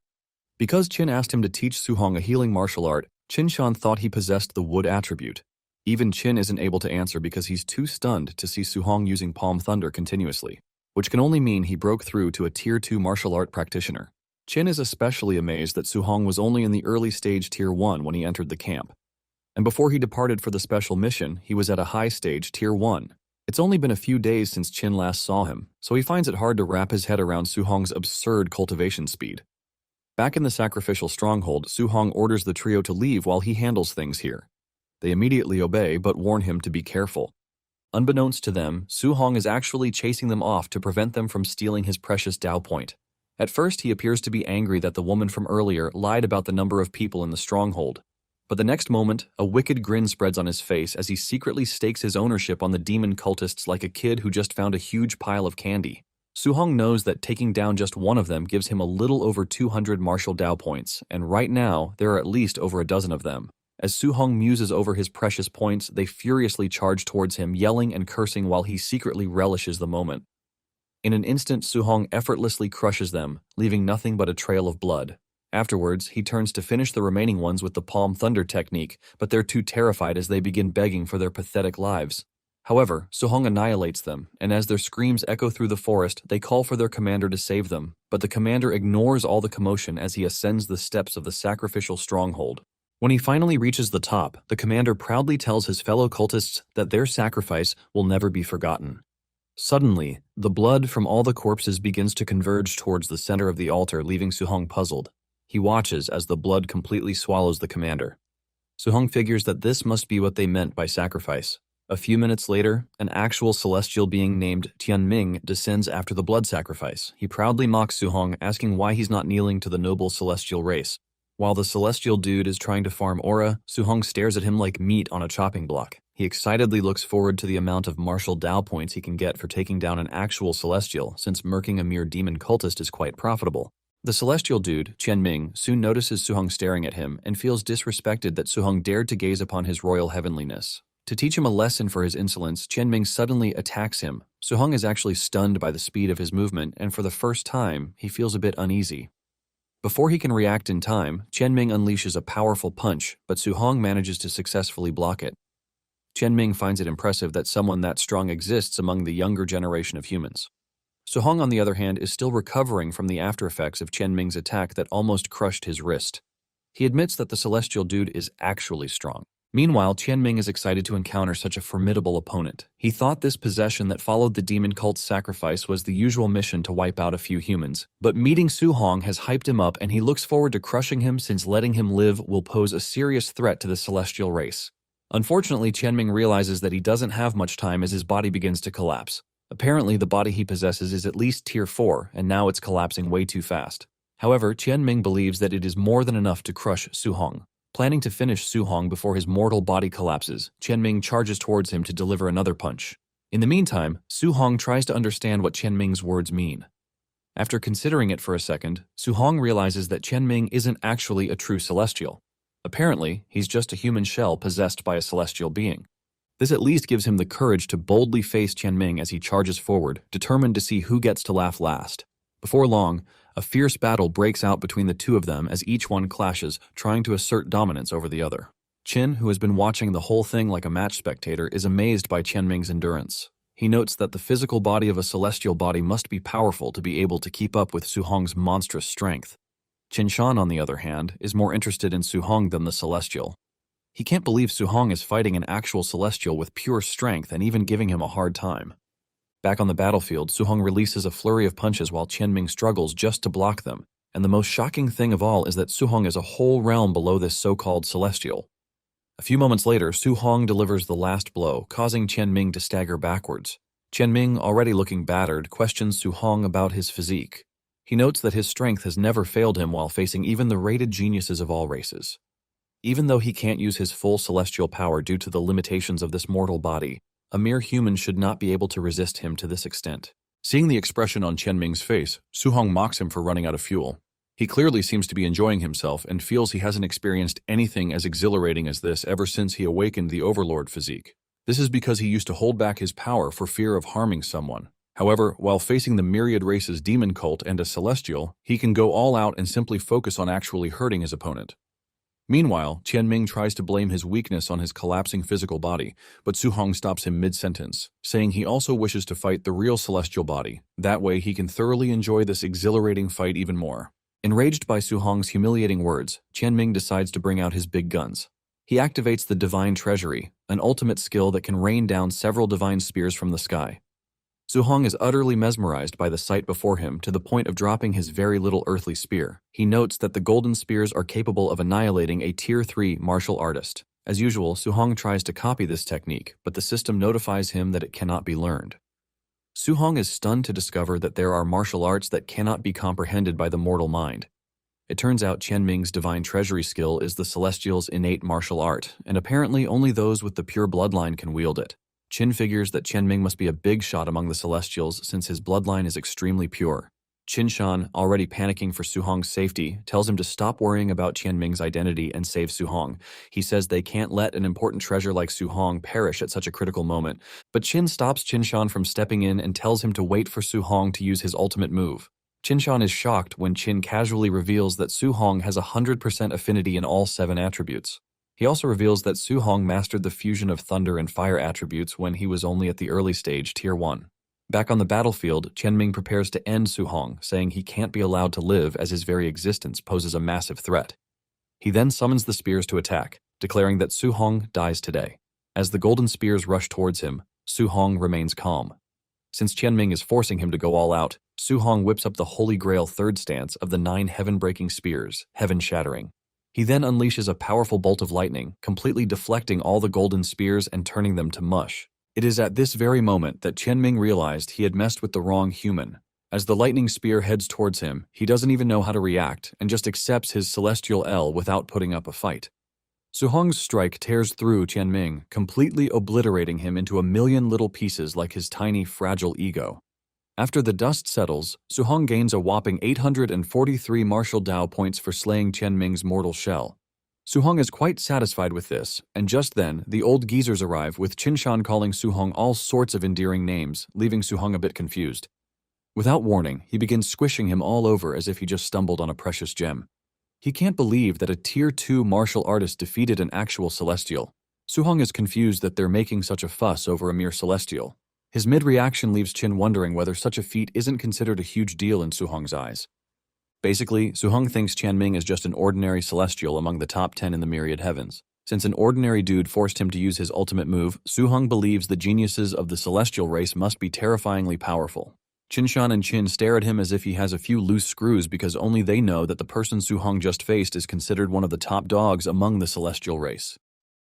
Because Qin asked him to teach Suhong a healing martial art, Qinshan thought he possessed the wood attribute. Even Qin isn't able to answer because he's too stunned to see Suhong using Palm Thunder continuously, which can only mean he broke through to a Tier 2 martial art practitioner. Qin is especially amazed that Suhong was only in the early stage Tier 1 when he entered the camp. And before he departed for the special mission, he was at a high stage Tier 1. It's only been a few days since Qin last saw him, so he finds it hard to wrap his head around Suhong's absurd cultivation speed. Back in the sacrificial stronghold, Suhong orders the trio to leave while he handles things here. They immediately obey, but warn him to be careful. Unbeknownst to them, Suhong is actually chasing them off to prevent them from stealing his precious Dao point. At first, he appears to be angry that the woman from earlier lied about the number of people in the stronghold. But the next moment, a wicked grin spreads on his face as he secretly stakes his ownership on the demon cultists like a kid who just found a huge pile of candy. Suhong knows that taking down just one of them gives him a little over 200 martial Dao points, and right now, there are at least over a dozen of them. As Suhong muses over his precious points, they furiously charge towards him, yelling and cursing while he secretly relishes the moment. In an instant, Suhong effortlessly crushes them, leaving nothing but a trail of blood. Afterwards, he turns to finish the remaining ones with the palm thunder technique, but they're too terrified as they begin begging for their pathetic lives. However, Suhong annihilates them, and as their screams echo through the forest, they call for their commander to save them, but the commander ignores all the commotion as he ascends the steps of the sacrificial stronghold. When he finally reaches the top, the commander proudly tells his fellow cultists that their sacrifice will never be forgotten. Suddenly, the blood from all the corpses begins to converge towards the center of the altar, leaving Suhong puzzled. He watches as the blood completely swallows the commander. Suhong figures that this must be what they meant by sacrifice. A few minutes later, an actual celestial being named Tianming descends after the blood sacrifice. He proudly mocks Suhong, asking why he's not kneeling to the noble celestial race. While the celestial dude is trying to farm aura, Suhong stares at him like meat on a chopping block. He excitedly looks forward to the amount of martial Dao points he can get for taking down an actual celestial, since murking a mere demon cultist is quite profitable. The celestial dude, Tianming, soon notices Suhong staring at him and feels disrespected that Suhong dared to gaze upon his royal heavenliness. To teach him a lesson for his insolence, Tianming suddenly attacks him. Suhong is actually stunned by the speed of his movement, and for the first time, he feels a bit uneasy. Before he can react in time, Tianming unleashes a powerful punch, but Suhong manages to successfully block it. Tianming finds it impressive that someone that strong exists among the younger generation of humans. Suhong, on the other hand, is still recovering from the aftereffects of Tianming's attack that almost crushed his wrist. He admits that the celestial dude is actually strong. Meanwhile, Tianming is excited to encounter such a formidable opponent. He thought this possession that followed the demon cult's sacrifice was the usual mission to wipe out a few humans, but meeting Suhong has hyped him up and he looks forward to crushing him since letting him live will pose a serious threat to the celestial race. Unfortunately, Tianming realizes that he doesn't have much time as his body begins to collapse. Apparently, the body he possesses is at least tier 4, and now it's collapsing way too fast. However, Tianming believes that it is more than enough to crush Suhong. Planning to finish Suhong before his mortal body collapses, Tianming charges towards him to deliver another punch. In the meantime, Suhong tries to understand what Tianming's words mean. After considering it for a second, Suhong realizes that Tianming isn't actually a true celestial. Apparently, he's just a human shell possessed by a celestial being. This at least gives him the courage to boldly face Tianming as he charges forward, determined to see who gets to laugh last. Before long, a fierce battle breaks out between the two of them as each one clashes, trying to assert dominance over the other. Qin, who has been watching the whole thing like a match spectator, is amazed by Tianming's endurance. He notes that the physical body of a celestial body must be powerful to be able to keep up with Suhong's monstrous strength. Qin Shan, on the other hand, is more interested in Suhong than the celestial. He can't believe Suhong is fighting an actual celestial with pure strength and even giving him a hard time. Back on the battlefield, Suhong releases a flurry of punches while Tianming struggles just to block them, and the most shocking thing of all is that Suhong is a whole realm below this so-called celestial. A few moments later, Suhong delivers the last blow, causing Tianming to stagger backwards. Tianming, already looking battered, questions Suhong about his physique. He notes that his strength has never failed him while facing even the rated geniuses of all races. Even though he can't use his full celestial power due to the limitations of this mortal body, a mere human should not be able to resist him to this extent. Seeing the expression on Tianming's face, Suhong mocks him for running out of fuel. He clearly seems to be enjoying himself and feels he hasn't experienced anything as exhilarating as this ever since he awakened the Overlord physique. This is because he used to hold back his power for fear of harming someone. However, while facing the myriad races demon cult and a celestial, he can go all out and simply focus on actually hurting his opponent. Meanwhile, Tianming tries to blame his weakness on his collapsing physical body, but Suhong stops him mid-sentence, saying he also wishes to fight the real celestial body. That way he can thoroughly enjoy this exhilarating fight even more. Enraged by Suhong's humiliating words, Tianming decides to bring out his big guns. He activates the Divine Treasury, an ultimate skill that can rain down several divine spears from the sky. Suhong is utterly mesmerized by the sight before him to the point of dropping his very little earthly spear. He notes that the golden spears are capable of annihilating a Tier 3 martial artist. As usual, Suhong tries to copy this technique, but the system notifies him that it cannot be learned. Suhong is stunned to discover that there are martial arts that cannot be comprehended by the mortal mind. It turns out Tianming's Divine Treasury skill is the Celestial's innate martial art, and apparently only those with the pure bloodline can wield it. Qin figures that Tianming must be a big shot among the Celestials since his bloodline is extremely pure. Qin Shan, already panicking for Suhong's safety, tells him to stop worrying about Tianming's identity and save Suhong. He says they can't let an important treasure like Suhong perish at such a critical moment, but Qin stops Qin Shan from stepping in and tells him to wait for Suhong to use his ultimate move. Qinshan is shocked when Qin casually reveals that Su Hong has 100% affinity in all 7 attributes. He also reveals that Su Hong mastered the fusion of thunder and fire attributes when he was only at the early stage, Tier 1. Back on the battlefield, Qianming prepares to end Su Hong, saying he can't be allowed to live as his very existence poses a massive threat. He then summons the spears to attack, declaring that Su Hong dies today. As the golden spears rush towards him, Su Hong remains calm. Since Qianming is forcing him to go all out, Su Hong whips up the Holy Grail third stance of the 9 heaven-breaking spears, heaven-shattering. He then unleashes a powerful bolt of lightning, completely deflecting all the golden spears and turning them to mush. It is at this very moment that Qianming realized he had messed with the wrong human. As the lightning spear heads towards him, he doesn't even know how to react and just accepts his celestial L without putting up a fight. Su Hong's strike tears through Qianming, completely obliterating him into a million little pieces like his tiny, fragile ego. After the dust settles, Su Hong gains a whopping 843 martial Dao points for slaying Qianming's mortal shell. Su Hong is quite satisfied with this, and just then, the old geezers arrive with Qinshan calling Su Hong all sorts of endearing names, leaving Su Hong a bit confused. Without warning, he begins squishing him all over as if he just stumbled on a precious gem. He can't believe that a Tier 2 martial artist defeated an actual celestial. Su Hong is confused that they're making such a fuss over a mere celestial. His mid-reaction leaves Qin wondering whether such a feat isn't considered a huge deal in Su Hong's eyes. Basically, Su Hong thinks Qianming is just an ordinary celestial among the top 10 in the myriad heavens. Since an ordinary dude forced him to use his ultimate move, Su Hong believes the geniuses of the celestial race must be terrifyingly powerful. Qinshan and Qin stare at him as if he has a few loose screws because only they know that the person Su Hong just faced is considered one of the top dogs among the celestial race.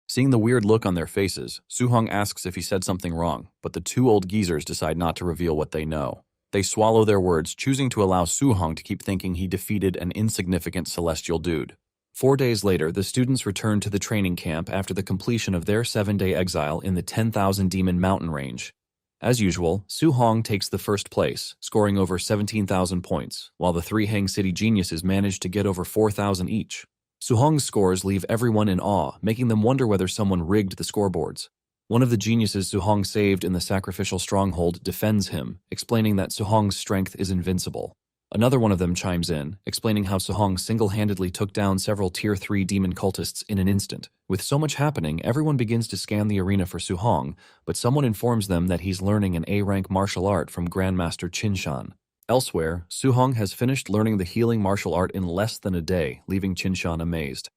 Seeing the weird look on their faces, Su Hong asks if he said something wrong, but the 2 old geezers decide not to reveal what they know. They swallow their words, choosing to allow Su Hong to keep thinking he defeated an insignificant celestial dude. 4 days later, the students return to the training camp after the completion of their 7-day exile in the 10,000 Demon Mountain range. As usual, Su Hong takes the first place, scoring over 17,000 points, while the 3 Hang City geniuses manage to get over 4,000 each. Su Hong's scores leave everyone in awe, making them wonder whether someone rigged the scoreboards. One of the geniuses Su Hong saved in the sacrificial stronghold defends him, explaining that Su Hong's strength is invincible. Another one of them chimes in, explaining how Su Hong single-handedly took down several Tier 3 demon cultists in an instant. With so much happening, everyone begins to scan the arena for Su Hong, but someone informs them that he's learning an A-rank martial art from Grandmaster Qinshan. Elsewhere, Su Hong has finished learning the healing martial art in less than a day, leaving Qinshan amazed.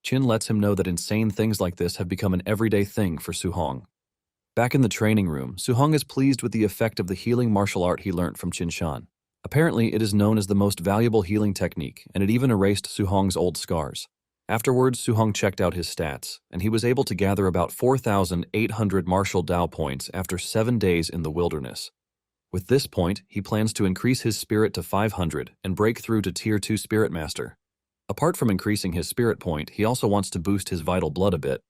Qin lets him know that insane things like this have become an everyday thing for Su Hong. Back in the training room, Su Hong is pleased with the effect of the healing martial art he learned from Qinshan. Apparently, it is known as the most valuable healing technique, and it even erased Su Hong's old scars. Afterwards, Su Hong checked out his stats, and he was able to gather about 4,800 martial Dao points after 7 days in the wilderness. With this point, he plans to increase his spirit to 500 and break through to Tier 2 Spirit Master. Apart from increasing his spirit point, he also wants to boost his vital blood a bit.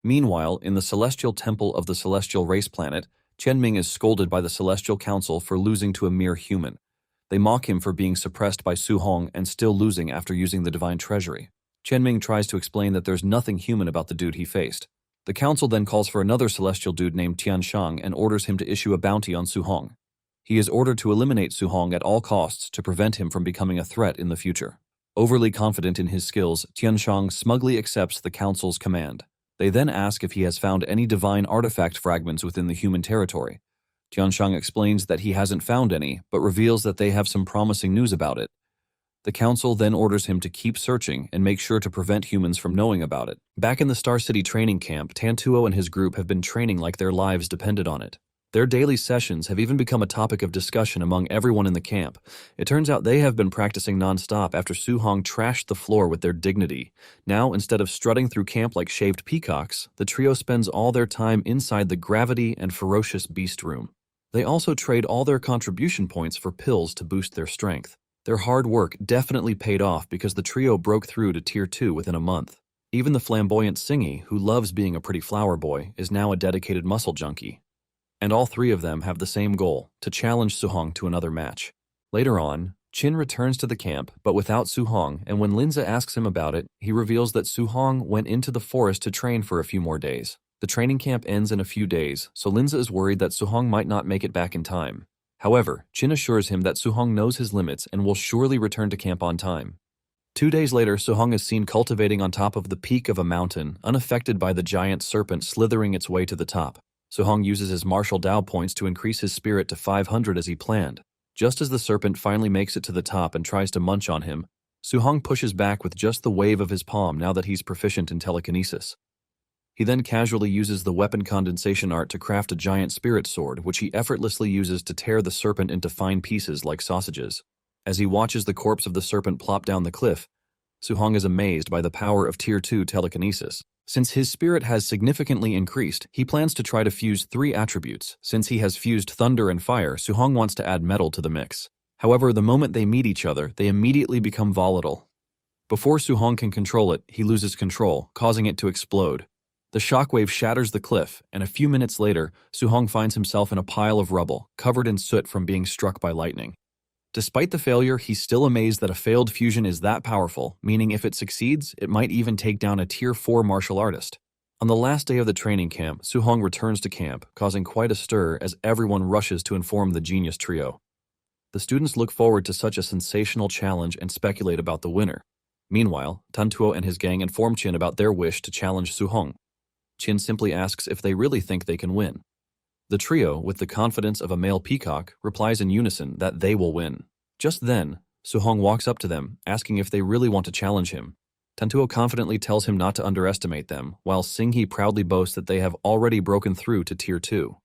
Meanwhile, in the Celestial Temple of the Celestial Race Planet, Qianming is scolded by the Celestial Council for losing to a mere human. They mock him for being suppressed by Su Hong and still losing after using the Divine Treasury. Qianming tries to explain that there's nothing human about the dude he faced. The council then calls for another celestial dude named Tianshang and orders him to issue a bounty on Su Hong. He is ordered to eliminate Su Hong at all costs to prevent him from becoming a threat in the future. Overly confident in his skills, Tianshang smugly accepts the council's command. They then ask if he has found any divine artifact fragments within the human territory. Tianshang explains that he hasn't found any, but reveals that they have some promising news about it. The council then orders him to keep searching and make sure to prevent humans from knowing about it. Back in the Star City training camp, Tantuo and his group have been training like their lives depended on it. Their daily sessions have even become a topic of discussion among everyone in the camp. It turns out they have been practicing non-stop after Su Hong trashed the floor with their dignity. Now, instead of strutting through camp like shaved peacocks, the trio spends all their time inside the gravity and ferocious beast room. They also trade all their contribution points for pills to boost their strength. Their hard work definitely paid off because the trio broke through to Tier 2 within a month. Even the flamboyant Singy, who loves being a pretty flower boy, is now a dedicated muscle junkie. And all 3 of them have the same goal, to challenge Su Hong to another match. Later on, Qin returns to the camp, but without Su Hong, and when Linza asks him about it, he reveals that Su Hong went into the forest to train for a few more days. The training camp ends in a few days, so Linza is worried that Su Hong might not make it back in time. However, Chin assures him that Suhong knows his limits and will surely return to camp on time. 2 days later, Suhong is seen cultivating on top of the peak of a mountain, unaffected by the giant serpent slithering its way to the top. Suhong uses his martial Dao points to increase his spirit to 500 as he planned. Just as the serpent finally makes it to the top and tries to munch on him, Suhong pushes back with just the wave of his palm now that he's proficient in telekinesis. He then casually uses the weapon condensation art to craft a giant spirit sword, which he effortlessly uses to tear the serpent into fine pieces like sausages. As he watches the corpse of the serpent plop down the cliff, Suhong is amazed by the power of Tier 2 telekinesis. Since his spirit has significantly increased, he plans to try to fuse 3 attributes. Since he has fused thunder and fire, Suhong wants to add metal to the mix. However, the moment they meet each other, they immediately become volatile. Before Suhong can control it, he loses control, causing it to explode. The shockwave shatters the cliff, and a few minutes later, Suhong finds himself in a pile of rubble, covered in soot from being struck by lightning. Despite the failure, he's still amazed that a failed fusion is that powerful, meaning if it succeeds, it might even take down a Tier 4 martial artist. On the last day of the training camp, Suhong returns to camp, causing quite a stir as everyone rushes to inform the genius trio. The students look forward to such a sensational challenge and speculate about the winner. Meanwhile, Tantuo and his gang inform Chin about their wish to challenge Suhong. Chin simply asks if they really think they can win. The trio, with the confidence of a male peacock, replies in unison that they will win. Just then, Suhong walks up to them, asking if they really want to challenge him. Tantuo confidently tells him not to underestimate them, while Singhi proudly boasts that they have already broken through to Tier 2.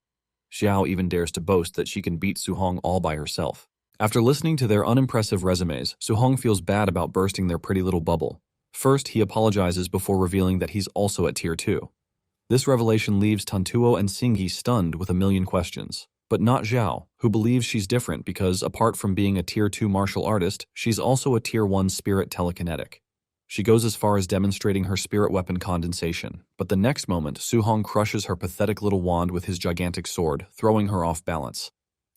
Xiao even dares to boast that she can beat Suhong all by herself. After listening to their unimpressive resumes, Suhong feels bad about bursting their pretty little bubble. First, he apologizes before revealing that he's also at Tier 2. This revelation leaves Tantuo and Singhi stunned with a million questions. But not Xiao, who believes she's different because, apart from being a Tier 2 martial artist, she's also a Tier 1 spirit telekinetic. She goes as far as demonstrating her spirit weapon condensation, but the next moment, Suhong crushes her pathetic little wand with his gigantic sword, throwing her off balance.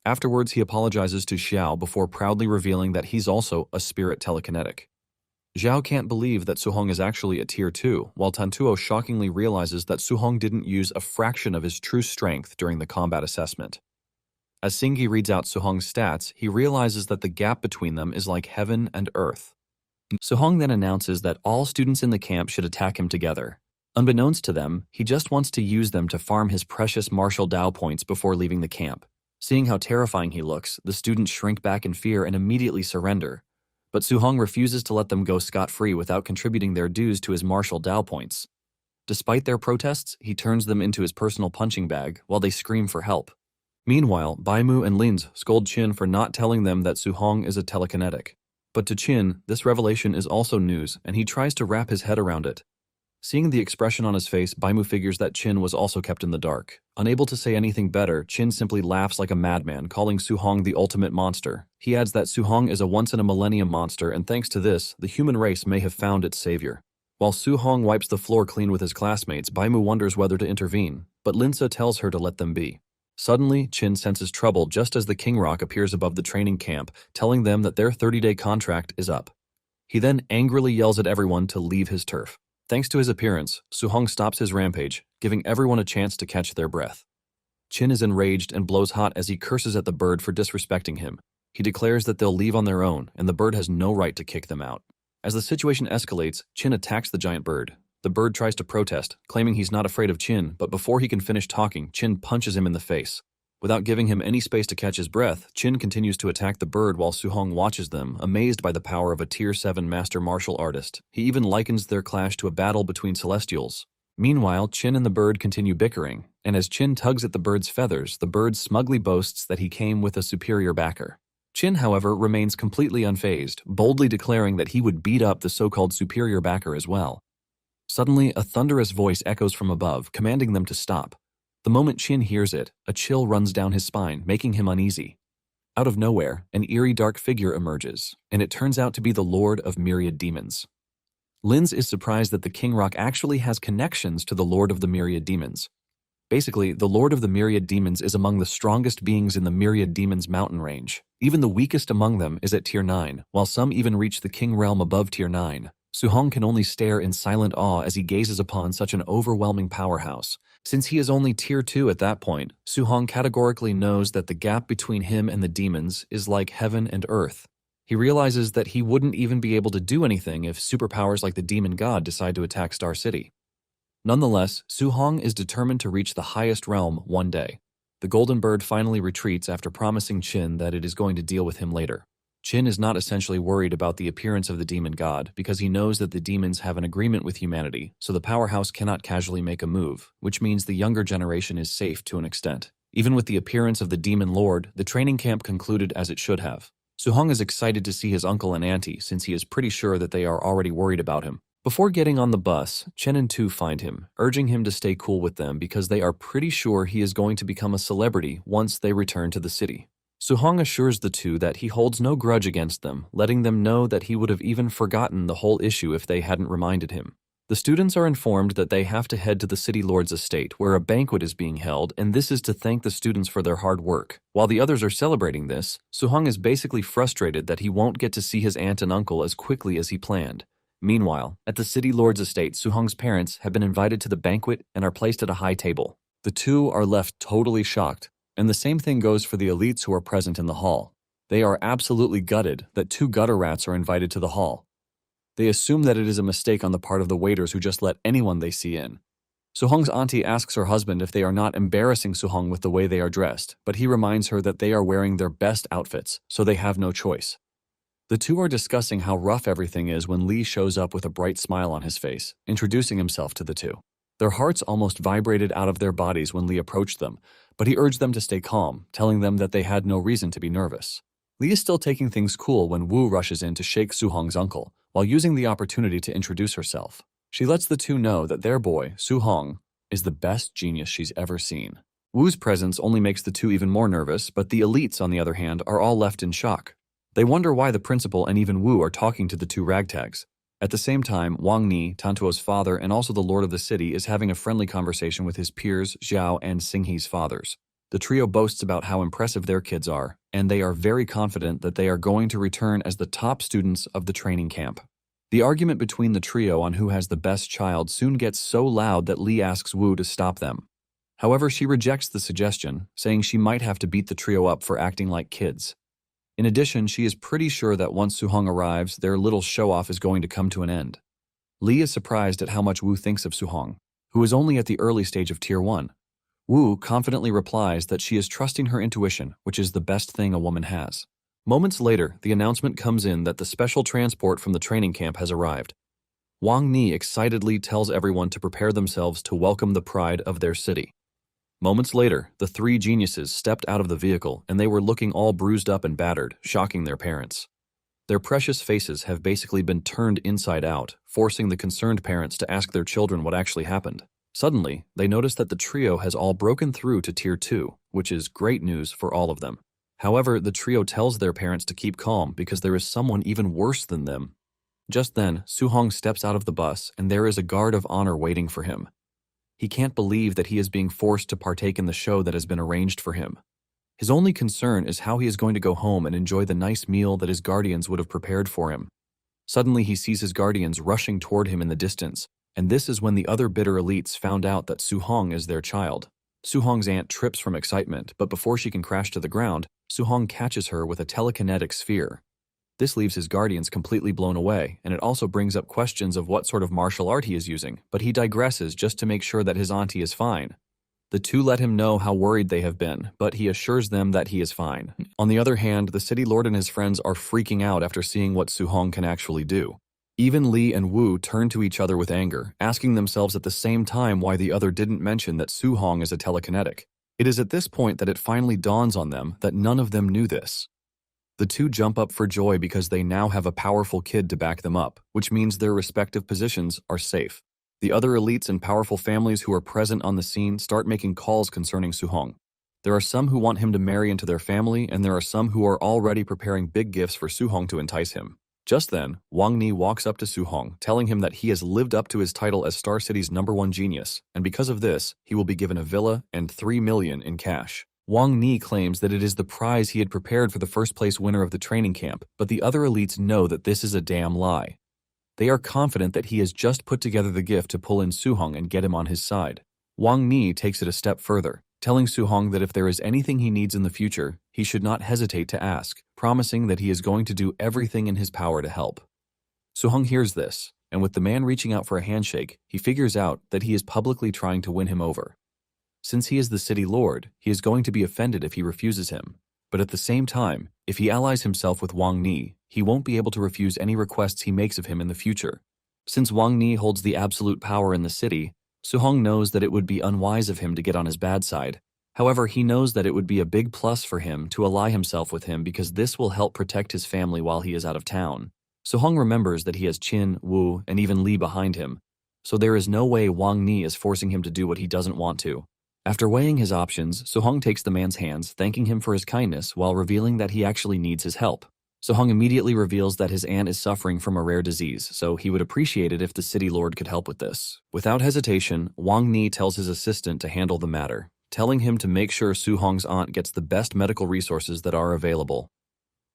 Afterwards, he apologizes to Xiao before proudly revealing that he's also a spirit telekinetic. Xiao can't believe that Suhong is actually a Tier 2, while Tantuo shockingly realizes that Suhong didn't use a fraction of his true strength during the combat assessment. As Singhi reads out Suhong's stats, he realizes that the gap between them is like heaven and earth. Suhong then announces that all students in the camp should attack him together. Unbeknownst to them, he just wants to use them to farm his precious martial Dao points before leaving the camp. Seeing how terrifying he looks, the students shrink back in fear and immediately surrender. But Suhong refuses to let them go scot-free without contributing their dues to his martial Dao points. Despite their protests, he turns them into his personal punching bag while they scream for help. Meanwhile, Baimu and Linz scold Chin for not telling them that Suhong is a telekinetic. But to Chin, this revelation is also news, and he tries to wrap his head around it. Seeing the expression on his face, Baimu figures that Chin was also kept in the dark. Unable to say anything better, Chin simply laughs like a madman, calling Suhong the ultimate monster. He adds that Suhong is a once-in-a-millennium monster, and thanks to this, the human race may have found its savior. While Suhong wipes the floor clean with his classmates, Baimu wonders whether to intervene, but Linsa tells her to let them be. Suddenly, Chin senses trouble just as the King Rock appears above the training camp, telling them that their 30-day contract is up. He then angrily yells at everyone to leave his turf. Thanks to his appearance, Suhong stops his rampage, giving everyone a chance to catch their breath. Chin is enraged and blows hot as he curses at the bird for disrespecting him. He declares that they'll leave on their own, and the bird has no right to kick them out. As the situation escalates, Chin attacks the giant bird. The bird tries to protest, claiming he's not afraid of Chin, but before he can finish talking, Chin punches him in the face. Without giving him any space to catch his breath, Chin continues to attack the bird while Suhong watches them, amazed by the power of a Tier 7 master martial artist. He even likens their clash to a battle between celestials. Meanwhile, Chin and the bird continue bickering, and as Chin tugs at the bird's feathers, the bird smugly boasts that he came with a superior backer. Chin, however, remains completely unfazed, boldly declaring that he would beat up the so-called superior backer as well. Suddenly, a thunderous voice echoes from above, commanding them to stop. The moment Chin hears it, a chill runs down his spine, making him uneasy. Out of nowhere, an eerie dark figure emerges, and it turns out to be the Lord of Myriad Demons. Linz is surprised that the King Rock actually has connections to the Lord of the Myriad Demons. Basically, the Lord of the Myriad Demons is among the strongest beings in the Myriad Demons mountain range. Even the weakest among them is at Tier 9, while some even reach the King Realm above Tier 9. Suhong can only stare in silent awe as he gazes upon such an overwhelming powerhouse. Since he is only Tier 2 at that point, Su-hong categorically knows that the gap between him and the demons is like heaven and earth. He realizes that he wouldn't even be able to do anything if superpowers like the demon god decide to attack Star City. Nonetheless, Su-hong is determined to reach the highest realm one day. The Golden Bird finally retreats after promising Qin that it is going to deal with him later. Qin is not essentially worried about the appearance of the demon god because he knows that the demons have an agreement with humanity, so the powerhouse cannot casually make a move, which means the younger generation is safe to an extent. Even with the appearance of the demon lord, the training camp concluded as it should have. Su-hong is excited to see his uncle and auntie since he is pretty sure that they are already worried about him. Before getting on the bus, Chen and Tu find him, urging him to stay cool with them because they are pretty sure he is going to become a celebrity once they return to the city. Su-hong assures the two that he holds no grudge against them, letting them know that he would have even forgotten the whole issue if they hadn't reminded him. The students are informed that they have to head to the city lord's estate where a banquet is being held, and this is to thank the students for their hard work. While the others are celebrating this, Su-hong is basically frustrated that he won't get to see his aunt and uncle as quickly as he planned. Meanwhile, at the city lord's estate, Su-hong's parents have been invited to the banquet and are placed at a high table. The two are left totally shocked, and the same thing goes for the elites who are present in the hall. They are absolutely gutted that two gutter rats are invited to the hall. They assume that it is a mistake on the part of the waiters who just let anyone they see in. Su-hong's auntie asks her husband if they are not embarrassing Su-hong with the way they are dressed, but he reminds her that they are wearing their best outfits, so they have no choice. The two are discussing how rough everything is when Lee shows up with a bright smile on his face, introducing himself to the two. Their hearts almost vibrated out of their bodies when Lee approached them, but he urged them to stay calm, telling them that they had no reason to be nervous. Lee is still taking things cool when Wu rushes in to shake Su-hong's uncle, while using the opportunity to introduce herself. She lets the two know that their boy, Su-hong, is the best genius she's ever seen. Wu's presence only makes the two even more nervous, but the elites, on the other hand, are all left in shock. They wonder why the principal and even Wu are talking to the two ragtags. At the same time, Wang Ni, Tantuo's father and also the lord of the city, is having a friendly conversation with his peers, Zhao and Xinghe's fathers. The trio boasts about how impressive their kids are, and they are very confident that they are going to return as the top students of the training camp. The argument between the trio on who has the best child soon gets so loud that Lee asks Wu to stop them. However, she rejects the suggestion, saying she might have to beat the trio up for acting like kids. In addition, she is pretty sure that once Su-hong arrives, their little show-off is going to come to an end. Lee is surprised at how much Wu thinks of Su-hong, who is only at the early stage of Tier 1. Wu confidently replies that she is trusting her intuition, which is the best thing a woman has. Moments later, the announcement comes in that the special transport from the training camp has arrived. Wang Ni excitedly tells everyone to prepare themselves to welcome the pride of their city. Moments later, the three geniuses stepped out of the vehicle and they were looking all bruised up and battered, shocking their parents. Their precious faces have basically been turned inside out, forcing the concerned parents to ask their children what actually happened. Suddenly, they notice that the trio has all broken through to Tier 2, which is great news for all of them. However, the trio tells their parents to keep calm because there is someone even worse than them. Just then, Su-hong steps out of the bus and there is a guard of honor waiting for him. He can't believe that he is being forced to partake in the show that has been arranged for him. His only concern is how he is going to go home and enjoy the nice meal that his guardians would have prepared for him. Suddenly, he sees his guardians rushing toward him in the distance, and this is when the other bitter elites found out that Su-hong is their child. Su-hong's aunt trips from excitement, but before she can crash to the ground, Su-hong catches her with a telekinetic sphere. This leaves his guardians completely blown away, and it also brings up questions of what sort of martial art he is using, but he digresses just to make sure that his auntie is fine. The two let him know how worried they have been, but he assures them that he is fine. On the other hand, the city lord and his friends are freaking out after seeing what Su-hong can actually do. Even Lee and Wu turn to each other with anger, asking themselves at the same time why the other didn't mention that Su-hong is a telekinetic. It is at this point that it finally dawns on them that none of them knew this. The two jump up for joy because they now have a powerful kid to back them up, which means their respective positions are safe. The other elites and powerful families who are present on the scene start making calls concerning Su-hong. There are some who want him to marry into their family, and there are some who are already preparing big gifts for Su-hong to entice him. Just then, Wang Ni walks up to Su-hong, telling him that he has lived up to his title as Star City's #1 genius, and because of this, he will be given a villa and 3 million in cash. Wang Ni claims that it is the prize he had prepared for the first-place winner of the training camp, but the other elites know that this is a damn lie. They are confident that he has just put together the gift to pull in Su-hong and get him on his side. Wang Ni takes it a step further, telling Su-hong that if there is anything he needs in the future, he should not hesitate to ask, promising that he is going to do everything in his power to help. Su-hong hears this, and with the man reaching out for a handshake, he figures out that he is publicly trying to win him over. Since he is the city lord, he is going to be offended if he refuses him. But at the same time, if he allies himself with Wang Ni, he won't be able to refuse any requests he makes of him in the future. Since Wang Ni holds the absolute power in the city, Su-hong knows that it would be unwise of him to get on his bad side. However, he knows that it would be a big plus for him to ally himself with him because this will help protect his family while he is out of town. Su-hong remembers that he has Qin, Wu, and even Li behind him, so there is no way Wang Ni is forcing him to do what he doesn't want to. After weighing his options, Su-hong takes the man's hands, thanking him for his kindness while revealing that he actually needs his help. Su-hong immediately reveals that his aunt is suffering from a rare disease, so he would appreciate it if the city lord could help with this. Without hesitation, Wang Ni tells his assistant to handle the matter, telling him to make sure Su-hong's aunt gets the best medical resources that are available.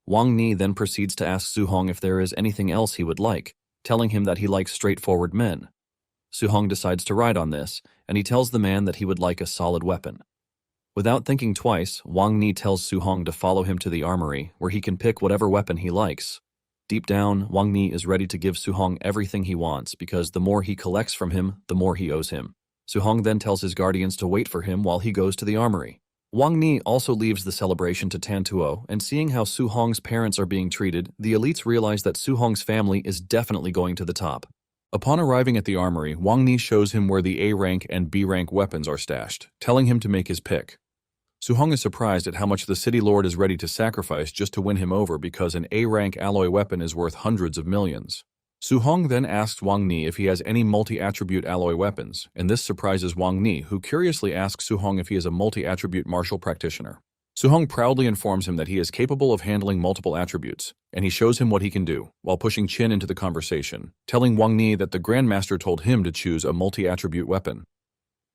Wang Ni then proceeds to ask Su-hong if there is anything else he would like, telling him that he likes straightforward men. Su-hong decides to ride on this, and he tells the man that he would like a solid weapon. Without thinking twice, Wang Ni tells Su-hong to follow him to the armory, where he can pick whatever weapon he likes. Deep down, Wang Ni is ready to give Su-hong everything he wants because the more he collects from him, the more he owes him. Su-hong then tells his guardians to wait for him while he goes to the armory. Wang Ni also leaves the celebration to Tantuo, and seeing how Su-hong's parents are being treated, the elites realize that Su-hong's family is definitely going to the top. Upon arriving at the armory, Wang Ni shows him where the A-rank and B-rank weapons are stashed, telling him to make his pick. Su-hong is surprised at how much the city lord is ready to sacrifice just to win him over because an A-rank alloy weapon is worth hundreds of millions. Su-hong then asks Wang Ni if he has any multi-attribute alloy weapons, and this surprises Wang Ni, who curiously asks Su-hong if he is a multi-attribute martial practitioner. Su-hong proudly informs him that he is capable of handling multiple attributes, and he shows him what he can do, while pushing Qin into the conversation, telling Wang Ni that the Grandmaster told him to choose a multi-attribute weapon.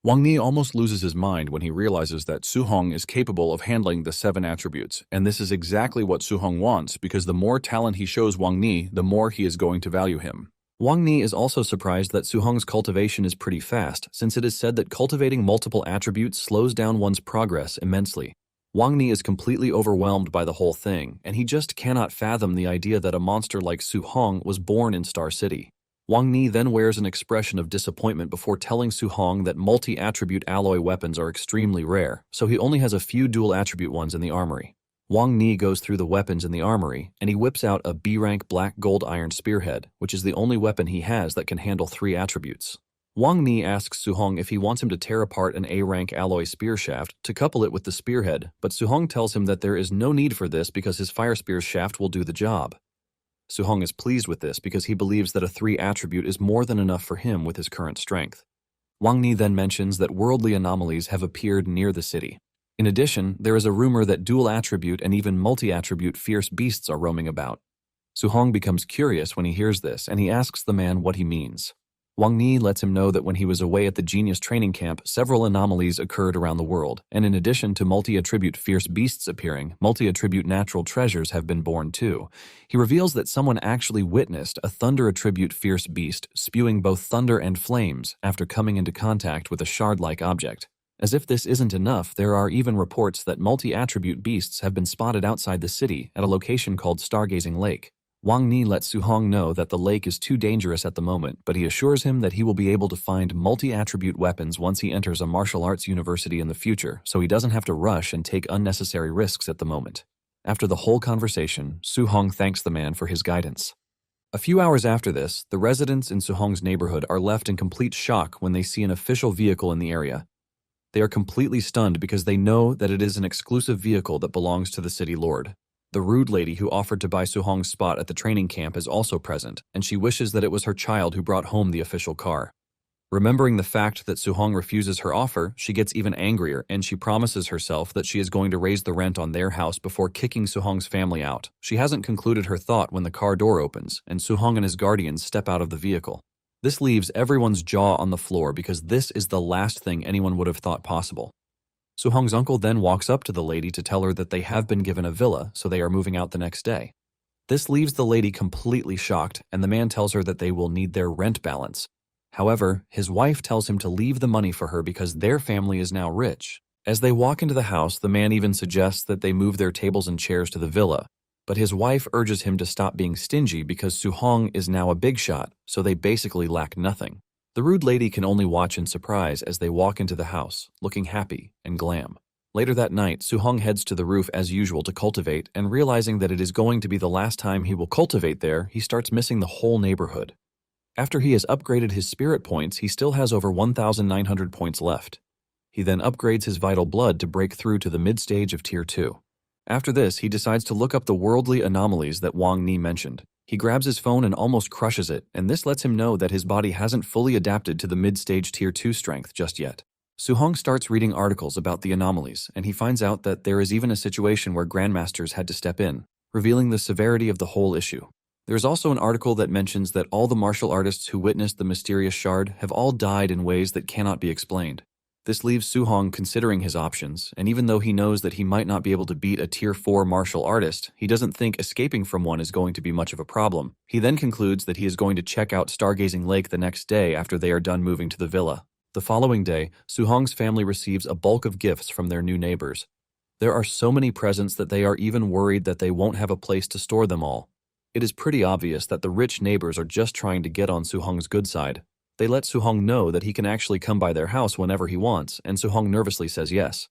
Wang Ni almost loses his mind when he realizes that Su-hong is capable of handling the 7 attributes, and this is exactly what Su-hong wants because the more talent he shows Wang Ni, the more he is going to value him. Wang Ni is also surprised that Su-hong's cultivation is pretty fast, since it is said that cultivating multiple attributes slows down one's progress immensely. Wang Ni is completely overwhelmed by the whole thing, and he just cannot fathom the idea that a monster like Su-hong was born in Star City. Wang Ni then wears an expression of disappointment before telling Su-hong that multi-attribute alloy weapons are extremely rare, so he only has a few dual-attribute ones in the armory. Wang Ni goes through the weapons in the armory, and he whips out a B-rank black gold iron spearhead, which is the only weapon he has that can handle 3 attributes. Wang Ni asks Su-hong if he wants him to tear apart an A-rank alloy spear shaft to couple it with the spearhead, but Su-hong tells him that there is no need for this because his fire spear shaft will do the job. Su-hong is pleased with this because he believes that a 3 attribute is more than enough for him with his current strength. Wang Ni then mentions that worldly anomalies have appeared near the city. In addition, there is a rumor that dual attribute and even multi-attribute fierce beasts are roaming about. Su-hong becomes curious when he hears this, and he asks the man what he means. Wang Ni lets him know that when he was away at the Genius training camp, several anomalies occurred around the world, and in addition to multi-attribute fierce beasts appearing, multi-attribute natural treasures have been born too. He reveals that someone actually witnessed a thunder-attribute fierce beast spewing both thunder and flames after coming into contact with a shard-like object. As if this isn't enough, there are even reports that multi-attribute beasts have been spotted outside the city at a location called Stargazing Lake. Wang Ni lets Su-hong know that the lake is too dangerous at the moment, but he assures him that he will be able to find multi-attribute weapons once he enters a martial arts university in the future, so he doesn't have to rush and take unnecessary risks at the moment. After the whole conversation, Su-hong thanks the man for his guidance. A few hours after this, the residents in Su-hong's neighborhood are left in complete shock when they see an official vehicle in the area. They are completely stunned because they know that it is an exclusive vehicle that belongs to the city lord. The rude lady who offered to buy Su-hong's spot at the training camp is also present, and she wishes that it was her child who brought home the official car. Remembering the fact that Su-hong refuses her offer, she gets even angrier, and she promises herself that she is going to raise the rent on their house before kicking Su-hong's family out. She hasn't concluded her thought when the car door opens, and Su-hong and his guardians step out of the vehicle. This leaves everyone's jaw on the floor because this is the last thing anyone would have thought possible. Su-hong's uncle then walks up to the lady to tell her that they have been given a villa, so they are moving out the next day. This leaves the lady completely shocked, and the man tells her that they will need their rent balance. However, his wife tells him to leave the money for her because their family is now rich. As they walk into the house, the man even suggests that they move their tables and chairs to the villa, but his wife urges him to stop being stingy because Su-hong is now a big shot, so they basically lack nothing. The rude lady can only watch in surprise as they walk into the house, looking happy and glam. Later that night, Su-hong heads to the roof as usual to cultivate, and realizing that it is going to be the last time he will cultivate there, he starts missing the whole neighborhood. After he has upgraded his spirit points, he still has over 1,900 points left. He then upgrades his vital blood to break through to the mid-stage of Tier 2. After this, he decides to look up the worldly anomalies that Wang Ni mentioned. He grabs his phone and almost crushes it, and this lets him know that his body hasn't fully adapted to the mid-stage Tier 2 strength just yet. Su-hong starts reading articles about the anomalies, and he finds out that there is even a situation where grandmasters had to step in, revealing the severity of the whole issue. There is also an article that mentions that all the martial artists who witnessed the mysterious shard have all died in ways that cannot be explained. This leaves Su-hong considering his options, and even though he knows that he might not be able to beat a Tier 4 martial artist, he doesn't think escaping from one is going to be much of a problem. He then concludes that he is going to check out Stargazing Lake the next day after they are done moving to the villa. The following day, Su-hong's family receives a bulk of gifts from their new neighbors. There are so many presents that they are even worried that they won't have a place to store them all. It is pretty obvious that the rich neighbors are just trying to get on Su-hong's good side. They let Su-hong know that he can actually come by their house whenever he wants, and Su-hong nervously says yes.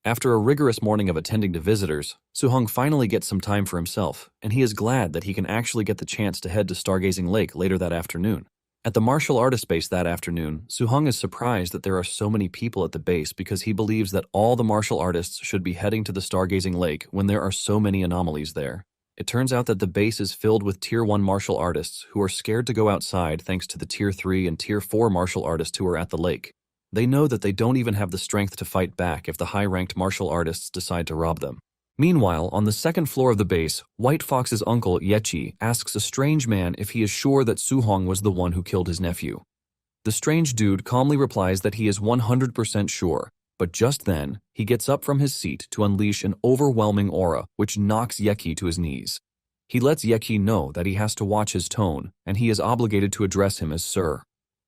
After a rigorous morning of attending to visitors, Su-hong finally gets some time for himself, and he is glad that he can actually get the chance to head to Stargazing Lake later that afternoon. At the martial artist base that afternoon, Su-hong is surprised that there are so many people at the base because he believes that all the martial artists should be heading to the Stargazing Lake when there are so many anomalies there. It turns out that the base is filled with Tier 1 martial artists who are scared to go outside thanks to the Tier 3 and Tier 4 martial artists who are at the lake. They know that they don't even have the strength to fight back if the high-ranked martial artists decide to rob them. Meanwhile, on the second floor of the base, White Fox's uncle, Yechi, asks a strange man if he is sure that Su-hong was the one who killed his nephew. The strange dude calmly replies that he is 100% sure, but just then, he gets up from his seat to unleash an overwhelming aura which knocks Yechi to his knees. He lets Yechi know that he has to watch his tone, and he is obligated to address him as Sir.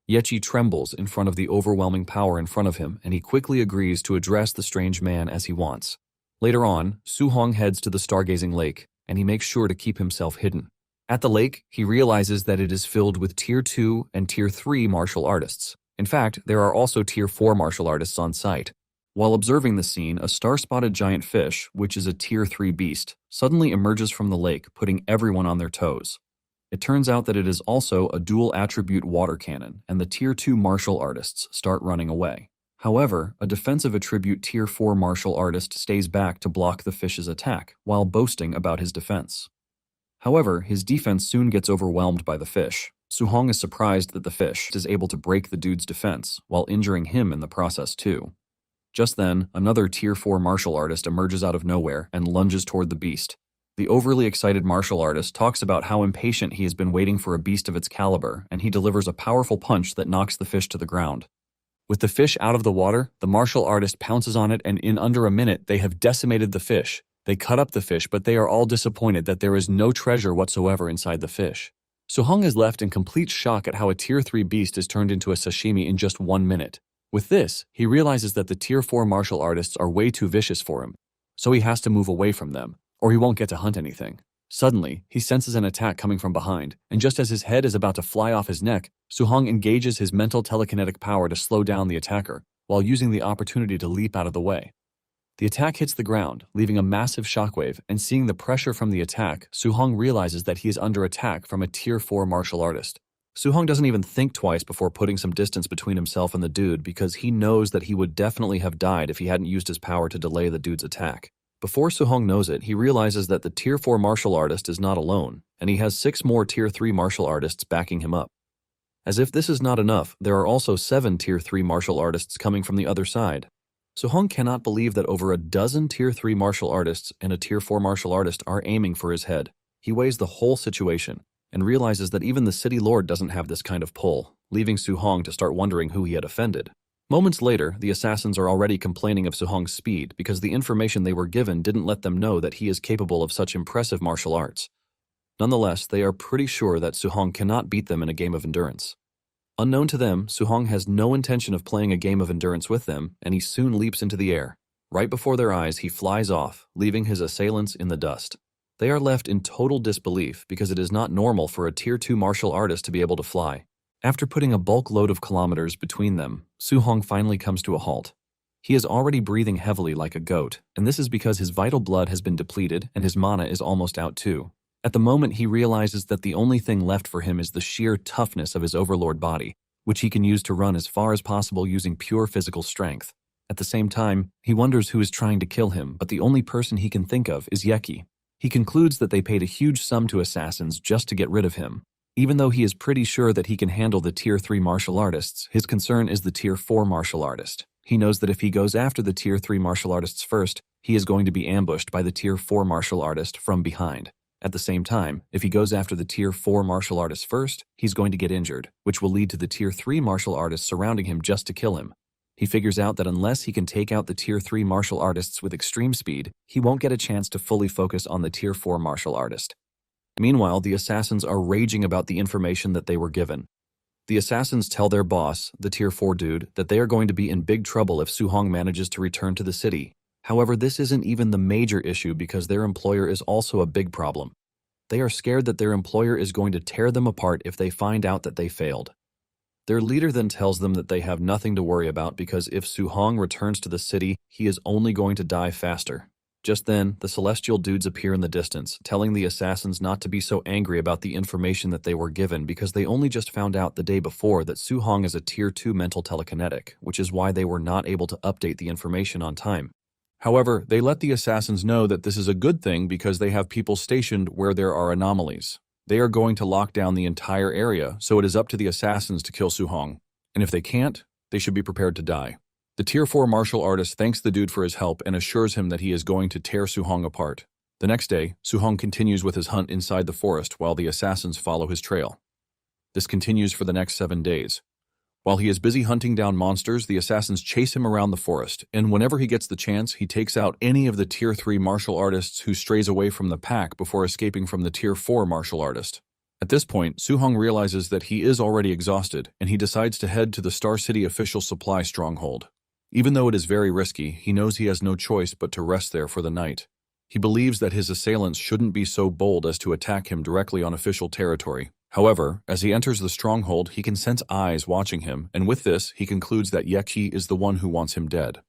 Yechi trembles in front of the overwhelming power in front of him, and he quickly agrees to address the strange man as he wants. Later on, Su-hong heads to the Stargazing Lake, and he makes sure to keep himself hidden. At the lake, he realizes that it is filled with Tier 2 and Tier 3 martial artists. In fact, there are also Tier 4 martial artists on site. While observing the scene, a star-spotted giant fish, which is a Tier 3 beast, suddenly emerges from the lake, putting everyone on their toes. It turns out that it is also a dual-attribute water cannon, and the Tier 2 martial artists start running away. However, a defensive attribute Tier 4 martial artist stays back to block the fish's attack, while boasting about his defense. However, his defense soon gets overwhelmed by the fish. Su-hong is surprised that the fish is able to break the dude's defense, while injuring him in the process too. Just then, another Tier 4 martial artist emerges out of nowhere and lunges toward the beast. The overly excited martial artist talks about how impatient he has been waiting for a beast of its caliber, and he delivers a powerful punch that knocks the fish to the ground. With the fish out of the water, the martial artist pounces on it, and in under a minute, they have decimated the fish. They cut up the fish, but they are all disappointed that there is no treasure whatsoever inside the fish. Su-hong is left in complete shock at how a Tier 3 beast is turned into a sashimi in just 1 minute. With this, he realizes that the Tier 4 martial artists are way too vicious for him, so he has to move away from them, or he won't get to hunt anything. Suddenly, he senses an attack coming from behind, and just as his head is about to fly off his neck, Su-hong engages his mental telekinetic power to slow down the attacker, while using the opportunity to leap out of the way. The attack hits the ground, leaving a massive shockwave, and seeing the pressure from the attack, Su-hong realizes that he is under attack from a Tier 4 martial artist. Su-hong doesn't even think twice before putting some distance between himself and the dude because he knows that he would definitely have died if he hadn't used his power to delay the dude's attack. Before Su-hong knows it, he realizes that the Tier 4 martial artist is not alone, and he has 6 more Tier 3 martial artists backing him up. As if this is not enough, there are also 7 Tier 3 martial artists coming from the other side. Su-hong cannot believe that over a dozen Tier 3 martial artists and a Tier 4 martial artist are aiming for his head. He weighs the whole situation, and realizes that even the city lord doesn't have this kind of pull, leaving Su-hong to start wondering who he had offended. Moments later, the assassins are already complaining of Su-hong's speed because the information they were given didn't let them know that he is capable of such impressive martial arts. Nonetheless, they are pretty sure that Su-hong cannot beat them in a game of endurance. Unknown to them, Suhong has no intention of playing a game of endurance with them, and he soon leaps into the air. Right before their eyes, he flies off, leaving his assailants in the dust. They are left in total disbelief because it is not normal for a Tier 2 martial artist to be able to fly. After putting a bulk load of kilometers between them, Suhong finally comes to a halt. He is already breathing heavily like a goat, and this is because his vital blood has been depleted and his mana is almost out too. At the moment, he realizes that the only thing left for him is the sheer toughness of his overlord body, which he can use to run as far as possible using pure physical strength. At the same time, he wonders who is trying to kill him, but the only person he can think of is Yeki. He concludes that they paid a huge sum to assassins just to get rid of him. Even though he is pretty sure that he can handle the Tier 3 martial artists, his concern is the Tier 4 martial artist. He knows that if he goes after the Tier 3 martial artists first, he is going to be ambushed by the Tier 4 martial artist from behind. At the same time, if he goes after the Tier 4 martial artist first, he's going to get injured, which will lead to the Tier 3 martial artists surrounding him just to kill him. He figures out that unless he can take out the Tier 3 martial artists with extreme speed, he won't get a chance to fully focus on the Tier 4 martial artist. Meanwhile, the assassins are raging about the information that they were given. The assassins tell their boss, the Tier 4 dude, that they are going to be in big trouble if Suhong manages to return to the city. However, this isn't even the major issue because their employer is also a big problem. They are scared that their employer is going to tear them apart if they find out that they failed. Their leader then tells them that they have nothing to worry about because if Suhong returns to the city, he is only going to die faster. Just then, the celestial dudes appear in the distance, telling the assassins not to be so angry about the information that they were given because they only just found out the day before that Suhong is a Tier 2 mental telekinetic, which is why they were not able to update the information on time. However, they let the assassins know that this is a good thing because they have people stationed where there are anomalies. They are going to lock down the entire area, so it is up to the assassins to kill Suhong. And if they can't, they should be prepared to die. The Tier 4 martial artist thanks the dude for his help and assures him that he is going to tear Suhong apart. The next day, Suhong continues with his hunt inside the forest while the assassins follow his trail. This continues for the next 7 days. While he is busy hunting down monsters, the assassins chase him around the forest, and whenever he gets the chance, he takes out any of the Tier 3 martial artists who strays away from the pack before escaping from the Tier 4 martial artist. At this point, Suhong realizes that he is already exhausted, and he decides to head to the Star City official supply stronghold. Even though it is very risky, he knows he has no choice but to rest there for the night. He believes that his assailants shouldn't be so bold as to attack him directly on official territory. However, as he enters the stronghold, he can sense eyes watching him, and with this, he concludes that Yeki is the one who wants him dead.